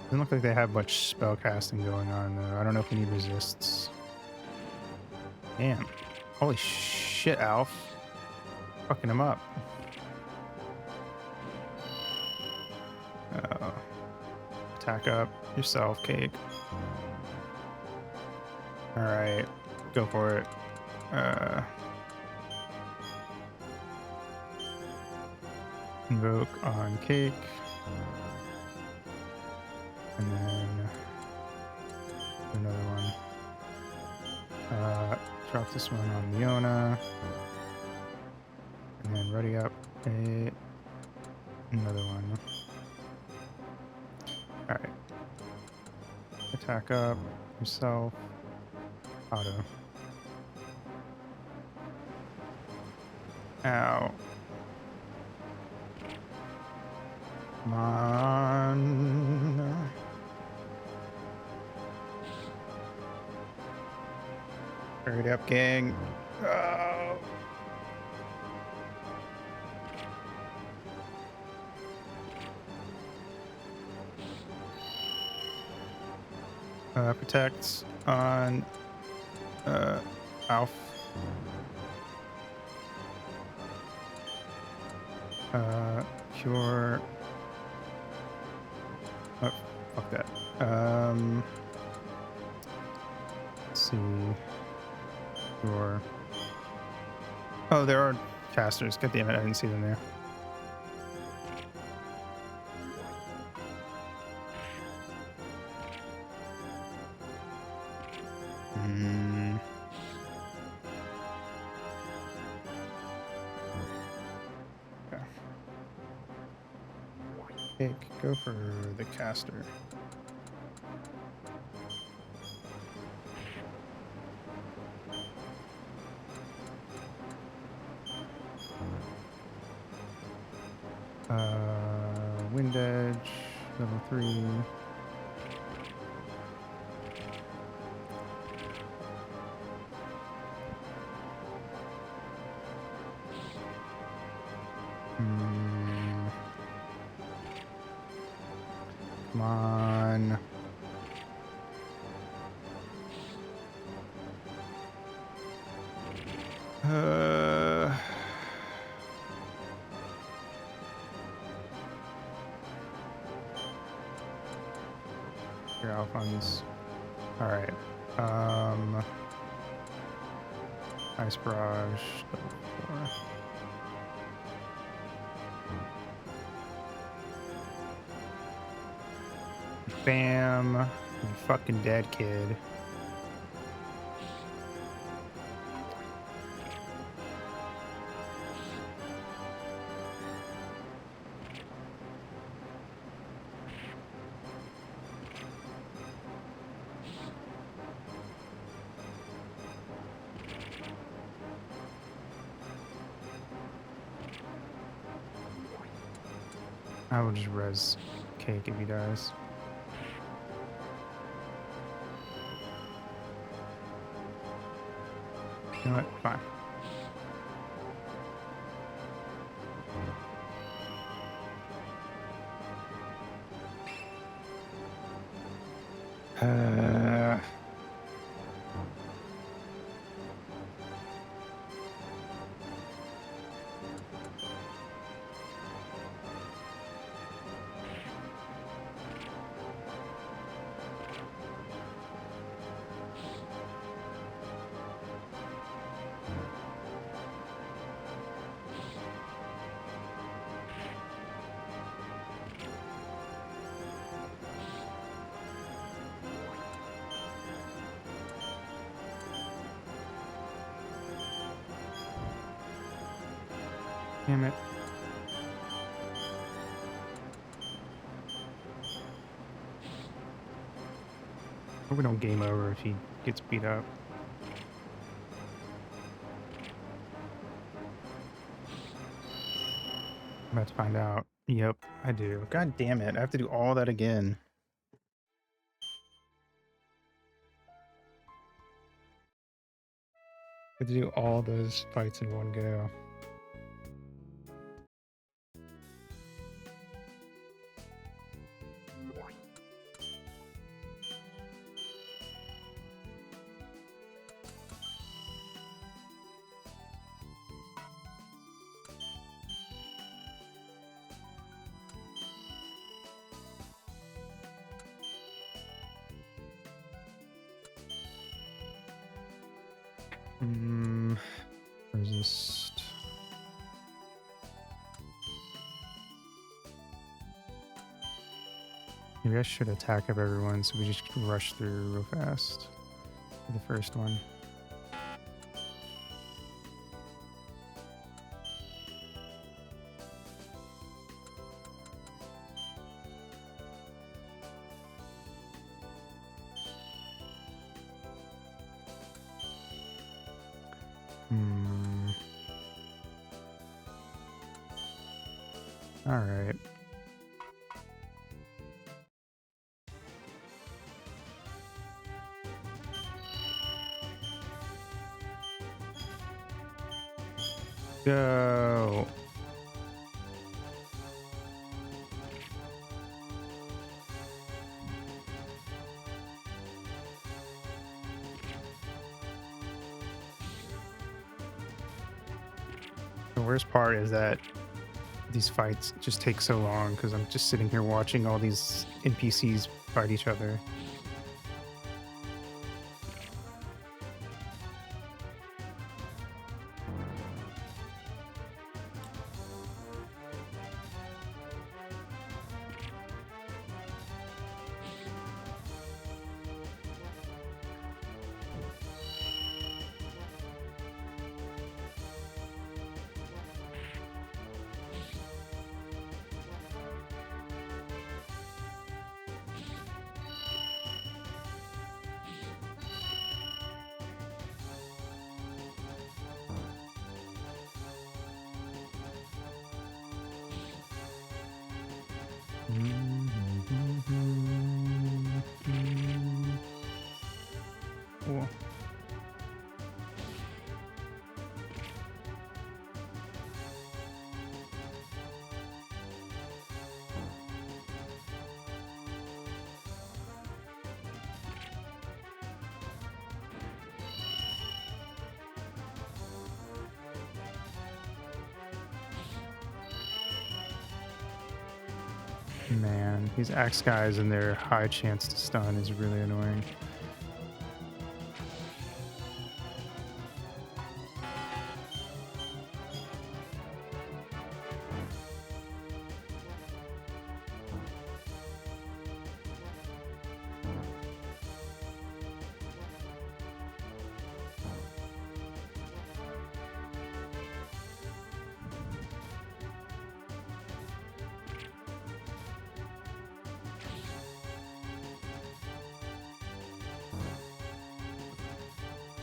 Doesn't look like they have much spell casting going on, though. I don't know if we need resists. Damn. Holy shit, Alf. Fucking him up. Oh. Attack up yourself, Cake. Alright. Go for it. Invoke on Cake. And then another one. Drop this one on Leona. And then ready up another one. Alright. Attack up yourself. Auto. Ow. Come on. Hurry up, gang. Oh. Protect on Alf. Cure. Oh, fuck that. Let's see. Cure. Oh, there are casters. God damn it, I didn't see them there. Okay. Go for the caster. Wind Edge, level 3. Come on. Your Alphons. Alright. Ice Barrage, level 4. Bam. You fucking dead, kid. I will just res Cake if he dies. You know what? Fine. Damn it. Hope we don't game over if he gets beat up. I'm about to find out. Yep, I do. God damn it. I have to do all that again. I have to do all those fights in one go. Resist. Maybe I should attack up everyone so we just rush through real fast for the first one. All right. Go. The worst part is that these fights just take so long because I'm just sitting here watching all these NPCs fight each other. Cool. Man, these axe guys and their high chance to stun is really annoying.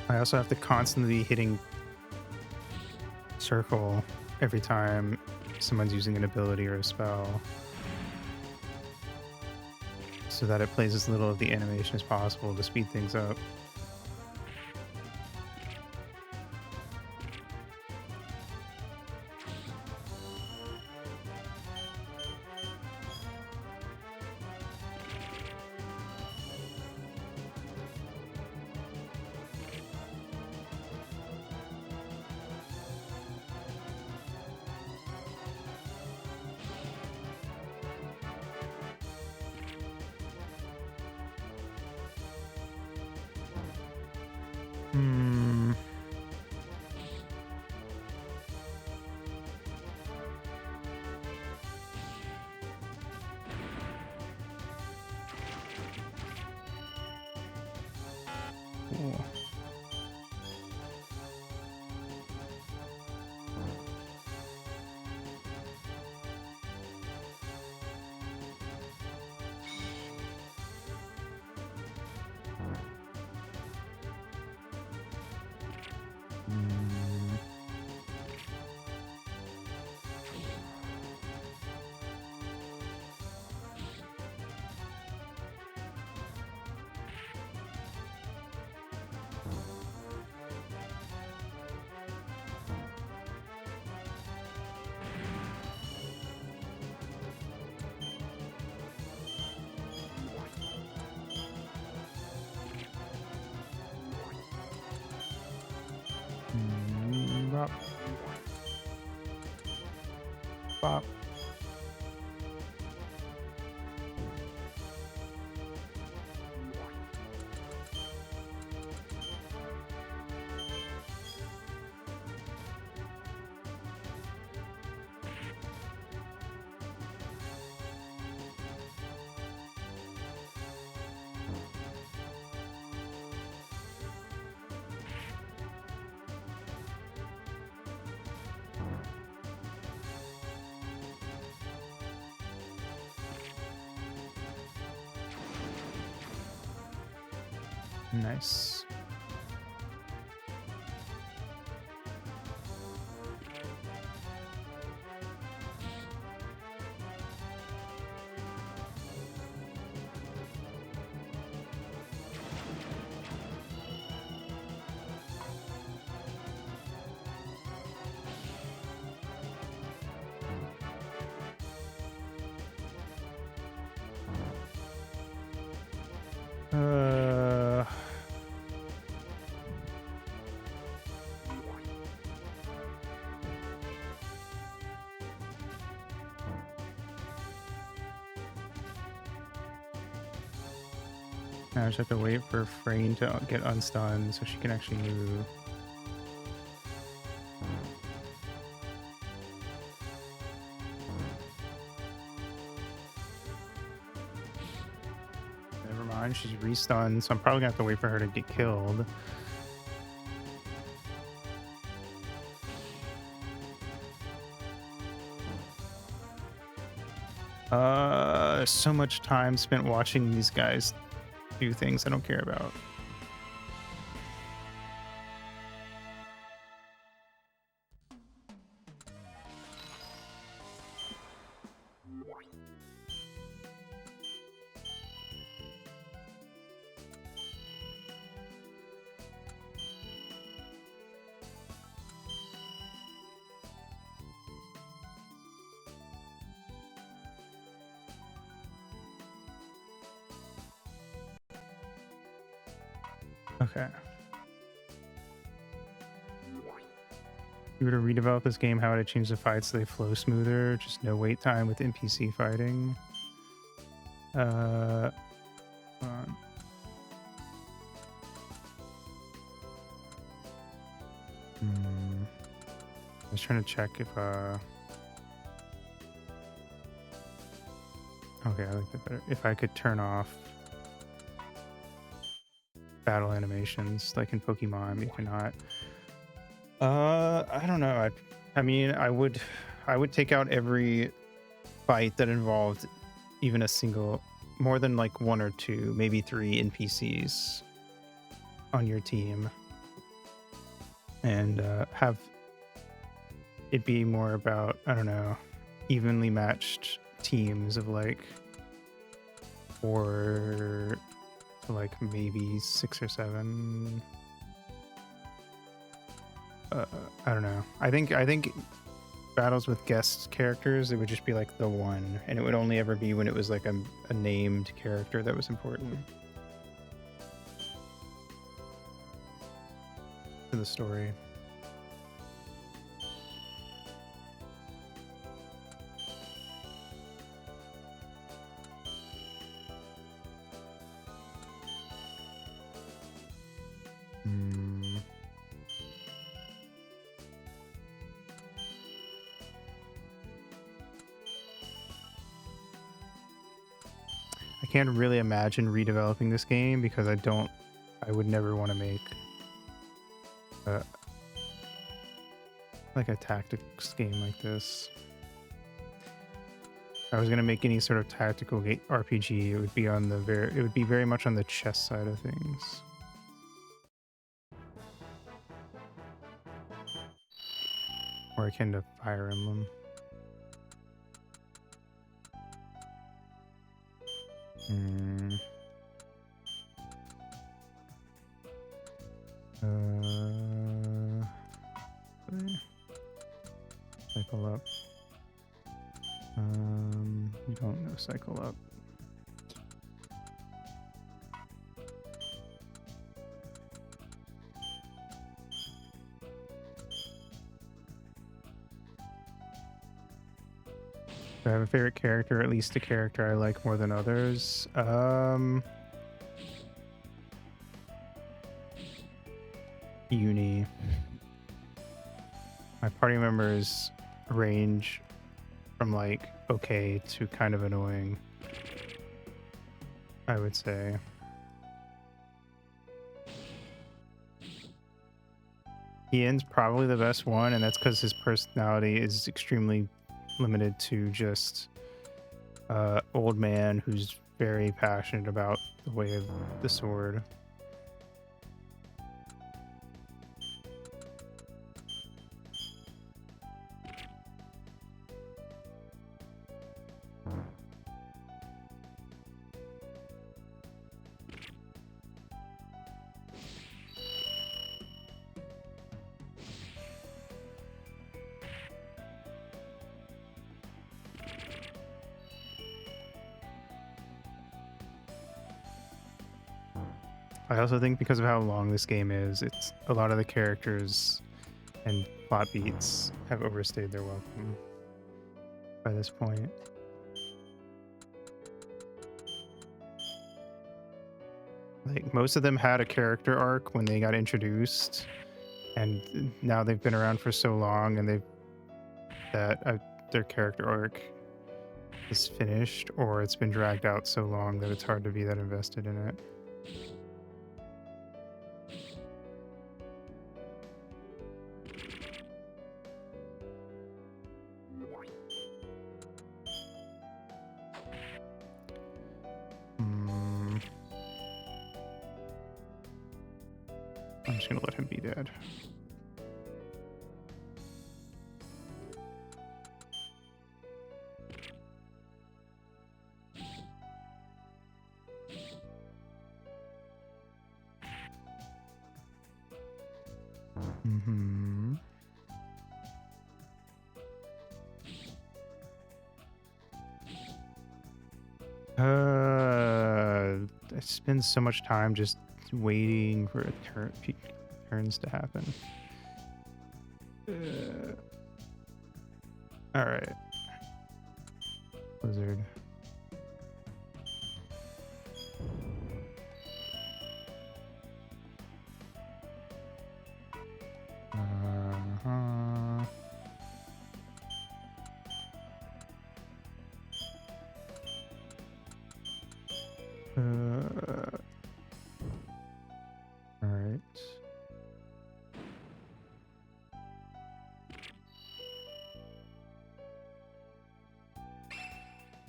I also have to constantly be hitting circle every time someone's using an ability or a spell, so that it plays as little of the animation as possible to speed things up. Cool. Bop. Bop. Nice. Now I just have to wait for Frayne to get unstunned so she can actually move. Never mind, she's restunned, so I'm probably gonna have to wait for her to get killed. So much time spent watching these guys do things I don't care about. Okay. If you were to redevelop this game, how would it change the fights so they flow smoother? Just no wait time with NPC fighting. Hold on. I was trying to check if okay, I like that better. If I could turn off battle animations like in Pokemon, you cannot. I don't know. I mean, I would take out every fight that involved even a single, more than like one or two, maybe three NPCs on your team, and have it be more about, I don't know, evenly matched teams of like 4 to like maybe 6 or 7. I don't know. I think battles with guest characters, it would just be like the one, and it would only ever be when it was like a named character that was important to the story. I can't really imagine redeveloping this game because I would never want to make like a tactics game like this. If I was gonna make any sort of tactical RPG, it would be on the it would be very much on the chess side of things. Or akin to Fire Emblem. Cycle up. You don't know cycle up. Do I have a favorite character? At least a character I like more than others. Uni. My party members range from like okay to kind of annoying, I would say. Ian's probably the best one, and that's because his personality is extremely limited to just old man who's very passionate about the way of the sword. I also think because of how long this game is, it's a lot of the characters and plot beats have overstayed their welcome by this point. Like most of them had a character arc when they got introduced, and now they've been around for so long, and their character arc is finished, or it's been dragged out so long that it's hard to be that invested in it. I'm just gonna let him be dead. I spend so much time just waiting for turns to happen. All right, Blizzard. All right.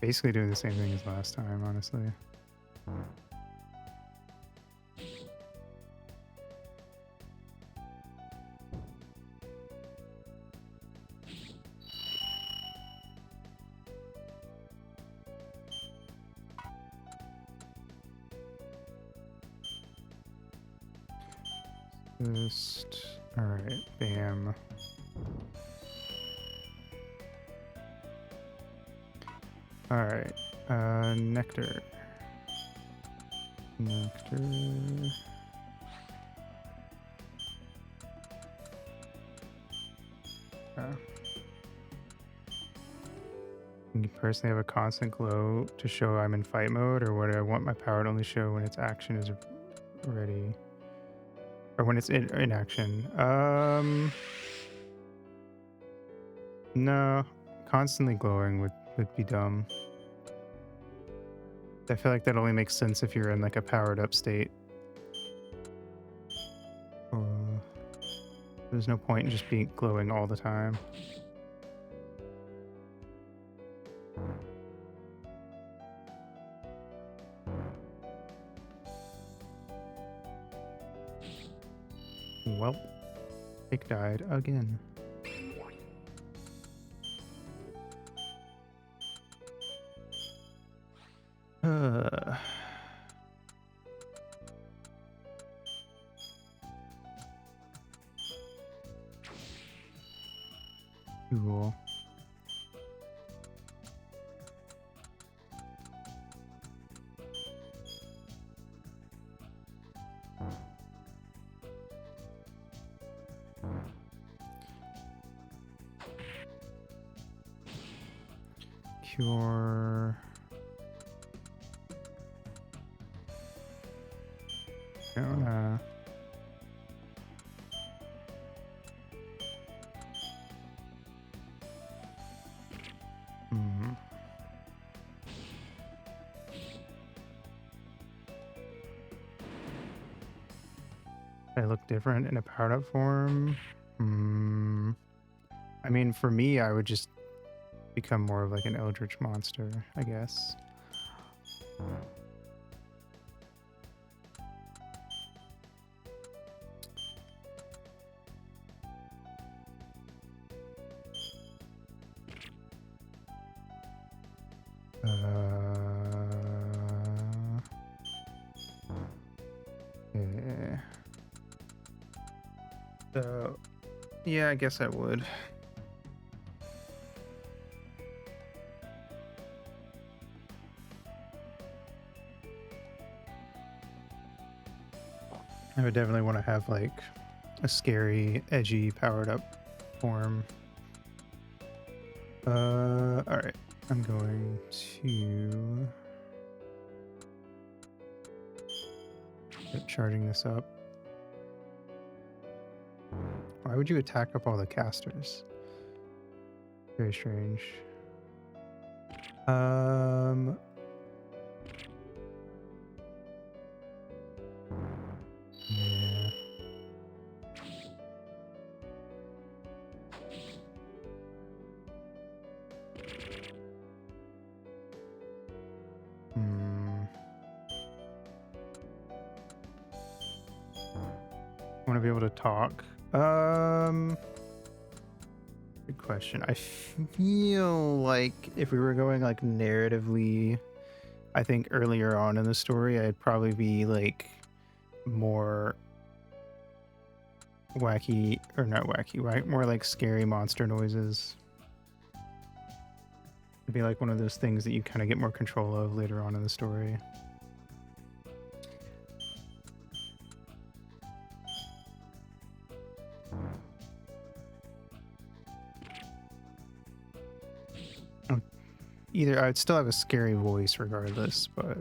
Basically doing the same thing as last time, honestly. All right, bam. All right, nectar. You personally have a constant glow to show I'm in fight mode, or what? I want my power to only show when its action is ready, or when it's in action. No, constantly glowing would be dumb. I feel like that only makes sense if you're in like a powered up state. There's no point in just being glowing all the time. Well, Jake died again. Cool. Cure. Don't I look different in a powered up form? I mean, for me, I would just become more of like an eldritch monster, I guess. Yeah. So, yeah, I guess I would. I would definitely want to have like a scary, edgy, powered up form. All right, I'm going to start charging this up. Why would you attack up all the casters? Very strange. Yeah. Want to be able to talk? Good question. I feel like if we were going like narratively, I think earlier on in the story, I'd probably be like more wacky, or not wacky, right? More like scary monster noises. It'd be like one of those things that you kind of get more control of later on in the story. Either I'd still have a scary voice regardless, but I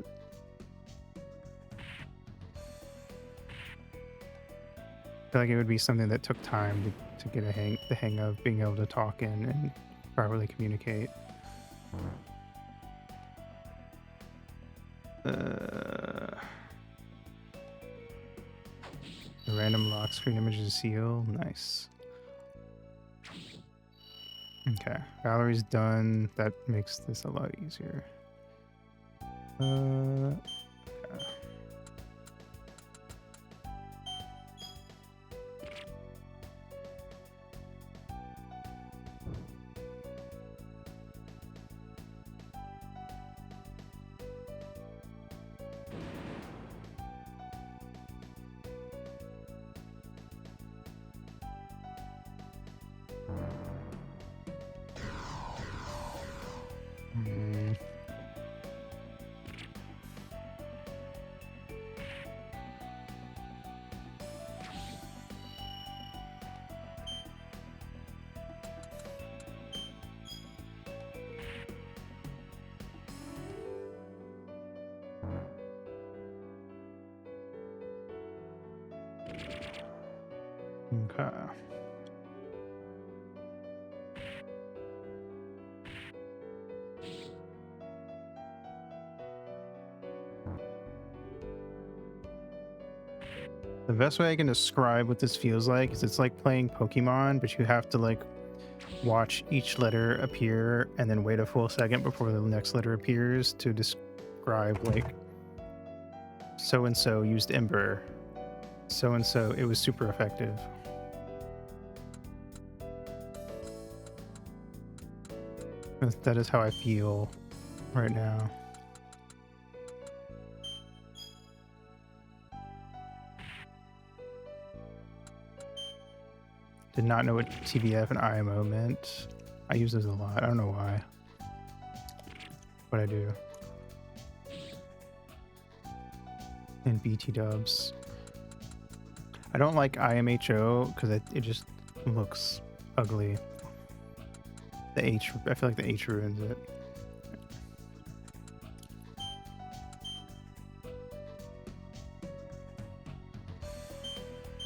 feel like it would be something that took time to get the hang of being able to talk in and properly communicate. The random lock screen images seal. Nice. Okay, gallery's done. That makes this a lot easier. Okay. Okay. The best way I can describe what this feels like is it's like playing Pokemon, but you have to like watch each letter appear and then wait a full second before the next letter appears to describe like so and so used Ember. So and so, it was super effective. That is how I feel right now. Did not know what TBF and IMO meant. I use those a lot. I don't know why, but I do. And BT dubs. I don't like IMHO because it just looks ugly. The H, I feel like the H ruins it.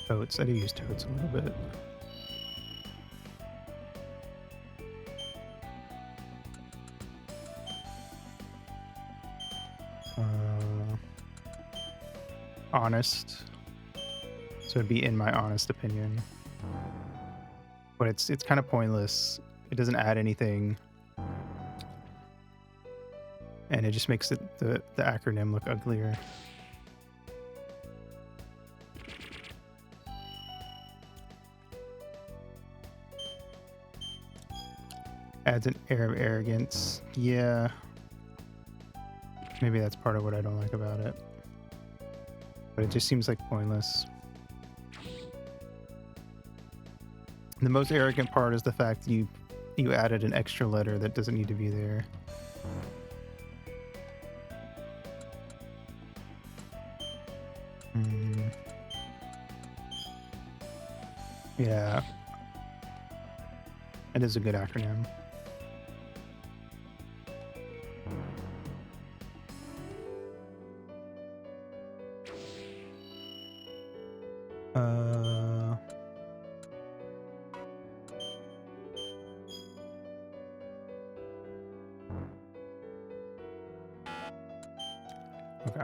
Totes. I do use totes a little bit. Honest. So it'd be in my honest opinion. But it's kind of pointless. It doesn't add anything. And it just makes it the acronym look uglier. Adds an air of arrogance. Yeah. Maybe that's part of what I don't like about it. But it just seems like pointless. The most arrogant part is the fact that you added an extra letter that doesn't need to be there. Yeah. It is a good acronym. Okay.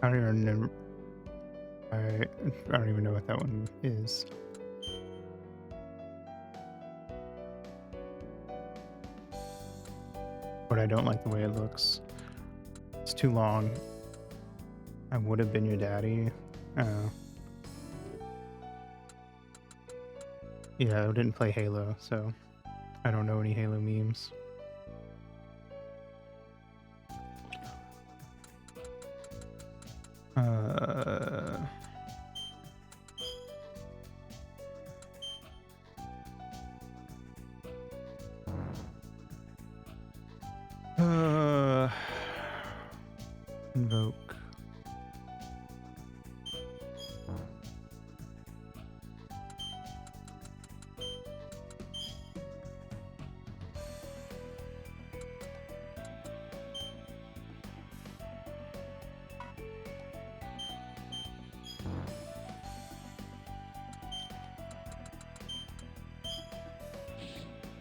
I don't even know. I don't even know what that one is. But I don't like the way it looks. It's too long. I would have been your daddy. Yeah, I didn't play Halo, so I don't know any Halo memes. Invoke.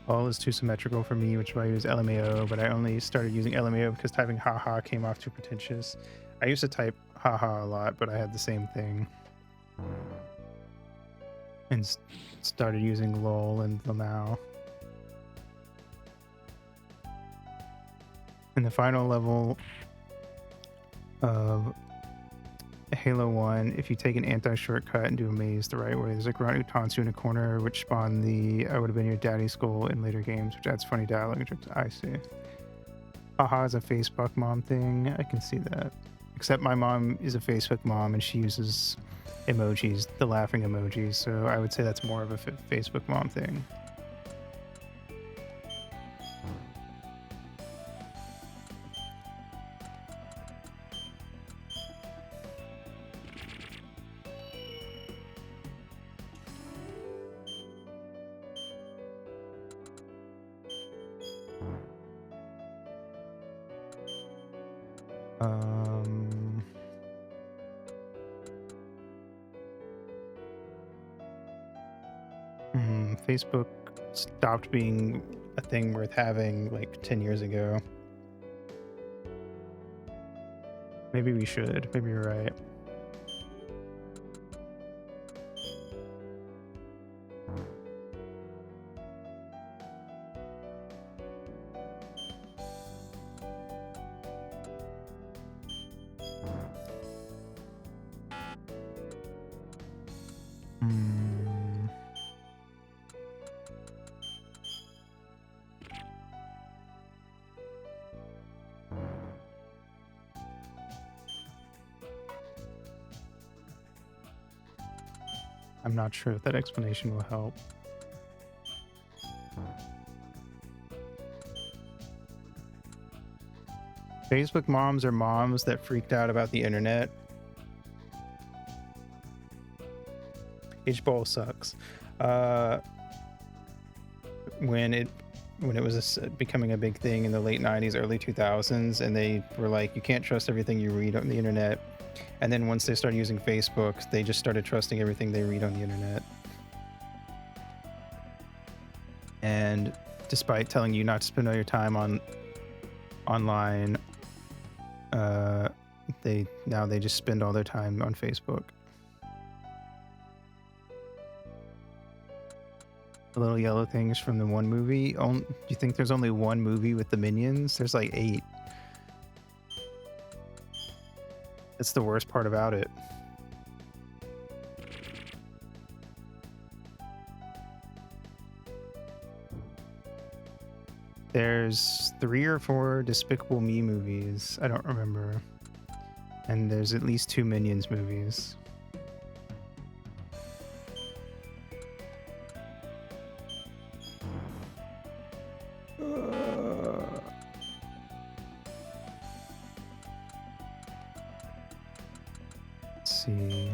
All is too symmetrical for me, which is why I use LMAO, but I only started using LMAO because typing haha came off too pretentious. I used to type haha a lot, but I had the same thing. And started using lol and lamau. In the final level of Halo 1, if you take an anti-shortcut and do a maze the right way, there's a grunt who taunts you in a corner, which spawned the I would have been your daddy's skull in later games, which adds funny dialogue and jokes. I see. Haha is a Facebook mom thing. I can see that. Except my mom is a Facebook mom and she uses emojis, the laughing emojis, so I would say that's more of a Facebook mom thing. Facebook stopped being a thing worth having like 10 years ago. Maybe we should. Maybe you're right. I'm not sure if that explanation will help. Facebook moms are moms that freaked out about the internet. H-Bowl sucks. When when it was becoming a big thing in the late 90s, early 2000s, and they were like, you can't trust everything you read on the internet. And then once they started using Facebook, they just started trusting everything they read on the internet. And despite telling you not to spend all your time online, they just spend all their time on Facebook. The little yellow things from the one movie. Do you think there's only one movie with the Minions? There's like 8. That's the worst part about it. There's 3 or 4 Despicable Me movies. I don't remember. And there's at least 2 Minions movies. Let's see.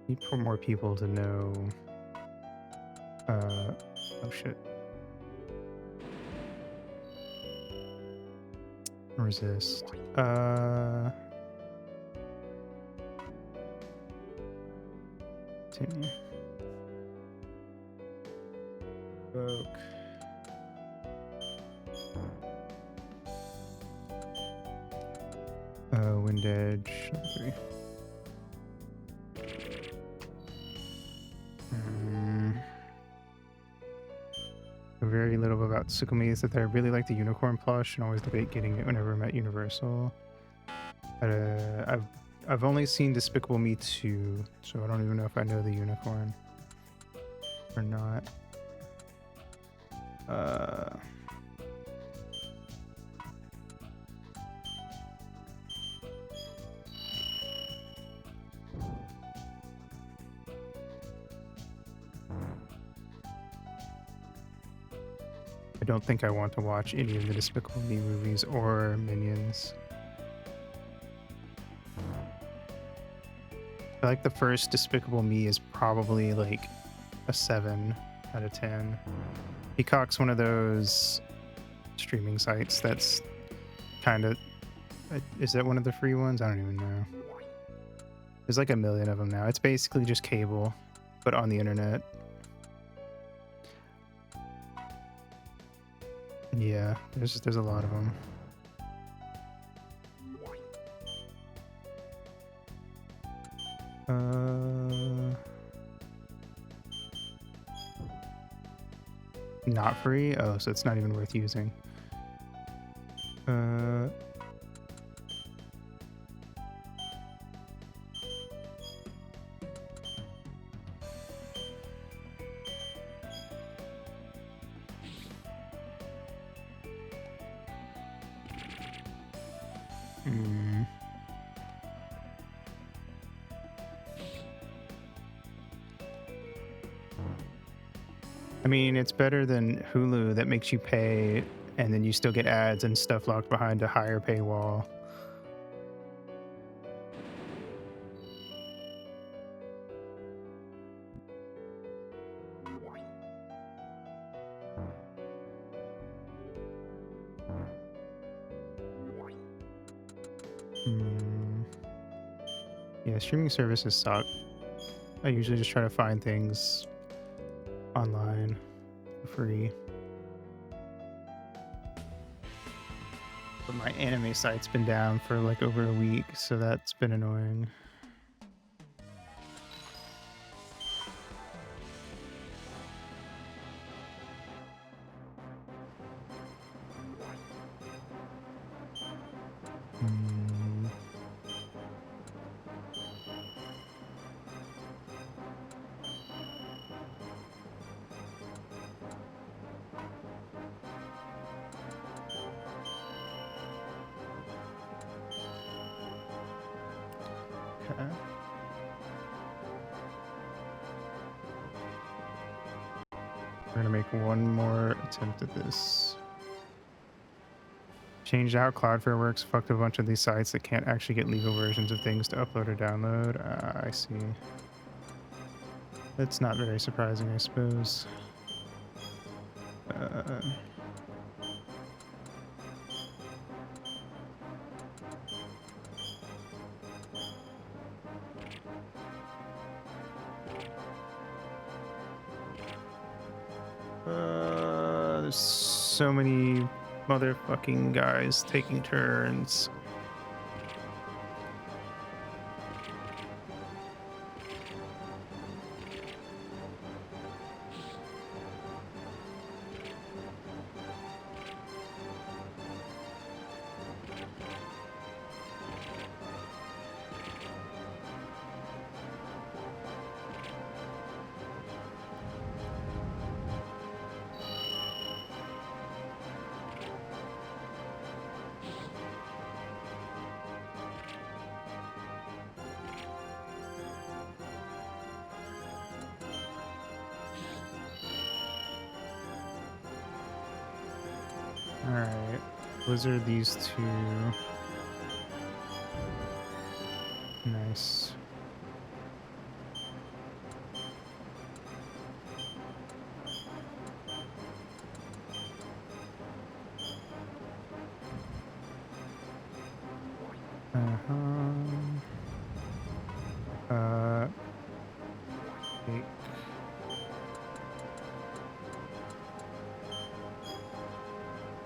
Need for more people to know. Oh shit. Resist. Continue. Book. Wind Edge. 3. Very little about Tsukumi is that I really like the unicorn plush and always debate getting it whenever I'm at Universal. I've only seen Despicable Me 2, so I don't even know if I know the unicorn or not. I don't think I want to watch any of the Despicable Me movies or Minions. I like the first Despicable Me is probably like a 7 out of 10. Peacock's one of those streaming sites that's kind of... Is that one of the free ones? I don't even know. There's like a million of them now. It's basically just cable, but on the internet. Yeah, there's a lot of them. Not free? Oh, so it's not even worth using. I mean, it's better than Hulu that makes you pay and then you still get ads and stuff locked behind a higher paywall. Yeah, streaming services suck. I usually just try to find things online for free. But my anime site's been down for like over a week, so that's been annoying. We're gonna make one more attempt at this. Changed out Cloudflare works. Fucked a bunch of these sites that can't actually get legal versions of things to upload or download. I see. That's not very surprising, I suppose. There's so many motherfucking guys taking turns. Alright. Blizzard these two. Nice. Take.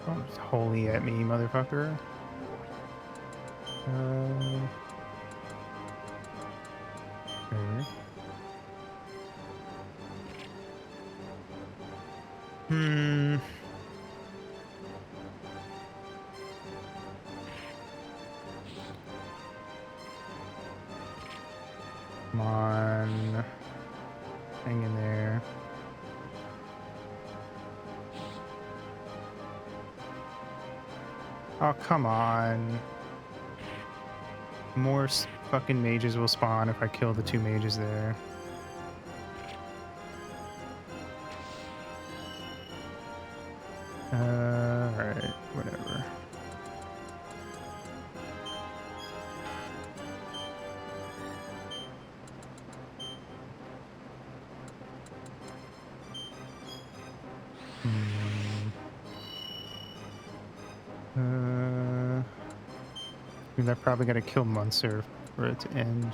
Don't holy at me, motherfucker. Okay. Come on. Hang in there. Oh, come on. More fucking mages will spawn if I kill the two mages there. Alright, whatever. I mean, I probably gotta kill Munzer for it to end.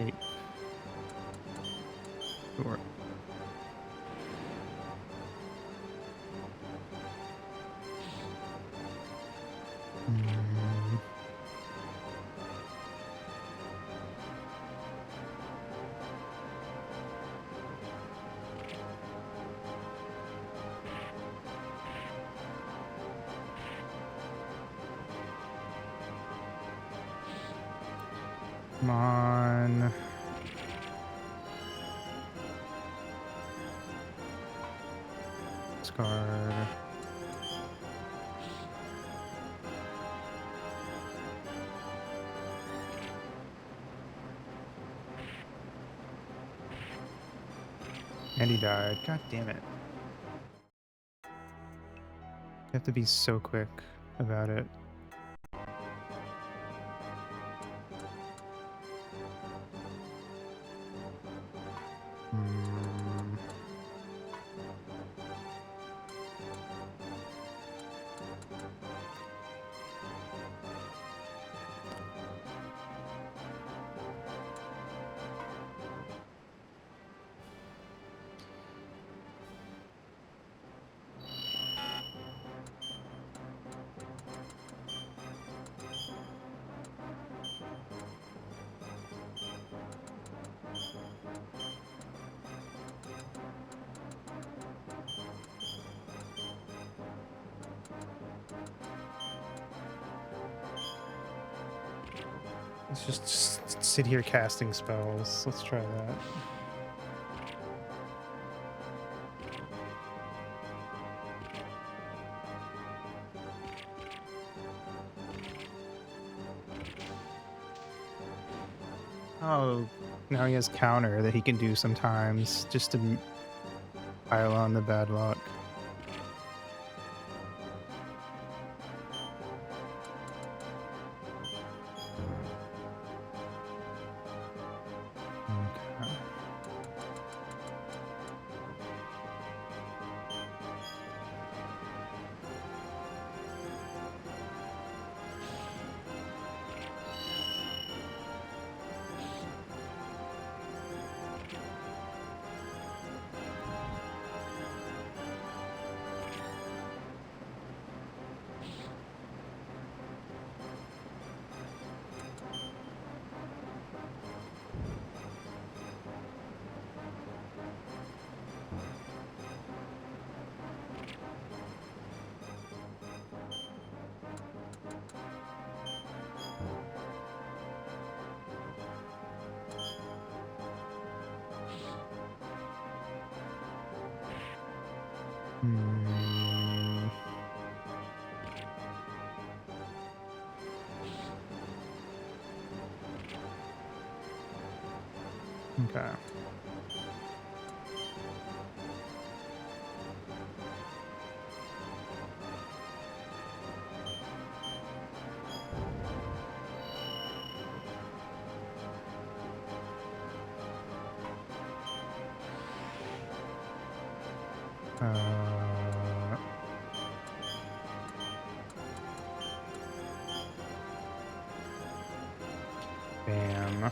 Eight. Sure. Come on. Discard. And he died. God damn it. You have to be so quick about it. Let's just sit here casting spells. Let's try that. Oh, now he has counter that he can do sometimes just to pile on the bad luck. Okay. Hmm. Okay. Uh, bam.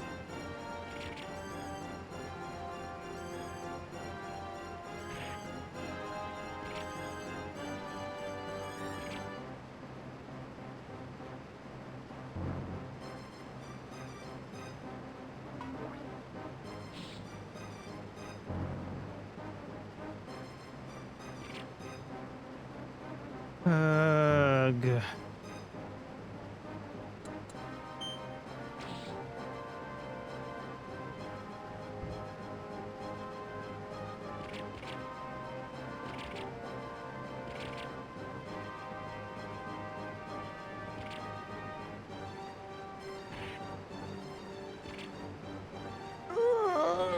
Ugh.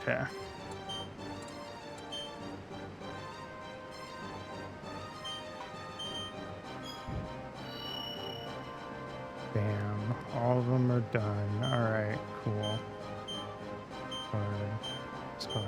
Okay. Bam. All of them are done. All right. Cool. Card. Card.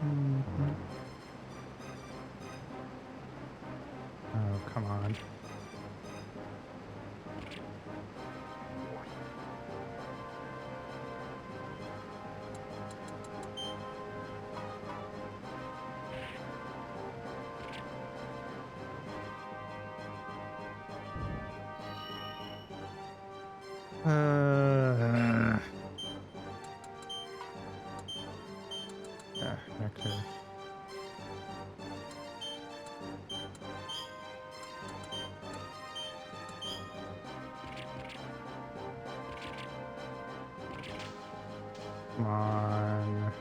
Mhm. Oh, come on. Uh, nectar. Come on.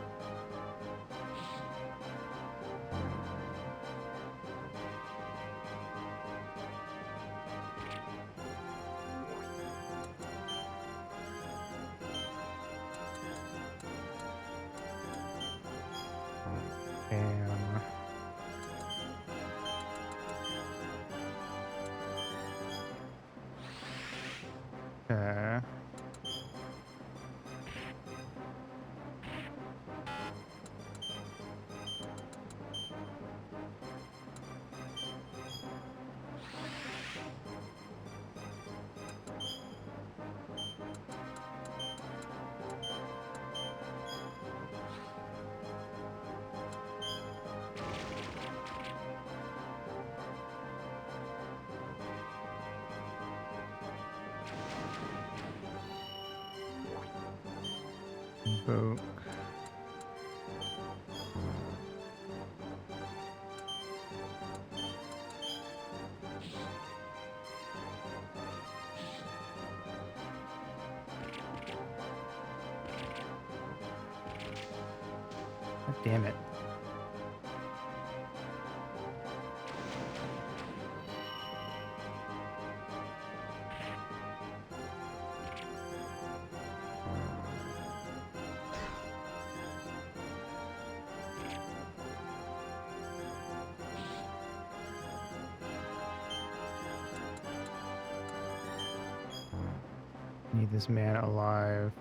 Bam. Okay. Bespoke. God damn it. Need this man alive.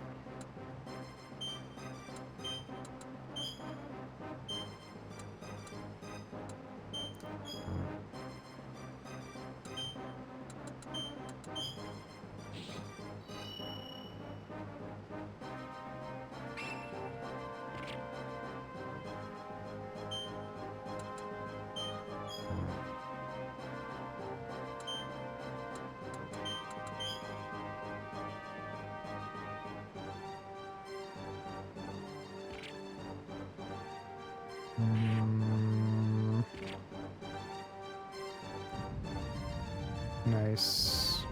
Nice.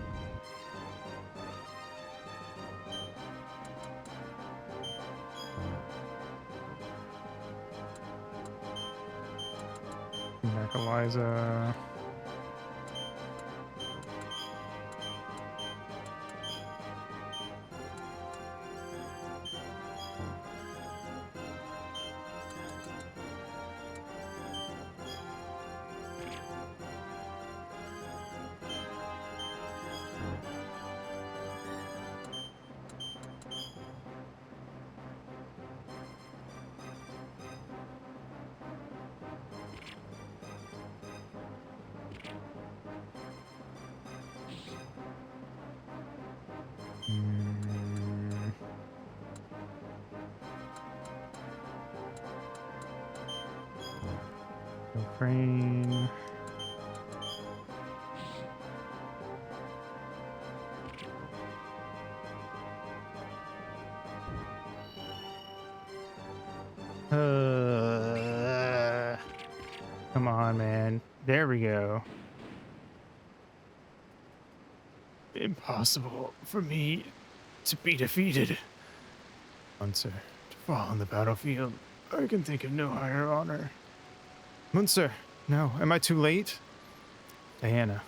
Back Eliza. Refrain. Come on, man. There we go. Impossible for me to be defeated. Munzer, to fall on the battlefield, I can think of no higher honor. Munzer, no, am I too late? Diana.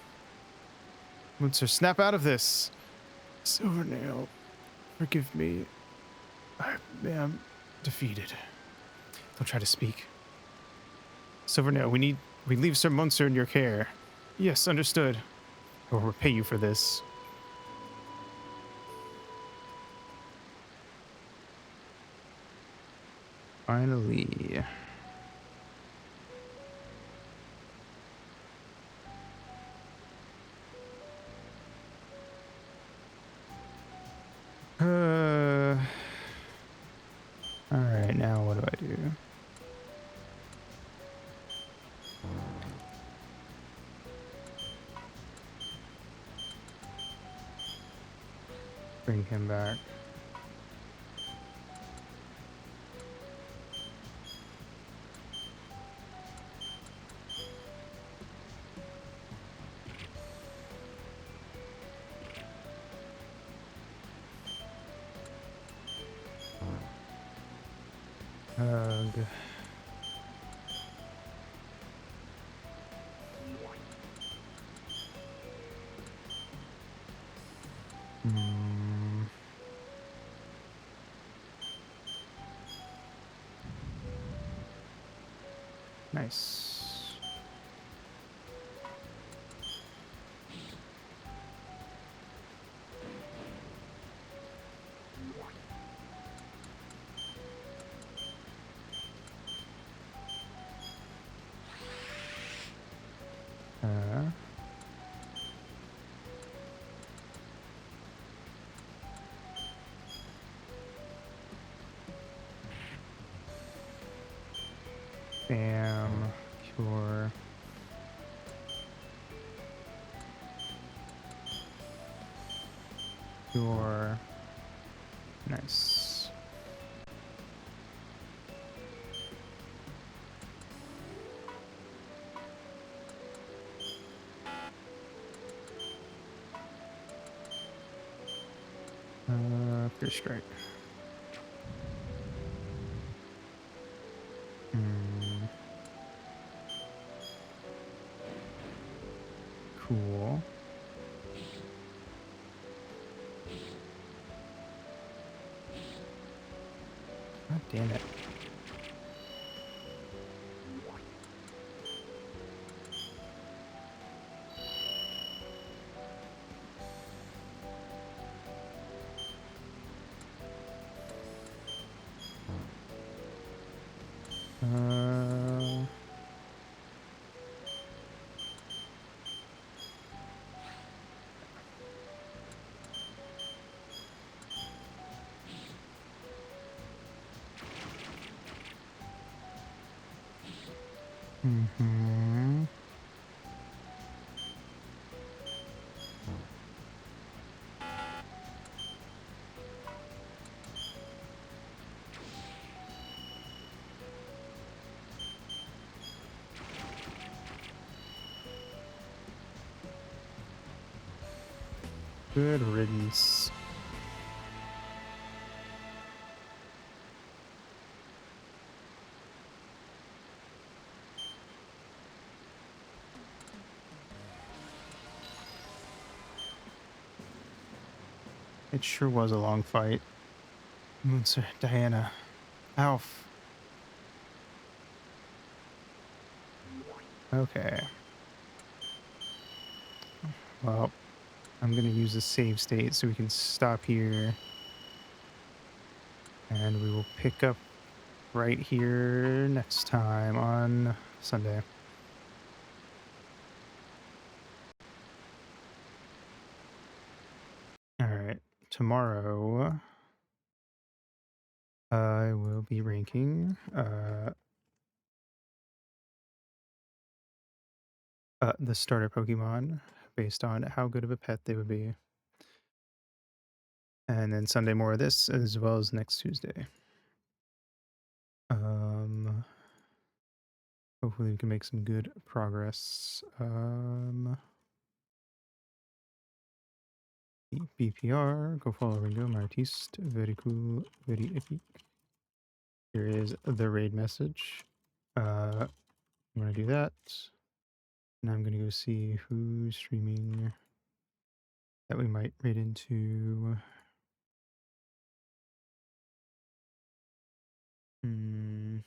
Munzer, snap out of this. Silvernail, forgive me. I am defeated. Don't try to speak. Silvernail, we leave Sir Munzer in your care. Yes, understood. I will repay you for this. Finally. All right, now what do I do? Bring him back. Hug. Nice. Bam. Cure. Cure. Nice. First strike. Hmm. Cool. God damn it. Uh, mm-hmm. Good riddance. It sure was a long fight. Moonser, Diana, Alf. Okay. Well, I'm going to use a save state so we can stop here. And we will pick up right here next time on Sunday. All right. Tomorrow, I will be ranking the starter Pokemon based on how good of a pet they would be. And then Sunday, more of this, as well as next Tuesday. Hopefully we can make some good progress. BPR, go follow Ringo, my artiste. Very cool, very epic. Here is the raid message. I'm gonna do that. And I'm gonna go see who's streaming that we might raid into. Hmm.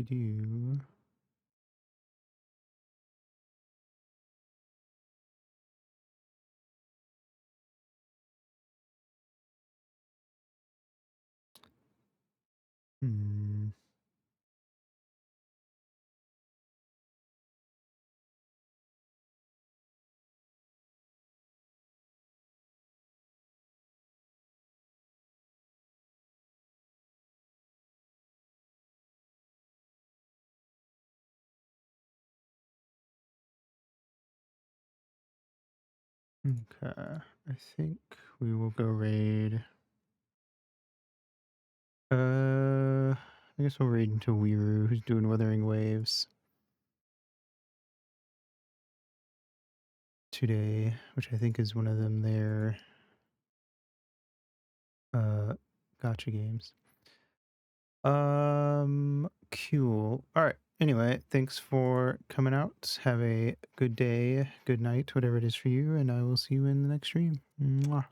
Do. Hmm. Okay, I think we will go raid. I guess we'll raid into Weiroo, who's doing Wuthering Waves today, which I think is one of them their gotcha games. Cool. All right. Anyway, thanks for coming out. Have a good day, good night, whatever it is for you, and I will see you in the next stream. Mwah.